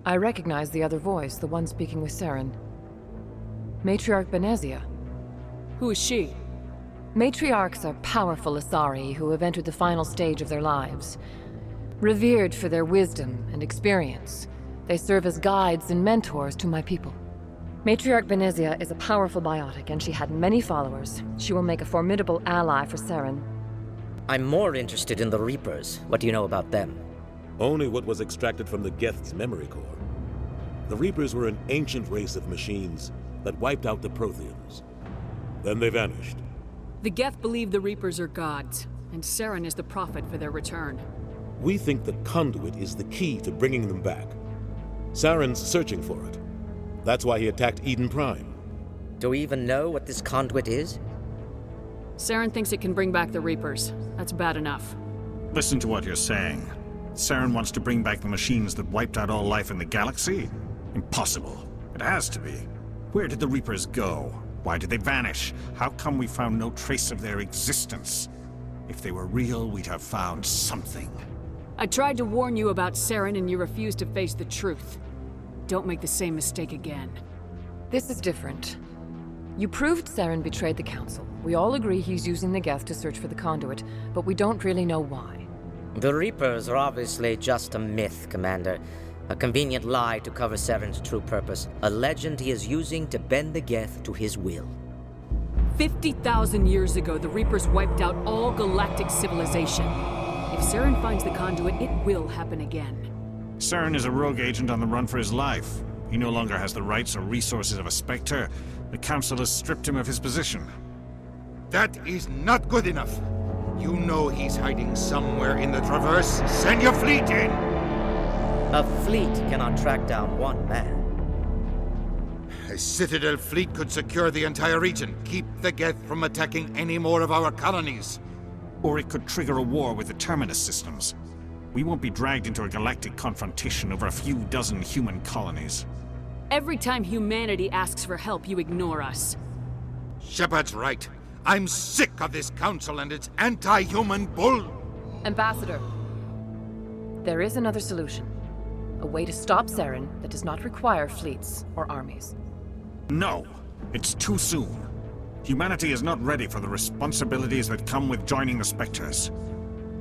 I recognize the other voice, the one speaking with Saren. Matriarch Benezia. Who is she? Matriarchs are powerful Asari who have entered the final stage of their lives. Revered for their wisdom and experience, they serve as guides and mentors to my people. Matriarch Benezia is a powerful biotic, and she had many followers. She will make a formidable ally for Saren. I'm more interested in the Reapers. What do you know about them? Only what was extracted from the Geth's memory core. The Reapers were an ancient race of machines that wiped out the Protheans. Then they vanished. The Geth believe the Reapers are gods, and Saren is the prophet for their return. We think the conduit is the key to bringing them back. Saren's searching for it. That's why he attacked Eden Prime. Do we even know what this conduit is? Saren thinks it can bring back the Reapers. That's bad enough. Listen to what you're saying. Saren wants to bring back the machines that wiped out all life in the galaxy? Impossible. It has to be. Where did the Reapers go? Why did they vanish? How come we found no trace of their existence? If they were real, we'd have found something. I tried to warn you about Saren and you refused to face the truth. Don't make the same mistake again. This is different. You proved Saren betrayed the Council. We all agree he's using the Geth to search for the conduit, but we don't really know why. The Reapers are obviously just a myth, Commander. A convenient lie to cover Saren's true purpose. A legend he is using to bend the Geth to his will. 50,000 years ago, the Reapers wiped out all galactic civilization. If Saren finds the conduit, it will happen again. Saren is a rogue agent on the run for his life. He no longer has the rights or resources of a Spectre. The Council has stripped him of his position. That is not good enough. You know he's hiding somewhere in the Traverse. Send your fleet in! A fleet cannot track down one man. A Citadel fleet could secure the entire region, keep the Geth from attacking any more of our colonies. Or it could trigger a war with the Terminus systems. We won't be dragged into a galactic confrontation over a few dozen human colonies. Every time humanity asks for help, you ignore us. Shepard's right. I'm sick of this council and its anti-human bull. Ambassador, there is another solution. A way to stop Saren that does not require fleets or armies. No! It's too soon. Humanity is not ready for the responsibilities that come with joining the Spectres.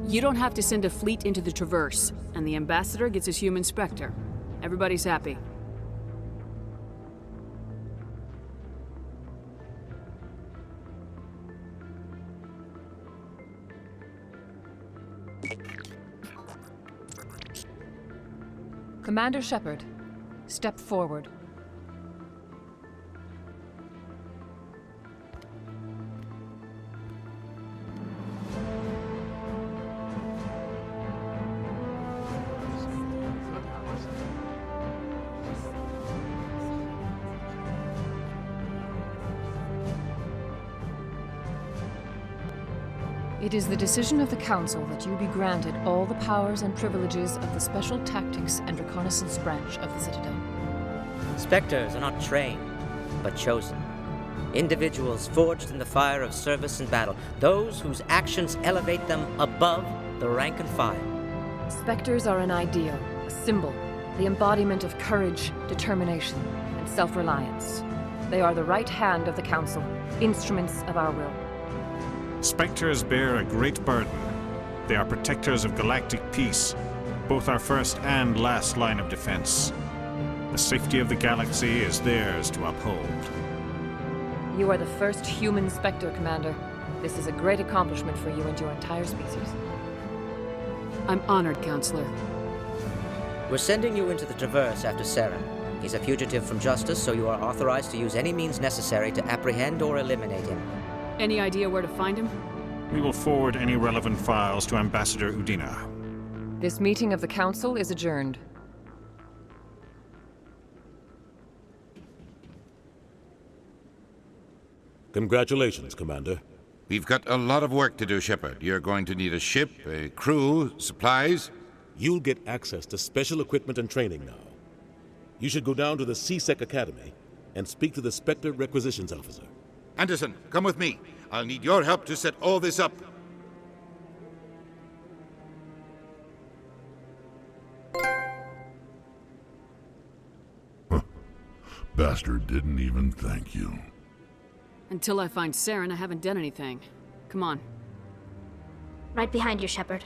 You don't have to send a fleet into the Traverse, and the Ambassador gets his human Spectre. Everybody's happy. Commander Shepard, step forward. It is the decision of the Council that you be granted all the powers and privileges of the Special Tactics and Reconnaissance branch of the Citadel. Spectres are not trained, but chosen. Individuals forged in the fire of service and battle, those whose actions elevate them above the rank and file. Spectres are an ideal, a symbol, the embodiment of courage, determination, and self-reliance. They are the right hand of the Council, instruments of our will. Spectres bear a great burden. They are protectors of galactic peace, both our first and last line of defense. The safety of the galaxy is theirs to uphold. You are the first human Spectre, Commander. This is a great accomplishment for you and your entire species. I'm honored, Counselor. We're sending you into the Traverse after Saren. He's a fugitive from justice, so you are authorized to use any means necessary to apprehend or eliminate him. Any idea where to find him? We will forward any relevant files to Ambassador Udina. This meeting of the Council is adjourned. Congratulations, Commander. We've got a lot of work to do, Shepard. You're going to need a ship, a crew, supplies. You'll get access to special equipment and training now. You should go down to the CSEC Academy and speak to the Spectre Requisitions Officer. Anderson, come with me. I'll need your help to set all this up. Bastard didn't even thank you. Until I find Saren, I haven't done anything. Come on. Right behind you, Shepard.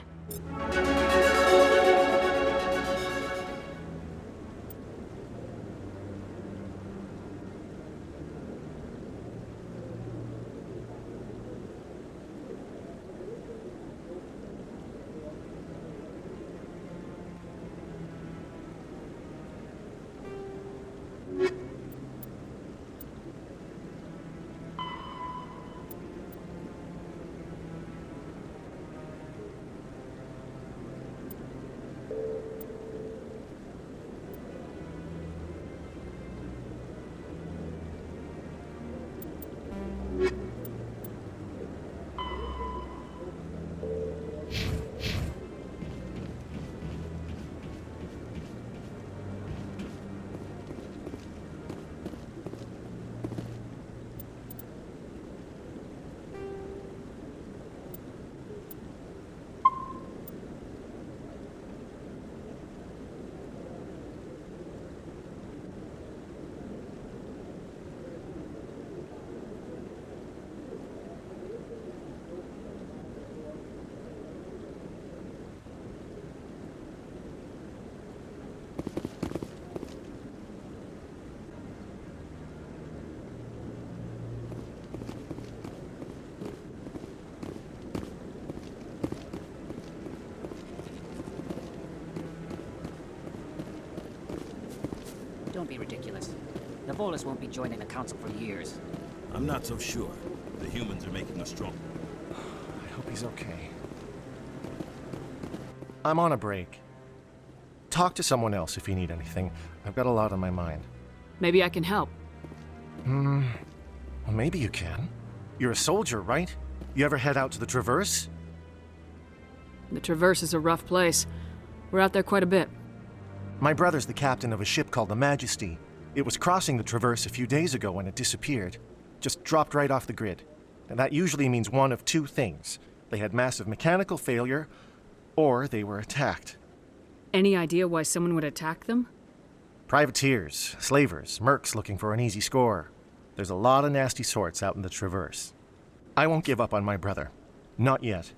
Don't be ridiculous. The Volus won't be joining the Council for years. I'm not so sure. The humans are making us strong. I hope he's okay. I'm on a break. Talk to someone else if you need anything. I've got a lot on my mind. Maybe I can help. Well, maybe you can. You're a soldier, right? You ever head out to the Traverse? The Traverse is a rough place. We're out there quite a bit. My brother's the captain of a ship called the Majesty. It was crossing the Traverse a few days ago when it disappeared. Just dropped right off the grid. And that usually means one of two things. They had massive mechanical failure, or they were attacked. Any idea why someone would attack them? Privateers, slavers, mercs looking for an easy score. There's a lot of nasty sorts out in the Traverse. I won't give up on my brother. Not yet.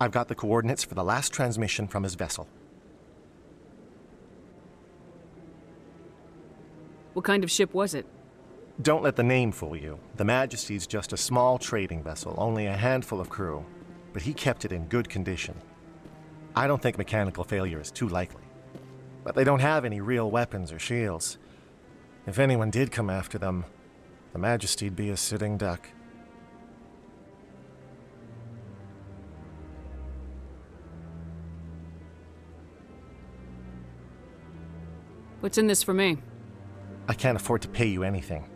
I've got the coordinates for the last transmission from his vessel. What kind of ship was it? Don't let the name fool you. The Majesty's just a small trading vessel, only a handful of crew. But he kept it in good condition. I don't think mechanical failure is too likely. But they don't have any real weapons or shields. If anyone did come after them, the Majesty'd be a sitting duck. What's in this for me? I can't afford to pay you anything.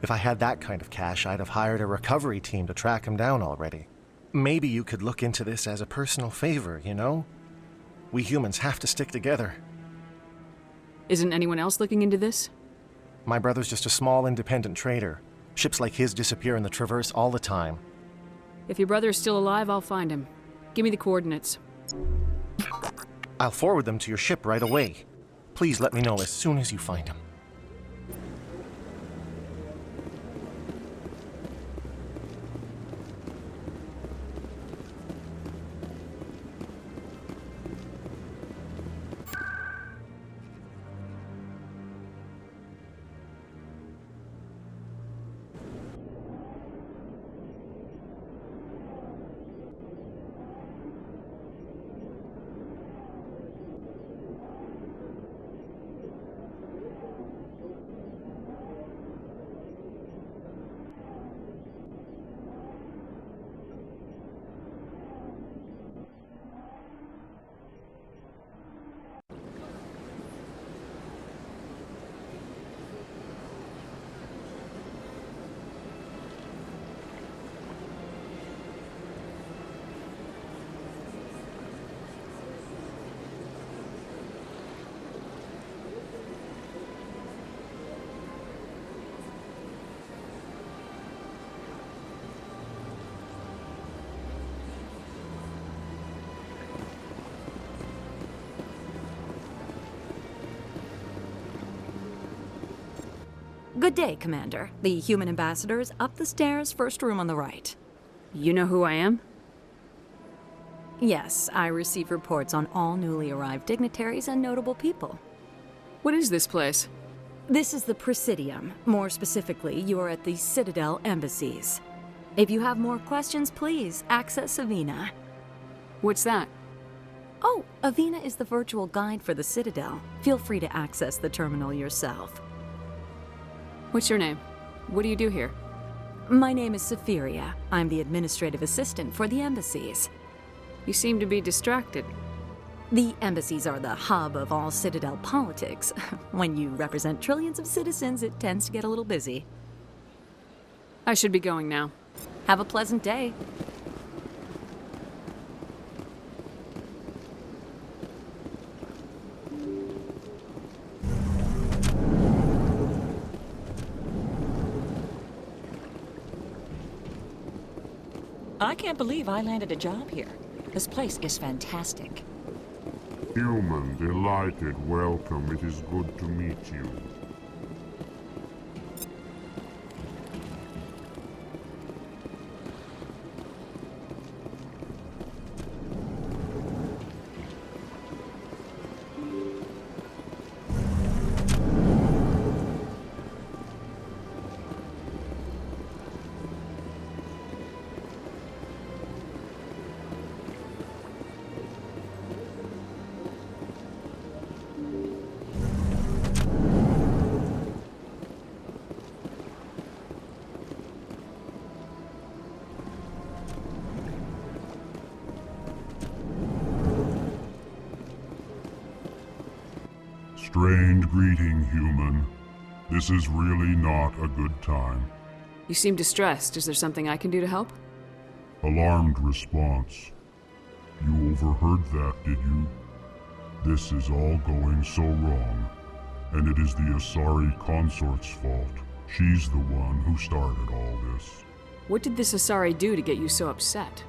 If I had that kind of cash, I'd have hired a recovery team to track him down already. Maybe you could look into this as a personal favor, you know? We humans have to stick together. Isn't anyone else looking into this? My brother's just a small independent trader. Ships like his disappear in the Traverse all the time. If your brother is still alive, I'll find him. Give me the coordinates. I'll forward them to your ship right away. Please let me know as soon as you find him. Good day, Commander. The human ambassador is up the stairs, first room on the right. You know who I am? Yes, I receive reports on all newly arrived dignitaries and notable people. What is this place? This is the Presidium. More specifically, you are at the Citadel embassies. If you have more questions, please access Avina. What's that? Oh, Avina is the virtual guide for the Citadel. Feel free to access the terminal yourself. What's your name? What do you do here? My name is Safiria. I'm the administrative assistant for the embassies. You seem to be distracted. The embassies are the hub of all Citadel politics. When you represent trillions of citizens, it tends to get a little busy. I should be going now. Have a pleasant day. I can't believe I landed a job here. This place is fantastic. Human, delighted, welcome. It is good to meet you. Strained greeting, human. This is really not a good time. You seem distressed. Is there something I can do to help? Alarmed response. You overheard that, did you? This is all going so wrong, and it is the Asari consort's fault. She's the one who started all this. What did this Asari do to get you so upset?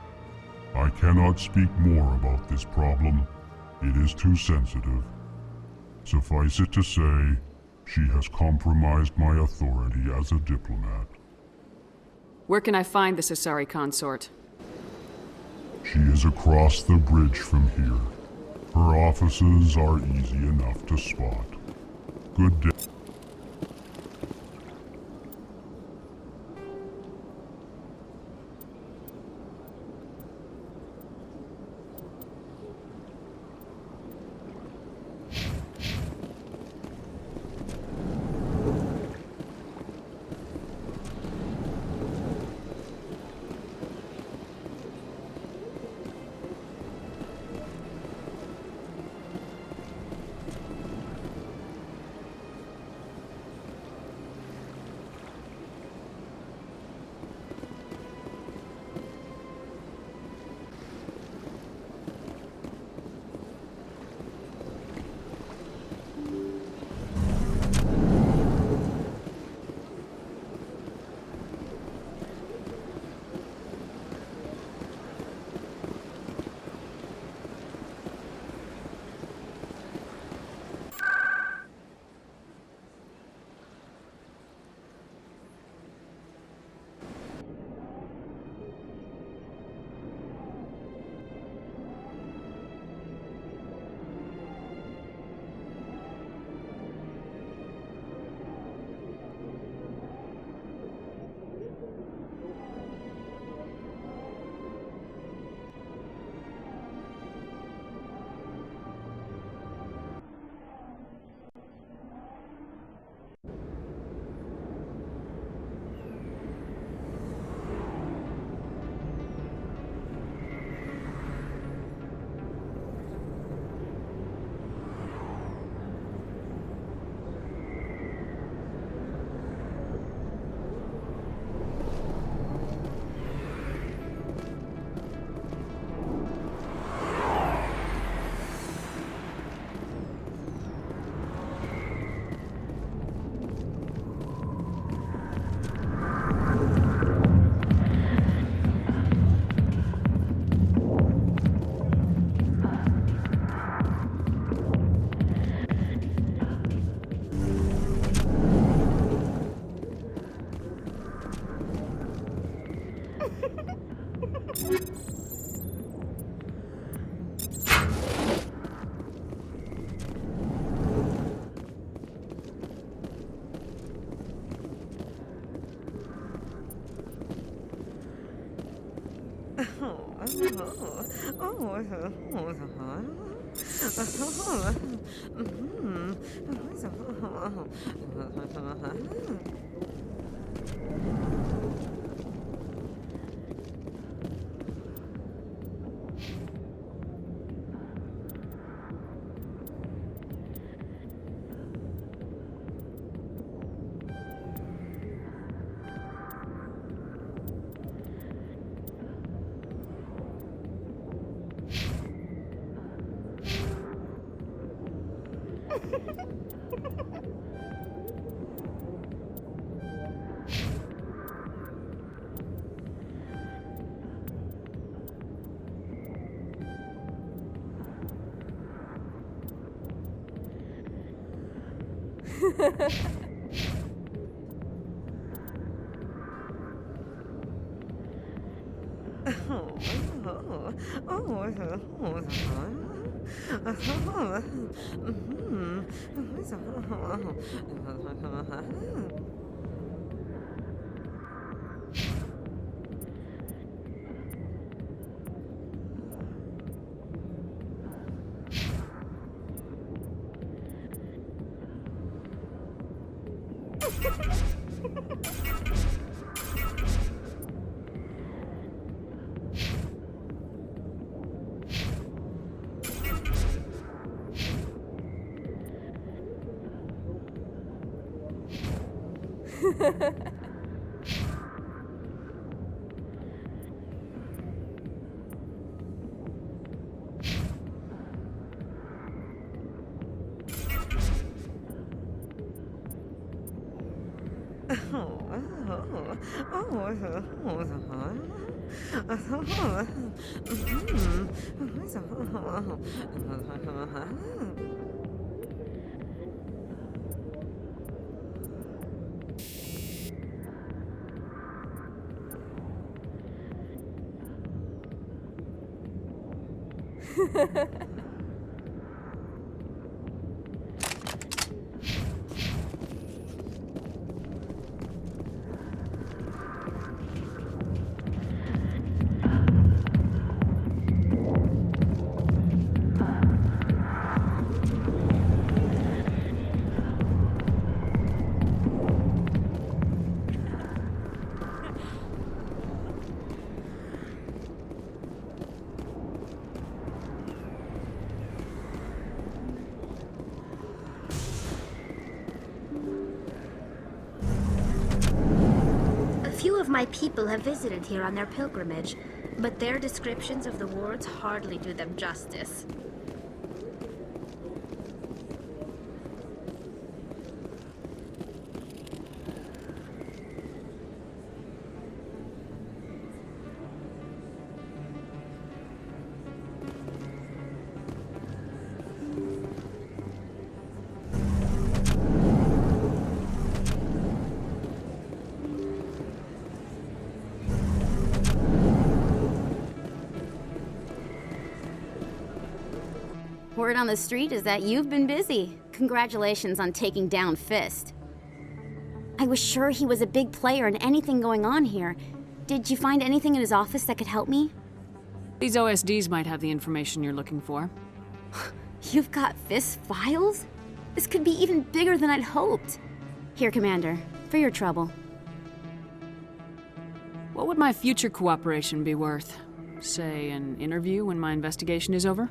I cannot speak more about this problem. It is too sensitive. Suffice it to say, she has compromised my authority as a diplomat. Where can I find this Asari consort? She is across the bridge from here. Her offices are easy enough to spot. Good day. My people have visited here on their pilgrimage, but their descriptions of the wards hardly do them justice. Word on the street is that you've been busy. Congratulations on taking down Fist. I was sure he was a big player in anything going on here. Did you find anything in his office that could help me? These OSDs might have the information you're looking for. You've got Fist's files? This could be even bigger than I'd hoped. Here, Commander, for your trouble. What would my future cooperation be worth? Say, an interview when my investigation is over?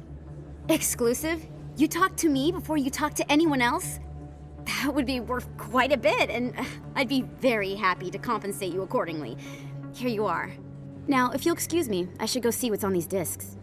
Exclusive? You talk to me before you talk to anyone else? That would be worth quite a bit, and I'd be very happy to compensate you accordingly. Here you are. Now, if you'll excuse me, I should go see what's on these discs.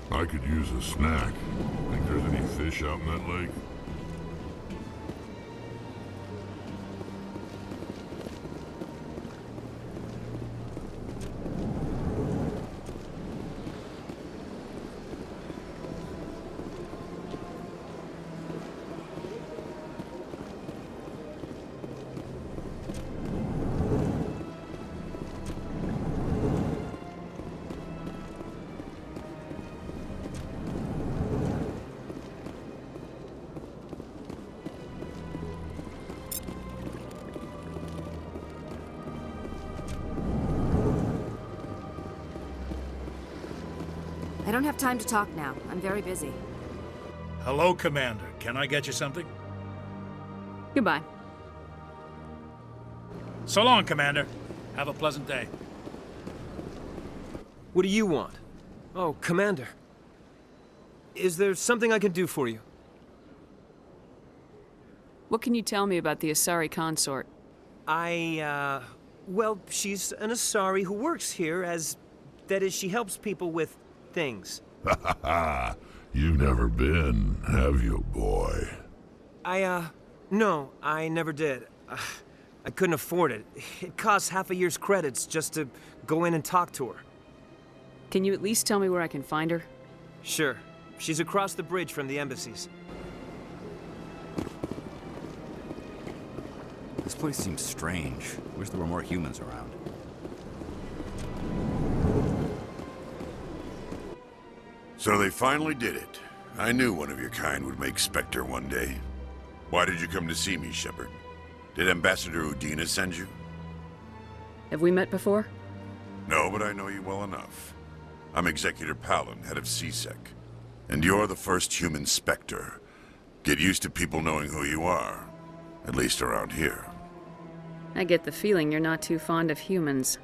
I could use a snack. Think there's any fish out in that lake? don't have time to talk now. I'm very busy. Hello, Commander. Can I get you something? Goodbye. So long, Commander. Have a pleasant day. What do you want? Oh, Commander. Is there something I can do for you? What can you tell me about the Asari consort? Well, she's an Asari who works here that is, she helps people with things. Ha ha ha! You've never been, have you, boy? No, I never did. I couldn't afford it. It costs half a year's credits just to go in and talk to her. Can you at least tell me where I can find her? Sure. She's across the bridge from the embassies. This place seems strange. Wish there were more humans around. So they finally did it. I knew one of your kind would make Spectre one day. Why did you come to see me, Shepard? Did Ambassador Udina send you? Have we met before? No, but I know you well enough. I'm Executor Palin, head of CSEC. And you're the first human Spectre. Get used to people knowing who you are. At least around here. I get the feeling you're not too fond of humans.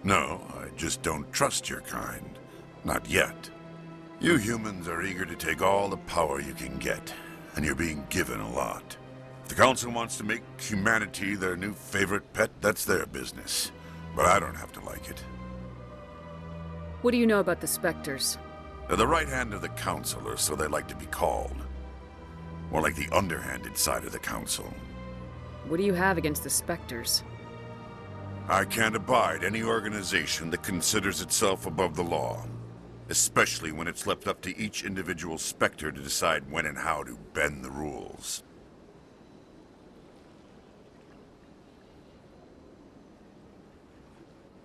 No, I just don't trust your kind. Not yet. You humans are eager to take all the power you can get, and you're being given a lot. If the Council wants to make humanity their new favorite pet, that's their business. But I don't have to like it. What do you know about the Spectres? They're the right hand of the Council, or so they like to be called. More like the underhanded side of the Council. What do you have against the Spectres? I can't abide any organization that considers itself above the law. Especially when it's left up to each individual Spectre to decide when and how to bend the rules.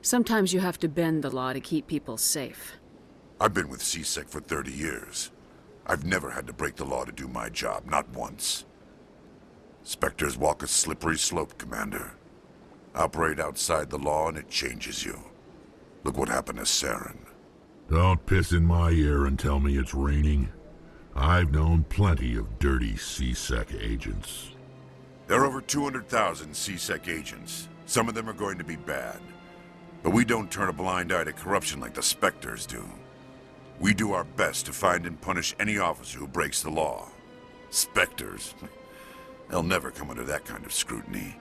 Sometimes you have to bend the law to keep people safe. I've been with CSEC for 30 years. I've never had to break the law to do my job, not once. Spectres walk a slippery slope, Commander. Operate outside the law and it changes you. Look what happened to Saren. Don't piss in my ear and tell me it's raining. I've known plenty of dirty CSEC agents. There are over 200,000 CSEC agents. Some of them are going to be bad. But we don't turn a blind eye to corruption like the Spectres do. We do our best to find and punish any officer who breaks the law. Spectres? They'll never come under that kind of scrutiny.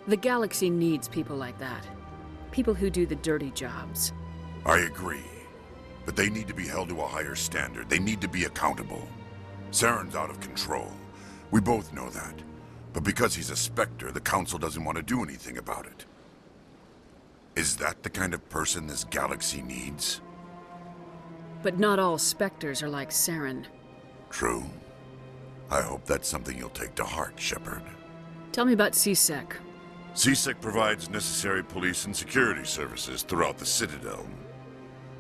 The galaxy needs people like that. People who do the dirty jobs. I agree. But they need to be held to a higher standard. They need to be accountable. Saren's out of control. We both know that. But because he's a Spectre, the Council doesn't want to do anything about it. Is that the kind of person this galaxy needs? But not all Spectres are like Saren. True. I hope that's something you'll take to heart, Shepard. Tell me about CSEC. CSEC provides necessary police and security services throughout the Citadel.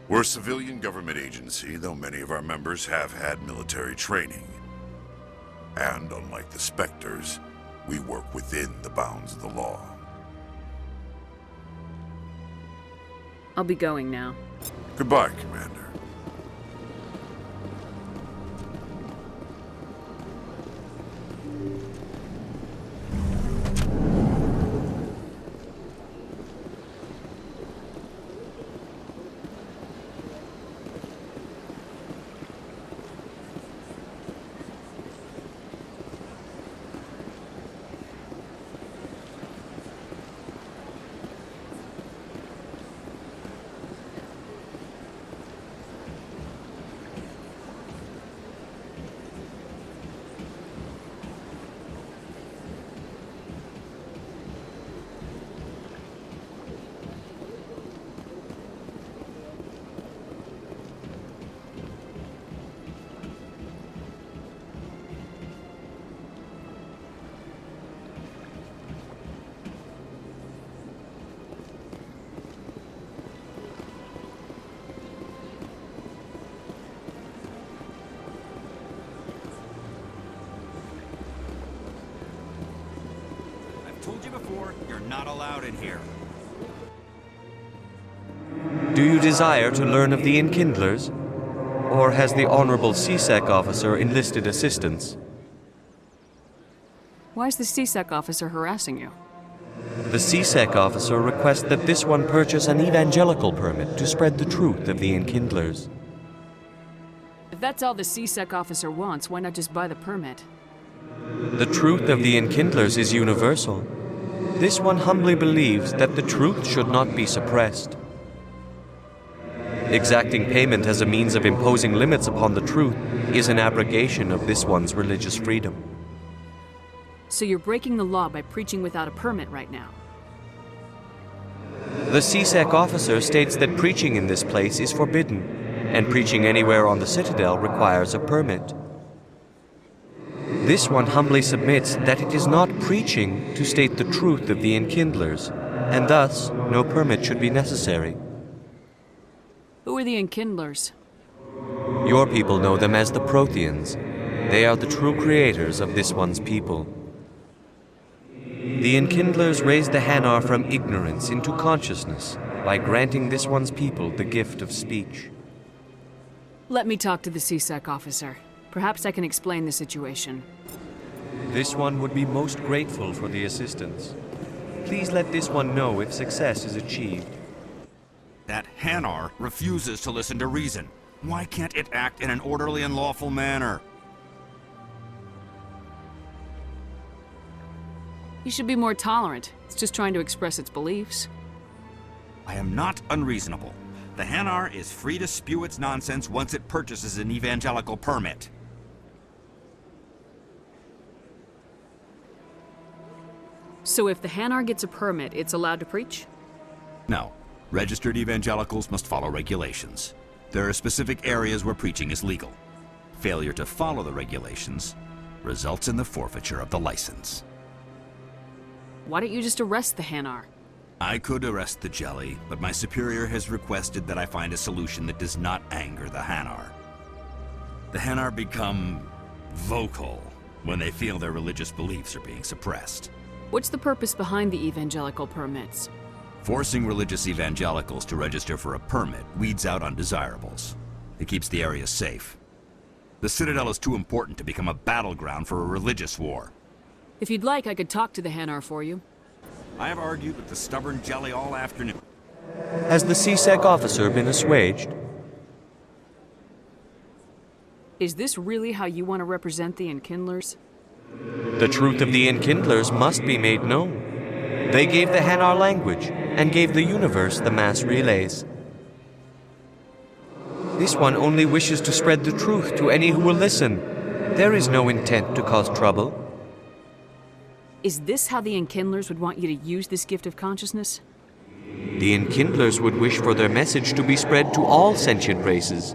We're a civilian government agency, though many of our members have had military training. And unlike the Spectres, we work within the bounds of the law. I'll be going now. Goodbye, Commander. Told you before, you're not allowed in here. Do you desire to learn of the Enkindlers? Or has the Honorable CSEC officer enlisted assistance? Why is the CSEC officer harassing you? The CSEC officer requests that this one purchase an evangelical permit to spread the truth of the Enkindlers. If that's all the CSEC officer wants, why not just buy the permit? The truth of the Enkindlers is universal. This one humbly believes that the truth should not be suppressed. Exacting payment as a means of imposing limits upon the truth is an abrogation of this one's religious freedom. So you're breaking the law by preaching without a permit right now? The CSEC officer states that preaching in this place is forbidden, and preaching anywhere on the Citadel requires a permit. This one humbly submits that it is not preaching to state the truth of the Enkindlers, and thus no permit should be necessary. Who are the Enkindlers? Your people know them as the Protheans. They are the true creators of this one's people. The Enkindlers raised the Hanar from ignorance into consciousness by granting this one's people the gift of speech. Let me talk to the CSEC officer. Perhaps I can explain the situation. This one would be most grateful for the assistance. Please let this one know if success is achieved. That Hanar refuses to listen to reason. Why can't it act in an orderly and lawful manner? You should be more tolerant. It's just trying to express its beliefs. I am not unreasonable. The Hanar is free to spew its nonsense once it purchases an evangelical permit. So if the Hanar gets a permit, it's allowed to preach? No. Registered evangelicals must follow regulations. There are specific areas where preaching is legal. Failure to follow the regulations results in the forfeiture of the license. Why don't you just arrest the Hanar? I could arrest the jelly, but my superior has requested that I find a solution that does not anger the Hanar. The Hanar become vocal when they feel their religious beliefs are being suppressed. What's the purpose behind the evangelical permits? Forcing religious evangelicals to register for a permit weeds out undesirables. It keeps the area safe. The Citadel is too important to become a battleground for a religious war. If you'd like, I could talk to the Hanar for you. I have argued with the stubborn jelly all afternoon. Has the CSEC officer been assuaged? Is this really how you want to represent the Enkindlers? The truth of the Enkindlers must be made known. They gave the Hanar language, and gave the universe the mass relays. This one only wishes to spread the truth to any who will listen. There is no intent to cause trouble. Is this how the Enkindlers would want you to use this gift of consciousness? The Enkindlers would wish for their message to be spread to all sentient races.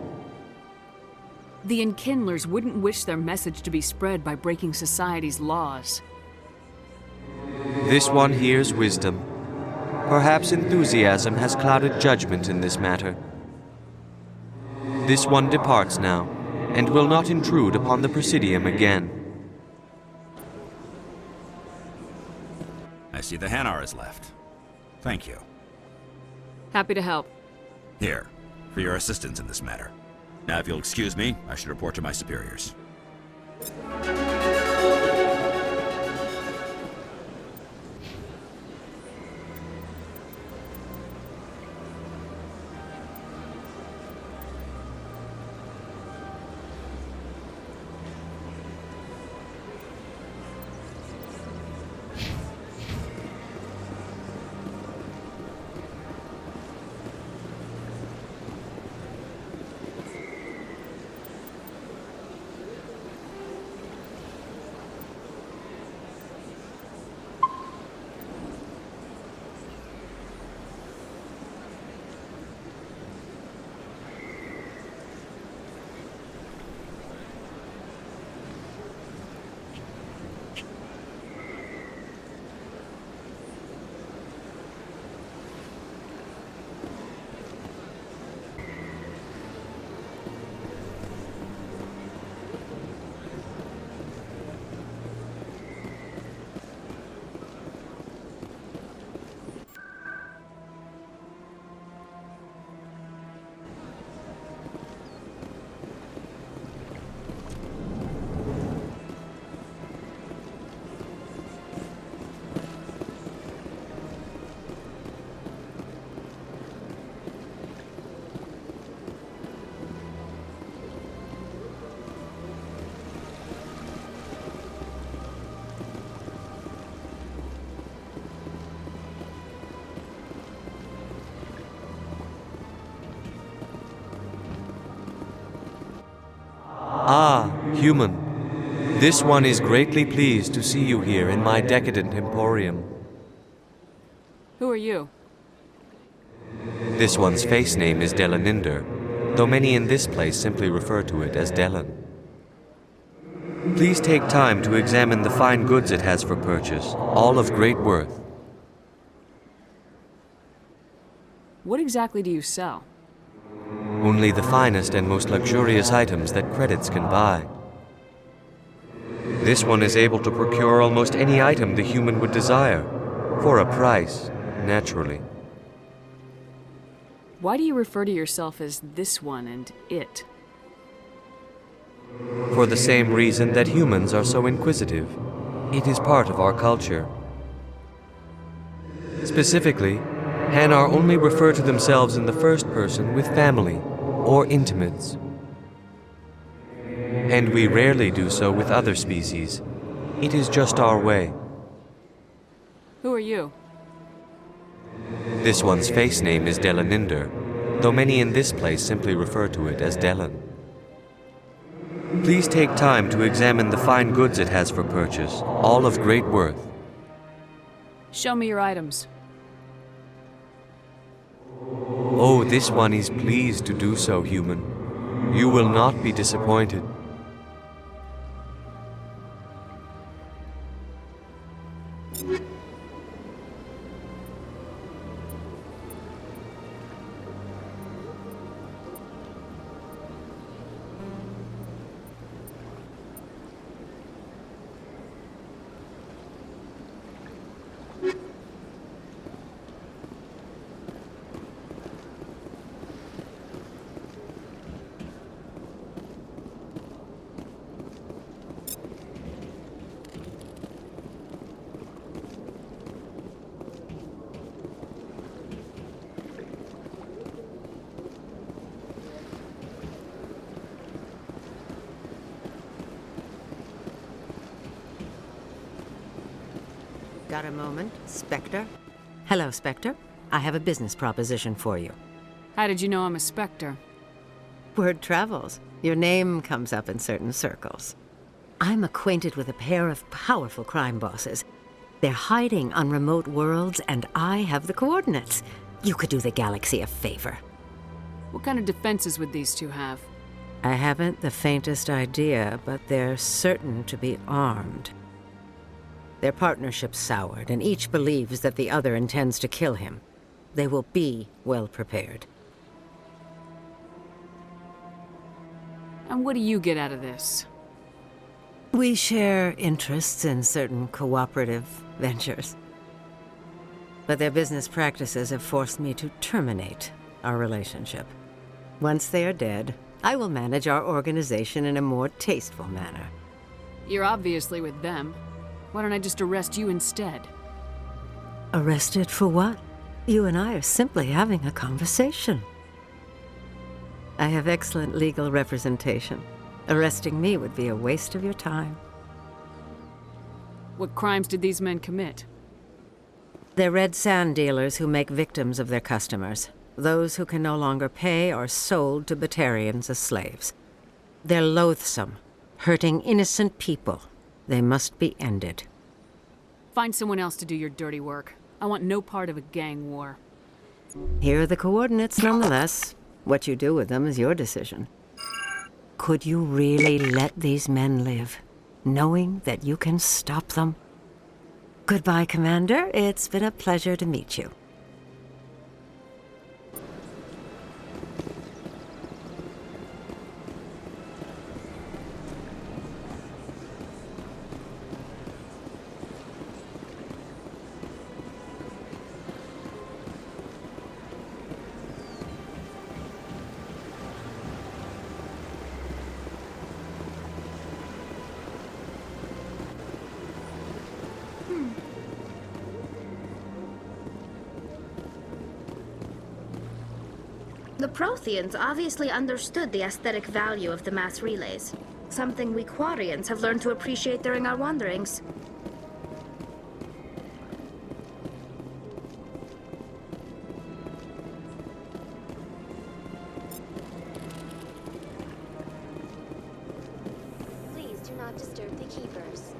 The Enkindlers wouldn't wish their message to be spread by breaking society's laws. This one hears wisdom. Perhaps enthusiasm has clouded judgment in this matter. This one departs now, and will not intrude upon the Presidium again. I see the Hanar is left. Thank you. Happy to help. Here, for your assistance in this matter. Now, if you'll excuse me, I should report to my superiors. Ah, human. This one is greatly pleased to see you here in my decadent emporium. Who are you? This one's face name is Delaninder, though many in this place simply refer to it as Delan. Please take time to examine the fine goods it has for purchase, all of great worth. What exactly do you sell? Only the finest and most luxurious items that credits can buy. This one is able to procure almost any item the human would desire, for a price, naturally. Why do you refer to yourself as this one and it? For the same reason that humans are so inquisitive. It is part of our culture. Specifically, Hanar only refer to themselves in the first person with family or intimates. And we rarely do so with other species. It is just our way. Who are you? This one's face name is Delaninder, though many in this place simply refer to it as Delan. Please take time to examine the fine goods it has for purchase, all of great worth. Show me your items. Oh, this one is pleased to do so, human. You will not be disappointed. Got a moment, Spectre? Hello, Spectre. I have a business proposition for you. How did you know I'm a Spectre? Word travels. Your name comes up in certain circles. I'm acquainted with a pair of powerful crime bosses. They're hiding on remote worlds, and I have the coordinates. You could do the galaxy a favor. What kind of defenses would these two have? I haven't the faintest idea, but they're certain to be armed. Their partnership's soured, and each believes that the other intends to kill him. They will be well prepared. And what do you get out of this? We share interests in certain cooperative ventures. But their business practices have forced me to terminate our relationship. Once they are dead, I will manage our organization in a more tasteful manner. You're obviously with them. Why don't I just arrest you instead? Arrested for what? You and I are simply having a conversation. I have excellent legal representation. Arresting me would be a waste of your time. What crimes did these men commit? They're red sand dealers who make victims of their customers. Those who can no longer pay are sold to Batarians as slaves. They're loathsome, hurting innocent people. They must be ended. Find someone else to do your dirty work. I want no part of a gang war. Here are the coordinates, nonetheless. What you do with them is your decision. Could you really let these men live, knowing that you can stop them? Goodbye, Commander. It's been a pleasure to meet you. The Protheans obviously understood the aesthetic value of the mass relays, something we Quarians have learned to appreciate during our wanderings. not disturb the keepers.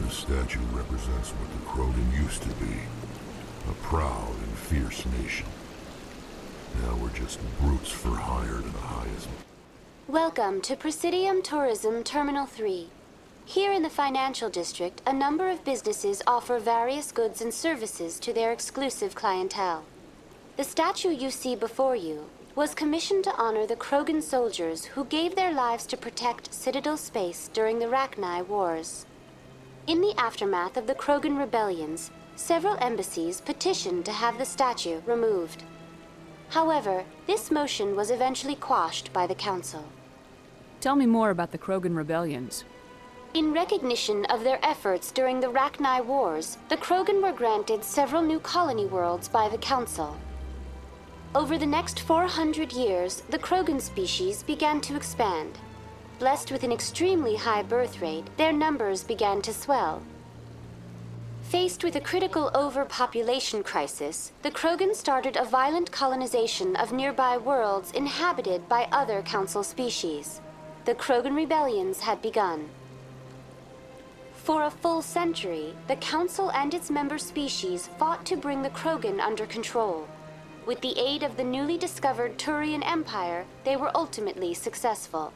The statue represents what the Krogan used to be. A proud and fierce nation. Now we're just brutes for hire to the highest. Welcome to Presidium Tourism Terminal 3. Here in the financial district, a number of businesses offer various goods and services to their exclusive clientele. The statue you see before you was commissioned to honor the Krogan soldiers who gave their lives to protect Citadel space during the Rachni Wars. In the aftermath of the Krogan rebellions, several embassies petitioned to have the statue removed. However, this motion was eventually quashed by the Council. Tell me more about the Krogan rebellions. In recognition of their efforts during the Rachni Wars, the Krogan were granted several new colony worlds by the Council. Over the next 400 years, the Krogan species began to expand. Blessed with an extremely high birth rate, their numbers began to swell. Faced with a critical overpopulation crisis, the Krogan started a violent colonization of nearby worlds inhabited by other Council species. The Krogan rebellions had begun. For a full century, the Council and its member species fought to bring the Krogan under control. With the aid of the newly discovered Turian Empire, they were ultimately successful.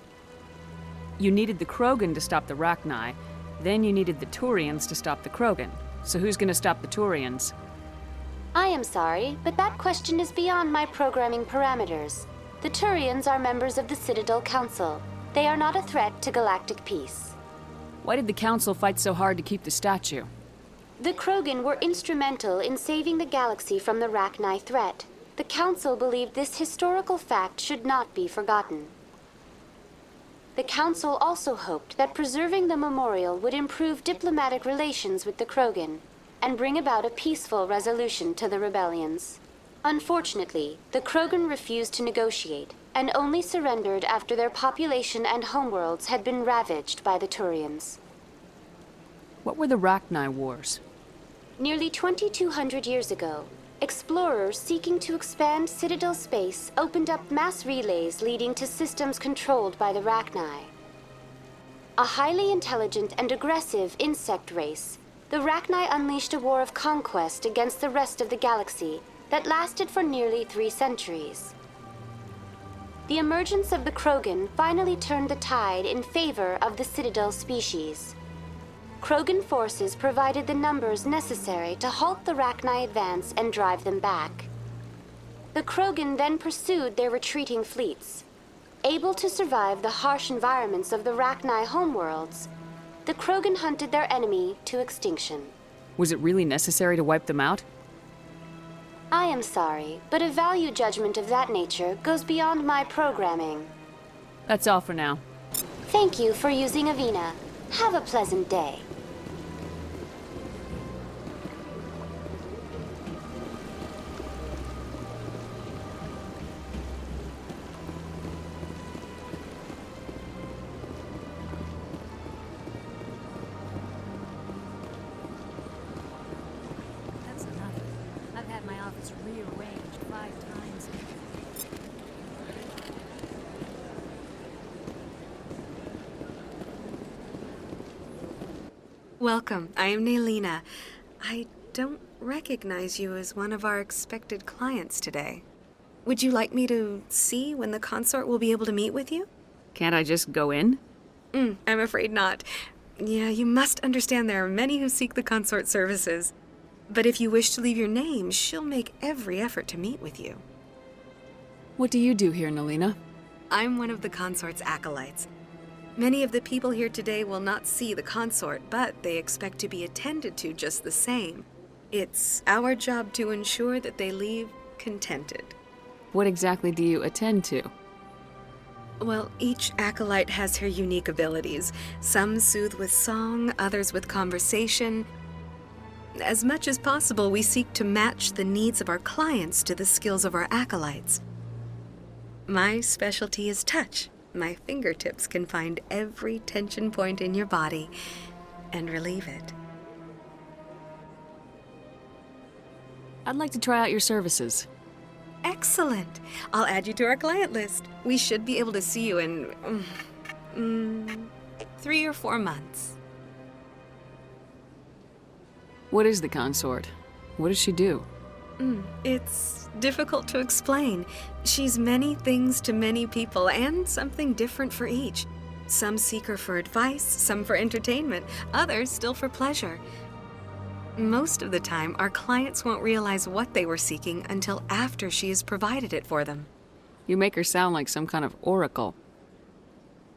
You needed the Krogan to stop the Rachni, then you needed the Turians to stop the Krogan. So who's gonna stop the Turians? I am sorry, but that question is beyond my programming parameters. The Turians are members of the Citadel Council. They are not a threat to galactic peace. Why did the Council fight so hard to keep the statue? The Krogan were instrumental in saving the galaxy from the Rachni threat. The Council believed this historical fact should not be forgotten. The Council also hoped that preserving the memorial would improve diplomatic relations with the Krogan and bring about a peaceful resolution to the rebellions. Unfortunately, the Krogan refused to negotiate and only surrendered after their population and homeworlds had been ravaged by the Turians. What were the Rachni Wars? Nearly 2,200 years ago, explorers seeking to expand Citadel space opened up mass relays leading to systems controlled by the Rachni. A highly intelligent and aggressive insect race, the Rachni unleashed a war of conquest against the rest of the galaxy that lasted for nearly 3 centuries. The emergence of the Krogan finally turned the tide in favor of the Citadel species. Krogan forces provided the numbers necessary to halt the Rachni advance and drive them back. The Krogan then pursued their retreating fleets. Able to survive the harsh environments of the Rachni homeworlds, the Krogan hunted their enemy to extinction. Was it really necessary to wipe them out? I am sorry, but a value judgment of that nature goes beyond my programming. That's all for now. Thank you for using Avina. Have a pleasant day. That's enough. I've had my office rearranged 5 times. Welcome. I am Naelina. I don't recognize you as one of our expected clients today. Would you like me to see when the consort will be able to meet with you? Can't I just go in? I'm afraid not. Yeah, you must understand there are many who seek the consort services. But if you wish to leave your name, she'll make every effort to meet with you. What do you do here, Naelina? I'm one of the consort's acolytes. Many of the people here today will not see the consort, but they expect to be attended to just the same. It's our job to ensure that they leave contented. What exactly do you attend to? Well, each acolyte has her unique abilities. Some soothe with song, others with conversation. As much as possible, we seek to match the needs of our clients to the skills of our acolytes. My specialty is touch. My fingertips can find every tension point in your body and relieve it. I'd like to try out your services. Excellent. I'll add you to our client list. We should be able to see you in 3 or 4 months. What is the consort? What does she do? It's difficult to explain. She's many things to many people, and something different for each. Some seek her for advice, some for entertainment, others still for pleasure. Most of the time, our clients won't realize what they were seeking until after she has provided it for them. You make her sound like some kind of oracle.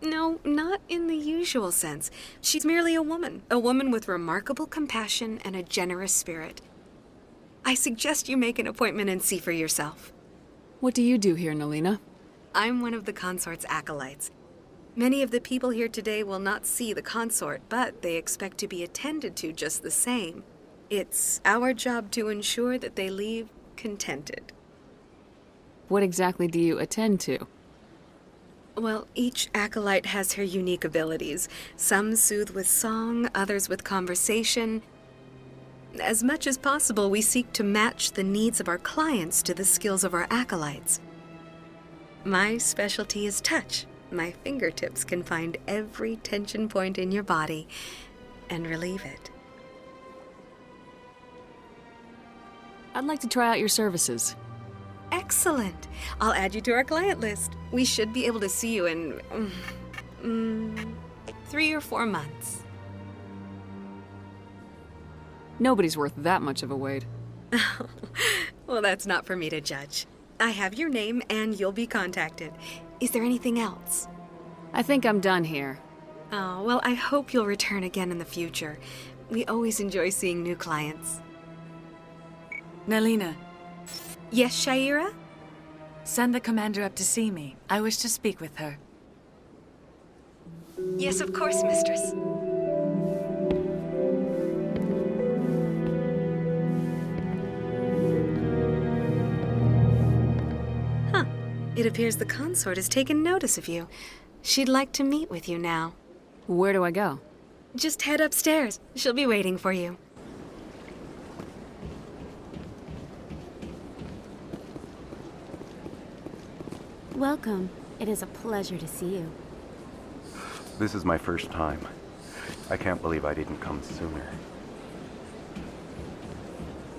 No, not in the usual sense. She's merely a woman with remarkable compassion and a generous spirit. I suggest you make an appointment and see for yourself. What do you do here, Naelina? I'm one of the consort's acolytes. Many of the people here today will not see the consort, but they expect to be attended to just the same. It's our job to ensure that they leave contented. What exactly do you attend to? Well, each acolyte has her unique abilities. Some soothe with song, others with conversation. As much as possible, we seek to match the needs of our clients to the skills of our acolytes. My specialty is touch. My fingertips can find every tension point in your body and relieve it. I'd like to try out your services. Excellent. I'll add you to our client list. We should be able to see you in 3 or 4 months. Nobody's worth that much of a wait. Well, that's not for me to judge. I have your name and you'll be contacted. Is there anything else? I think I'm done here. Oh, well, I hope you'll return again in the future. We always enjoy seeing new clients. Naelina. Yes, Shaira? Send the commander up to see me. I wish to speak with her. Yes, of course, mistress. Huh. It appears the consort has taken notice of you. She'd like to meet with you now. Where do I go? Just head upstairs. She'll be waiting for you. Welcome. It is a pleasure to see you. This is my first time. I can't believe I didn't come sooner.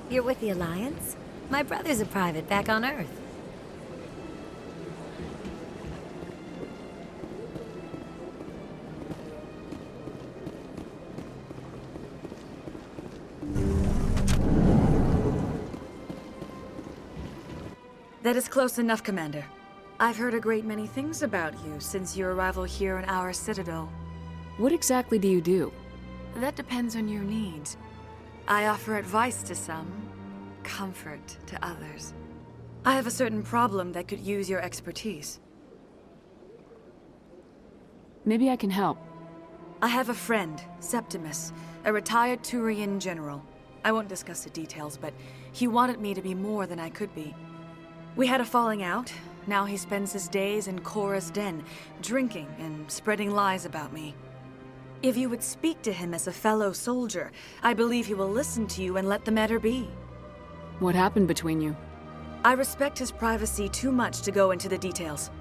You're with the Alliance? My brother's a private back on Earth. That is close enough, Commander. I've heard a great many things about you since your arrival here in our citadel. What exactly do you do? That depends on your needs. I offer advice to some, comfort to others. I have a certain problem that could use your expertise. Maybe I can help. I have a friend, Septimus, a retired Turian general. I won't discuss the details, but he wanted me to be more than I could be. We had a falling out. Now he spends his days in Korra's den, drinking and spreading lies about me. If you would speak to him as a fellow soldier, I believe he will listen to you and let the matter be. What happened between you? I respect his privacy too much to go into the details.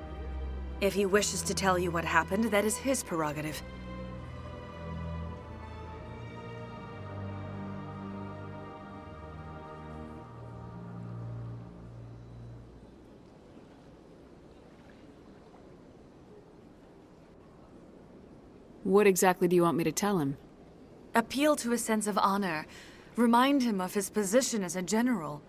If he wishes to tell you what happened, that is his prerogative. What exactly do you want me to tell him? Appeal to his sense of honor. Remind him of his position as a general.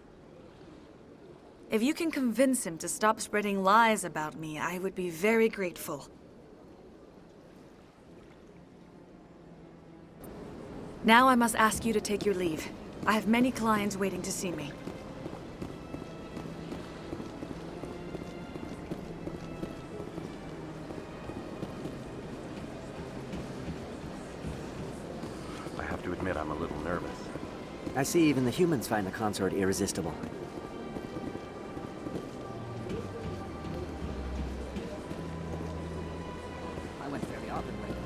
If you can convince him to stop spreading lies about me, I would be very grateful. Now I must ask you to take your leave. I have many clients waiting to see me. I have to admit I'm a little nervous. I see even the humans find the consort irresistible. I went fairly often lately.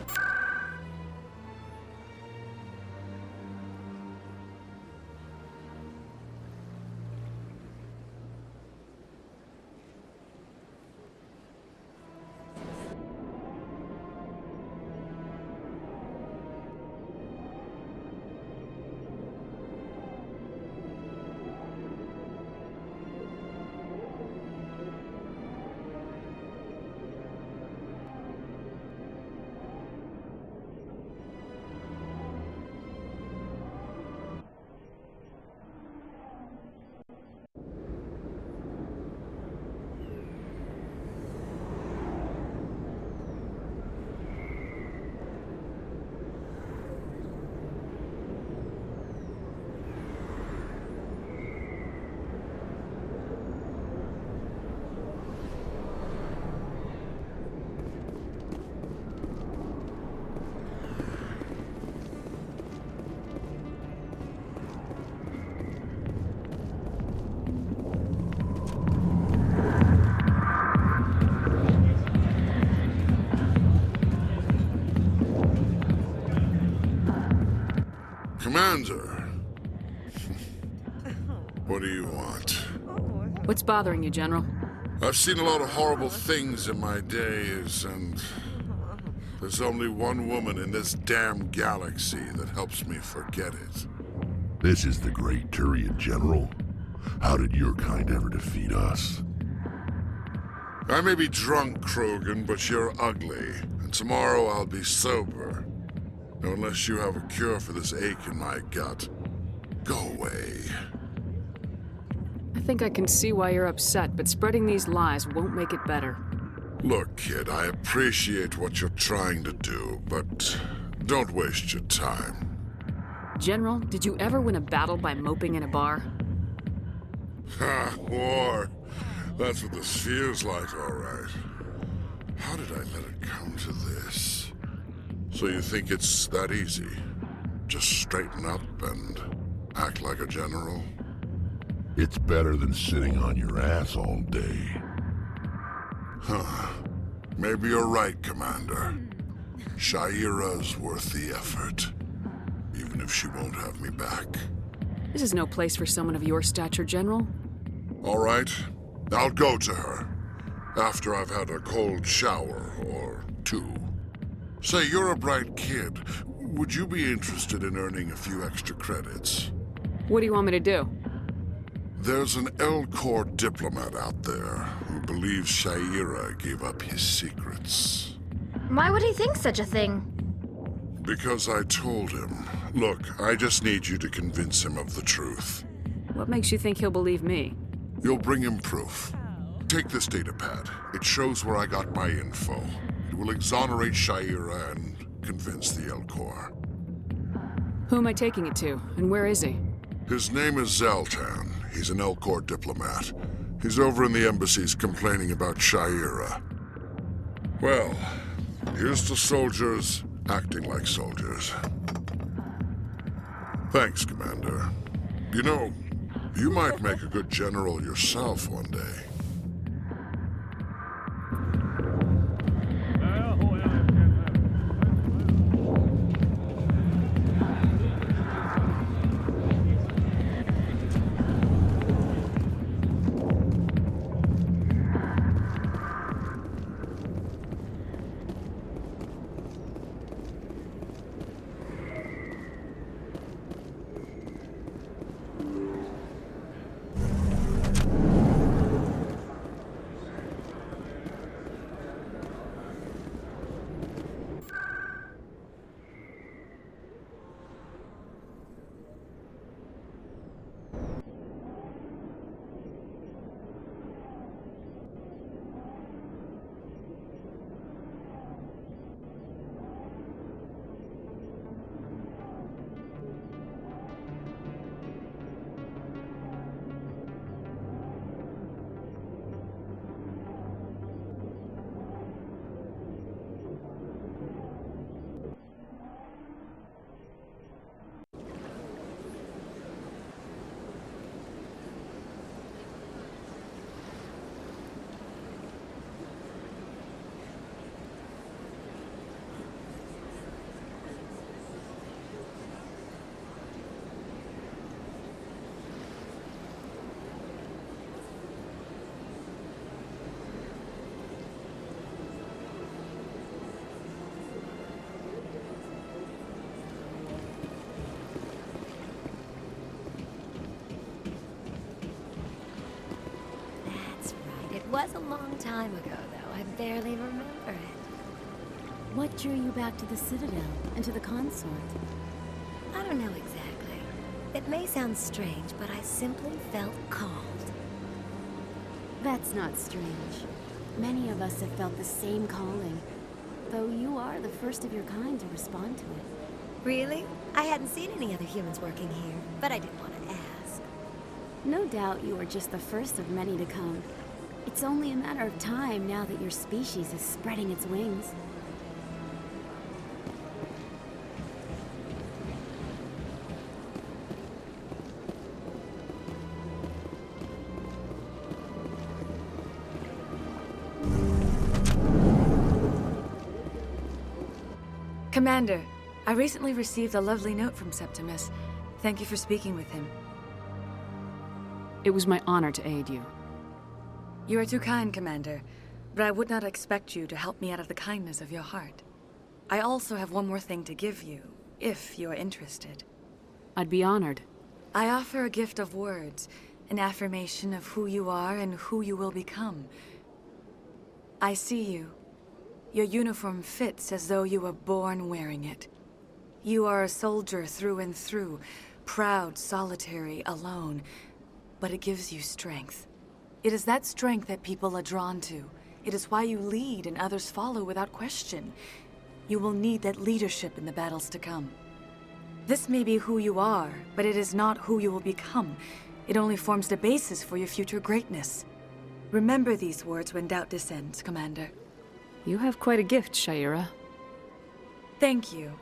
Commander! What do you want? What's bothering you, General? I've seen a lot of horrible things in my days, and there's only one woman in this damn galaxy that helps me forget it. This is the great Turian General. How did your kind ever defeat us? I may be drunk, Krogan, but you're ugly, and tomorrow I'll be sober. Unless you have a cure for this ache in my gut. Go away. I think I can see why you're upset, but spreading these lies won't make it better. Look, kid, I appreciate what you're trying to do, but don't waste your time. General, did you ever win a battle by moping in a bar? Ha, war. That's what this feels like, all right. How did I let it come to this? So you think it's that easy? Just straighten up and act like a general? It's better than sitting on your ass all day. Huh. Maybe you're right, Commander. Shaira's worth the effort. Even if she won't have me back. This is no place for someone of your stature, General. All right. I'll go to her. After I've had a cold shower or two. Say, you're a bright kid. Would you be interested in earning a few extra credits? What do you want me to do? There's an L-Corps diplomat out there who believes Shaira gave up his secrets. Why would he think such a thing? Because I told him. Look, I just need you to convince him of the truth. What makes you think he'll believe me? You'll bring him proof. Take this datapad. It shows where I got my info. It will exonerate Shaira and convince the Elcor. Who am I taking it to, and where is he? His name is Zaltan. He's an Elcor diplomat. He's over in the embassies complaining about Shaira. Well, here's to soldiers acting like soldiers. Thanks, Commander. You know, you might make a good general yourself one day. It was a long time ago, though. I barely remember it. What drew you back to the Citadel and to the consort? I don't know exactly. It may sound strange, but I simply felt called. That's not strange. Many of us have felt the same calling, though you are the first of your kind to respond to it. Really? I hadn't seen any other humans working here, but I didn't want to ask. No doubt you are just the first of many to come. It's only a matter of time now that your species is spreading its wings. Commander, I recently received a lovely note from Septimus. Thank you for speaking with him. It was my honor to aid you. You are too kind, Commander, but I would not expect you to help me out of the kindness of your heart. I also have one more thing to give you, if you are interested. I'd be honored. I offer a gift of words, an affirmation of who you are and who you will become. I see you. Your uniform fits as though you were born wearing it. You are a soldier through and through, proud, solitary, alone, but it gives you strength. It is that strength that people are drawn to. It is why you lead and others follow without question. You will need that leadership in the battles to come. This may be who you are, but it is not who you will become. It only forms the basis for your future greatness. Remember these words when doubt descends, Commander. You have quite a gift, Shaira. Thank you.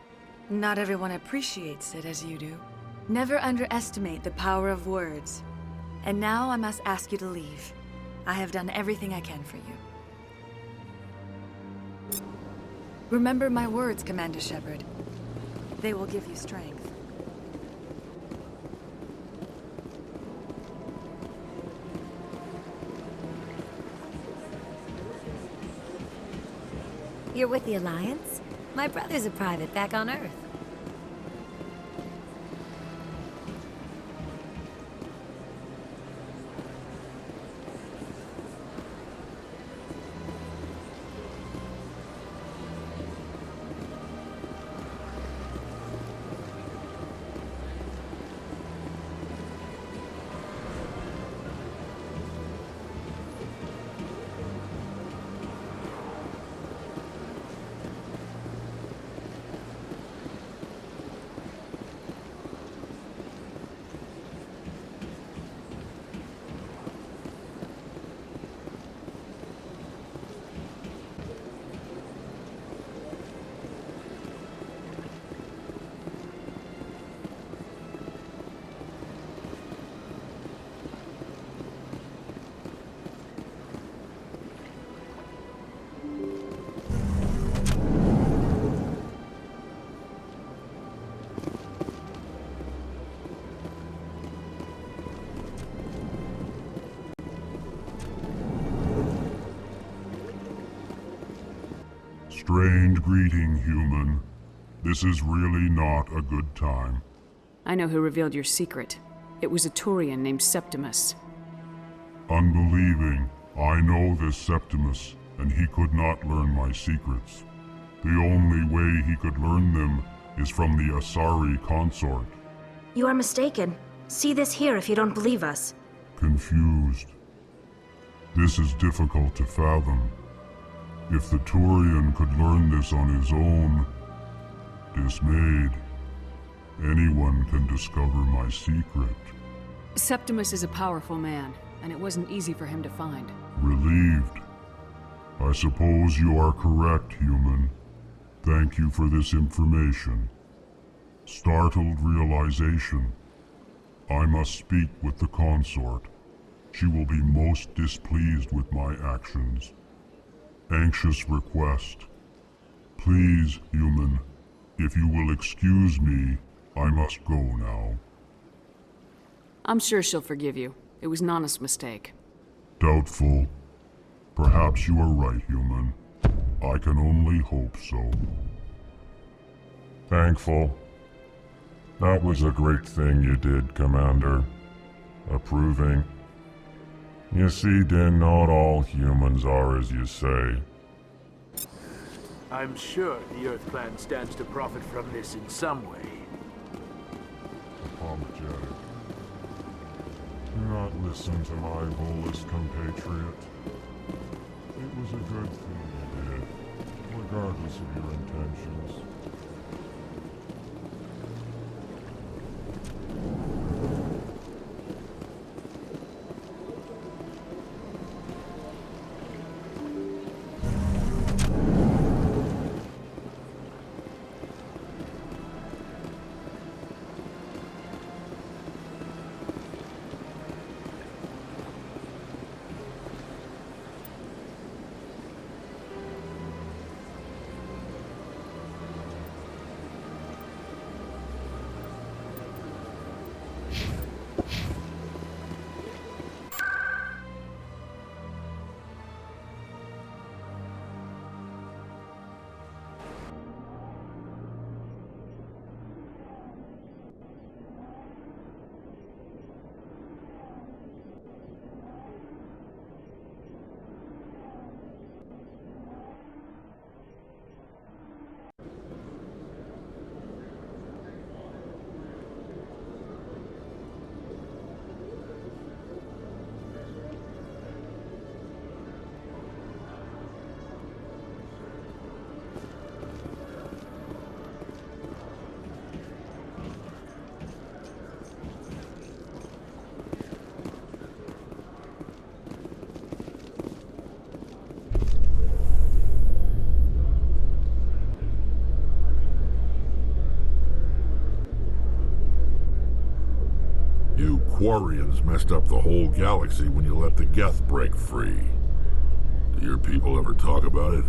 Not everyone appreciates it as you do. Never underestimate the power of words. And now I must ask you to leave. I have done everything I can for you. Remember my words, Commander Shepard. They will give you strength. You're with the Alliance? My brother's a private back on Earth. Strange greeting, human. This is really not a good time. I know who revealed your secret. It was a Turian named Septimus. Unbelieving, I know this Septimus, and he could not learn my secrets. The only way he could learn them is from the Asari consort. You are mistaken. See this here if you don't believe us. Confused. This is difficult to fathom. If the Turian could learn this on his own, dismayed, anyone can discover my secret. Septimus is a powerful man, and it wasn't easy for him to find. Relieved. I suppose you are correct, human. Thank you for this information. Startled realization. I must speak with the consort. She will be most displeased with my actions. Anxious request. Please, human, if you will excuse me, I must go now. I'm sure she'll forgive you. It was an honest mistake. Doubtful. Perhaps you are right, human. I can only hope so. Thankful. That was a great thing you did, Commander. Approving. You see, then not all humans are as you say. I'm sure the Earth Clan stands to profit from this in some way. Apologetic. Do not listen to my Volus compatriot. It was a good thing you did, regardless of your intentions. You Quarians messed up the whole galaxy when you let the Geth break free. Do your people ever talk about it?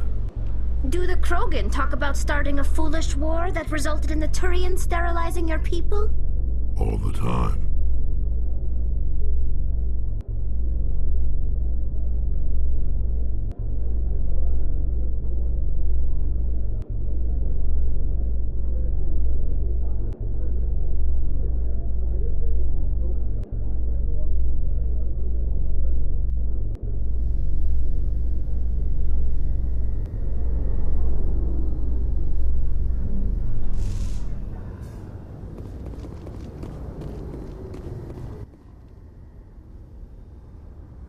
Do the Krogan talk about starting a foolish war that resulted in the Turians sterilizing your people? All the time.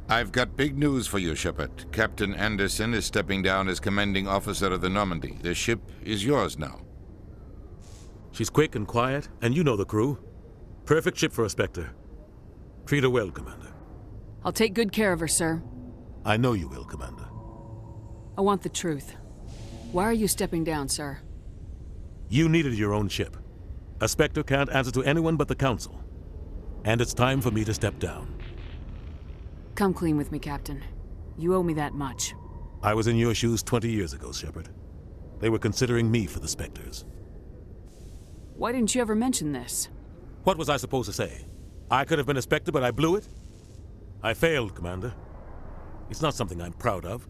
I've got big news for you, Shepard. Captain Anderson is stepping down as commanding officer of the Normandy. The ship is yours now. She's quick and quiet, and you know the crew. Perfect ship for a Spectre. Treat her well, Commander. I'll take good care of her, sir. I know you will, Commander. I want the truth. Why are you stepping down, sir? You needed your own ship. A Spectre can't answer to anyone but the Council. And it's time for me to step down. Come clean with me, Captain. You owe me that much. I was in your shoes 20 years ago, Shepard. They were considering me for the Spectres. Why didn't you ever mention this? What was I supposed to say? I could have been a Spectre, but I blew it? I failed, Commander. It's not something I'm proud of.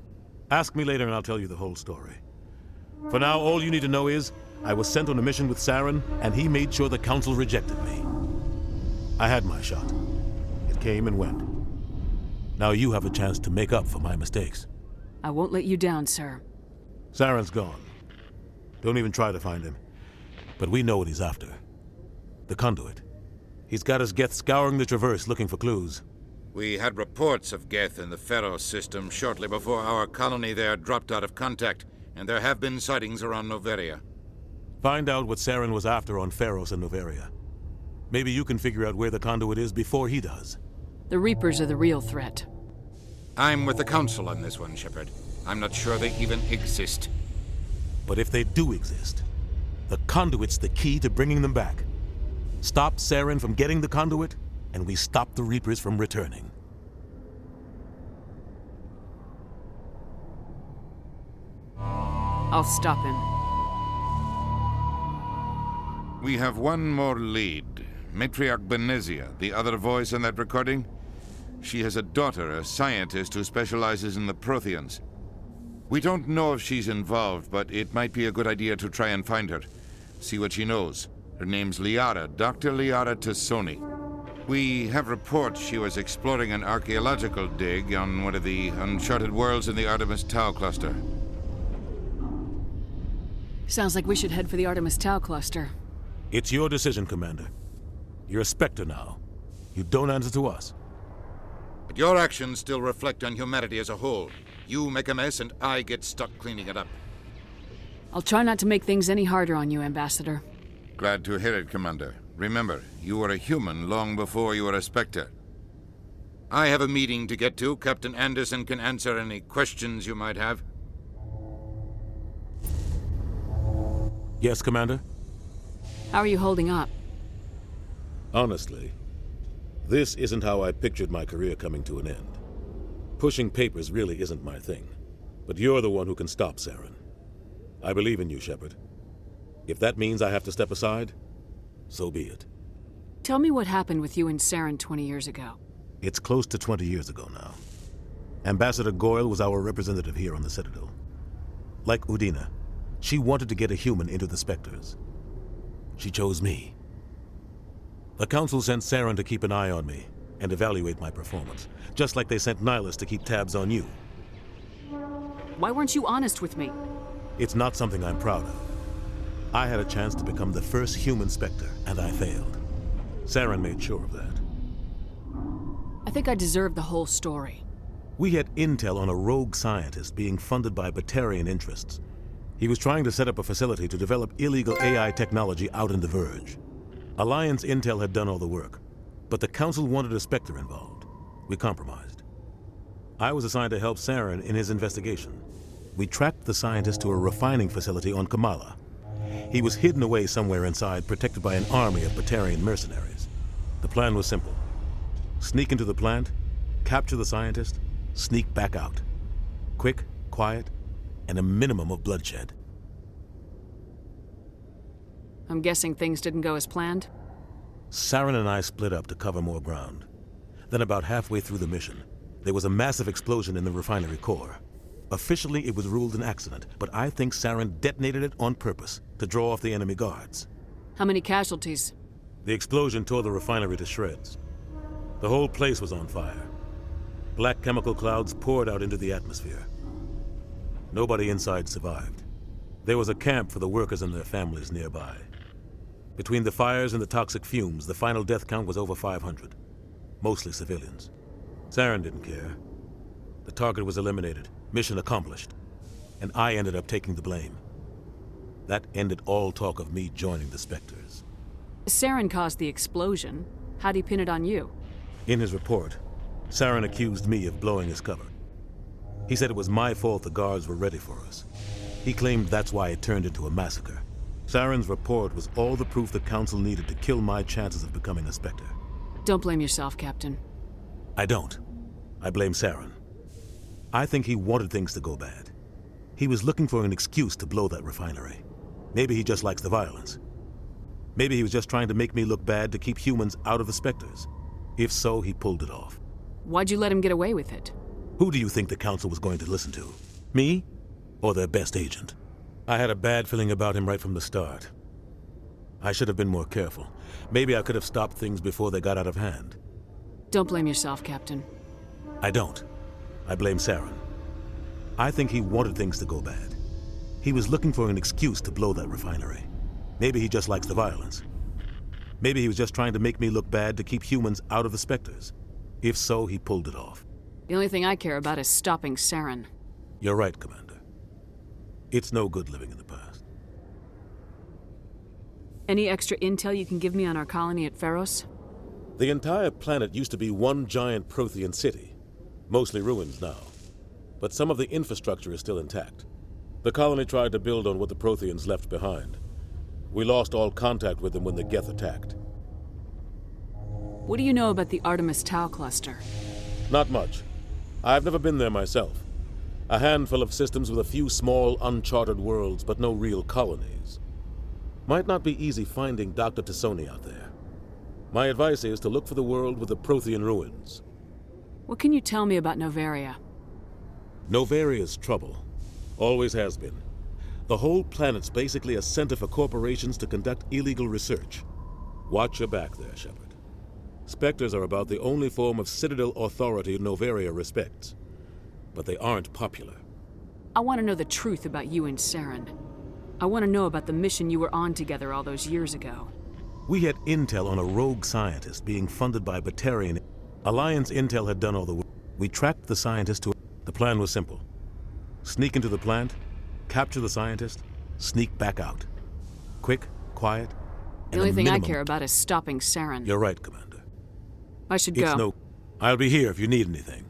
Ask me later and I'll tell you the whole story. For now, all you need to know is, I was sent on a mission with Saren, and he made sure the Council rejected me. I had my shot. It came and went. Now you have a chance to make up for my mistakes. I won't let you down, sir. Saren's gone. Don't even try to find him. But we know what he's after. The conduit. He's got his Geth scouring the Traverse looking for clues. We had reports of Geth in the Pharaoh system shortly before our colony there dropped out of contact, and there have been sightings around Noveria. Find out what Saren was after on Pharos and Noveria. Maybe you can figure out where the conduit is before he does. The Reapers are the real threat. I'm with the Council on this one, Shepard. I'm not sure they even exist. But if they do exist, the conduit's the key to bringing them back. Stop Saren from getting the conduit, and we stop the Reapers from returning. I'll stop him. We have one more lead. Matriarch Benezia, the other voice in that recording. She has a daughter, a scientist who specializes in the Protheans. We don't know if she's involved, but it might be a good idea to try and find her. See what she knows. Her name's Liara, Dr. Liara Tassoni. We have reports she was exploring an archaeological dig on one of the uncharted worlds in the Artemis Tau cluster. Sounds like we should head for the Artemis Tau cluster. It's your decision, Commander. You're a Spectre now. You don't answer to us. But your actions still reflect on humanity as a whole. You make a mess and I get stuck cleaning it up. I'll try not to make things any harder on you, Ambassador. Glad to hear it, Commander. Remember, you were a human long before you were a Spectre. I have a meeting to get to. Captain Anderson can answer any questions you might have. Yes, Commander? How are you holding up? Honestly, this isn't how I pictured my career coming to an end. Pushing papers really isn't my thing. But you're the one who can stop Saren. I believe in you, Shepard. If that means I have to step aside, so be it. Tell me what happened with you and Saren 20 years ago. It's close to 20 years ago now. Ambassador Goyle was our representative here on the Citadel. Like Udina, she wanted to get a human into the Spectres. She chose me. The Council sent Saren to keep an eye on me and evaluate my performance, just like they sent Nihilus to keep tabs on you. Why weren't you honest with me? It's not something I'm proud of. I had a chance to become the first human Spectre, and I failed. Saren made sure of that. I think I deserve the whole story. We had intel on a rogue scientist being funded by Batarian interests. He was trying to set up a facility to develop illegal AI technology out in the Verge. Alliance intel had done all the work, but the Council wanted a Spectre involved. We compromised. I was assigned to help Saren in his investigation. We tracked the scientist to a refining facility on Kamala. He was hidden away somewhere inside, protected by an army of Batarian mercenaries. The plan was simple. Sneak into the plant, capture the scientist, sneak back out. Quick, quiet, and a minimum of bloodshed. I'm guessing things didn't go as planned? Saren and I split up to cover more ground. Then about halfway through the mission, there was a massive explosion in the refinery core. Officially, it was ruled an accident, but I think Saren detonated it on purpose to draw off the enemy guards. How many casualties? The explosion tore the refinery to shreds. The whole place was on fire. Black chemical clouds poured out into the atmosphere. Nobody inside survived. There was a camp for the workers and their families nearby. Between the fires and the toxic fumes, the final death count was over 500. Mostly civilians. Saren didn't care. The target was eliminated. Mission accomplished. And I ended up taking the blame. That ended all talk of me joining the Spectres. Saren caused the explosion. How'd he pin it on you? In his report, Saren accused me of blowing his cover. He said it was my fault the guards were ready for us. He claimed that's why it turned into a massacre. Saren's report was all the proof the Council needed to kill my chances of becoming a Spectre. Don't blame yourself, Captain. I don't. I blame Saren. I think he wanted things to go bad. He was looking for an excuse to blow that refinery. Maybe he just likes the violence. Maybe he was just trying to make me look bad to keep humans out of the Spectres. If so, he pulled it off. Why'd you let him get away with it? Who do you think the Council was going to listen to? Me? Or their best agent? I had a bad feeling about him right from the start. I should have been more careful. Maybe I could have stopped things before they got out of hand. Don't blame yourself, Captain. I don't. I blame Saren. I think he wanted things to go bad. He was looking for an excuse to blow that refinery. Maybe he just likes the violence. Maybe he was just trying to make me look bad to keep humans out of the Spectres. If so, he pulled it off. The only thing I care about is stopping Saren. You're right, Commander. It's no good living in the past. Any extra intel you can give me on our colony at Pharos? The entire planet used to be one giant Prothean city. Mostly ruins now. But some of the infrastructure is still intact. The colony tried to build on what the Protheans left behind. We lost all contact with them when the Geth attacked. What do you know about the Artemis Tau cluster? Not much. I've never been there myself. A handful of systems with a few small, uncharted worlds, but no real colonies. Might not be easy finding Dr. Tassoni out there. My advice is to look for the world with the Prothean ruins. What can you tell me about Novaria? Novaria's trouble. Always has been. The whole planet's basically a center for corporations to conduct illegal research. Watch your back there, Shepard. Spectres are about the only form of Citadel authority Novaria respects. But they aren't popular. I want to know the truth about you and Saren. I want to know about the mission you were on together all those years ago. We had intel on a rogue scientist being funded by Batarian. Alliance intel had done all the work. We tracked the scientist to... The plan was simple. Sneak into the plant, capture the scientist, sneak back out. Quick, quiet, The only thing I care about is stopping Saren. You're right, Commander. I should go. I'll be here if you need anything.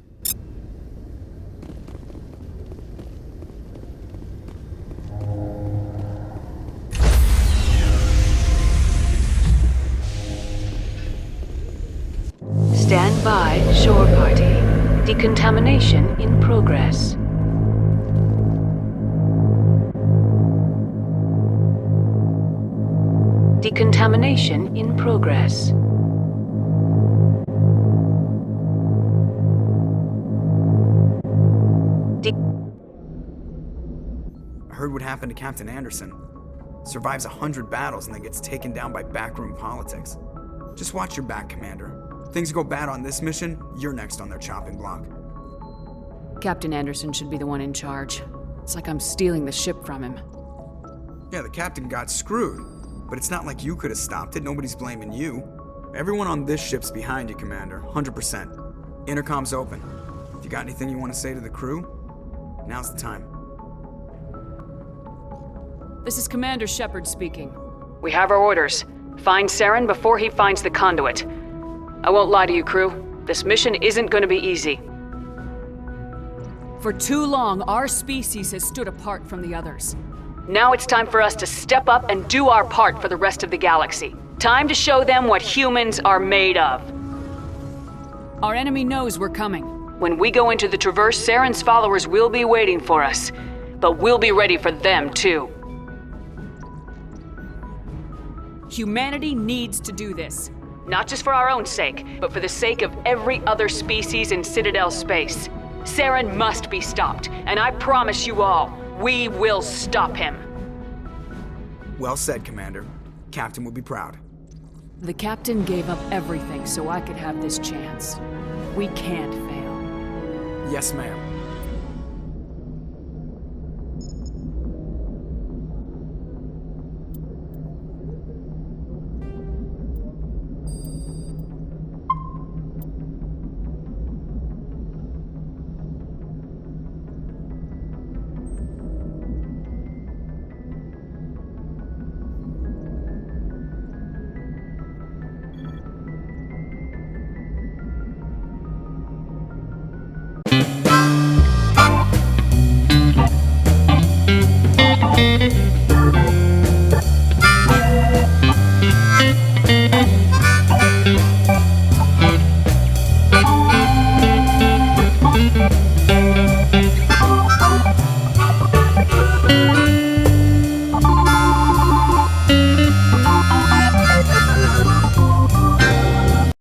Stand by, shore party. Decontamination in progress. Decontamination in progress. I heard what happened to Captain Anderson. Survives 100 battles and then gets taken down by backroom politics. Just watch your back, Commander. Things go bad on this mission, you're next on their chopping block. Captain Anderson should be the one in charge. It's like I'm stealing the ship from him. Yeah, the captain got screwed, but it's not like you could have stopped it. Nobody's blaming you. Everyone on this ship's behind you, Commander, 100%. Intercom's open. If you got anything you want to say to the crew, now's the time. This is Commander Shepard speaking. We have our orders. Find Saren before he finds the conduit. I won't lie to you, crew. This mission isn't going to be easy. For too long, our species has stood apart from the others. Now it's time for us to step up and do our part for the rest of the galaxy. Time to show them what humans are made of. Our enemy knows we're coming. When we go into the Traverse, Saren's followers will be waiting for us. But we'll be ready for them, too. Humanity needs to do this. Not just for our own sake, but for the sake of every other species in Citadel space. Saren must be stopped, and I promise you all, we will stop him. Well said, Commander. Captain would be proud. The captain gave up everything so I could have this chance. We can't fail. Yes, ma'am.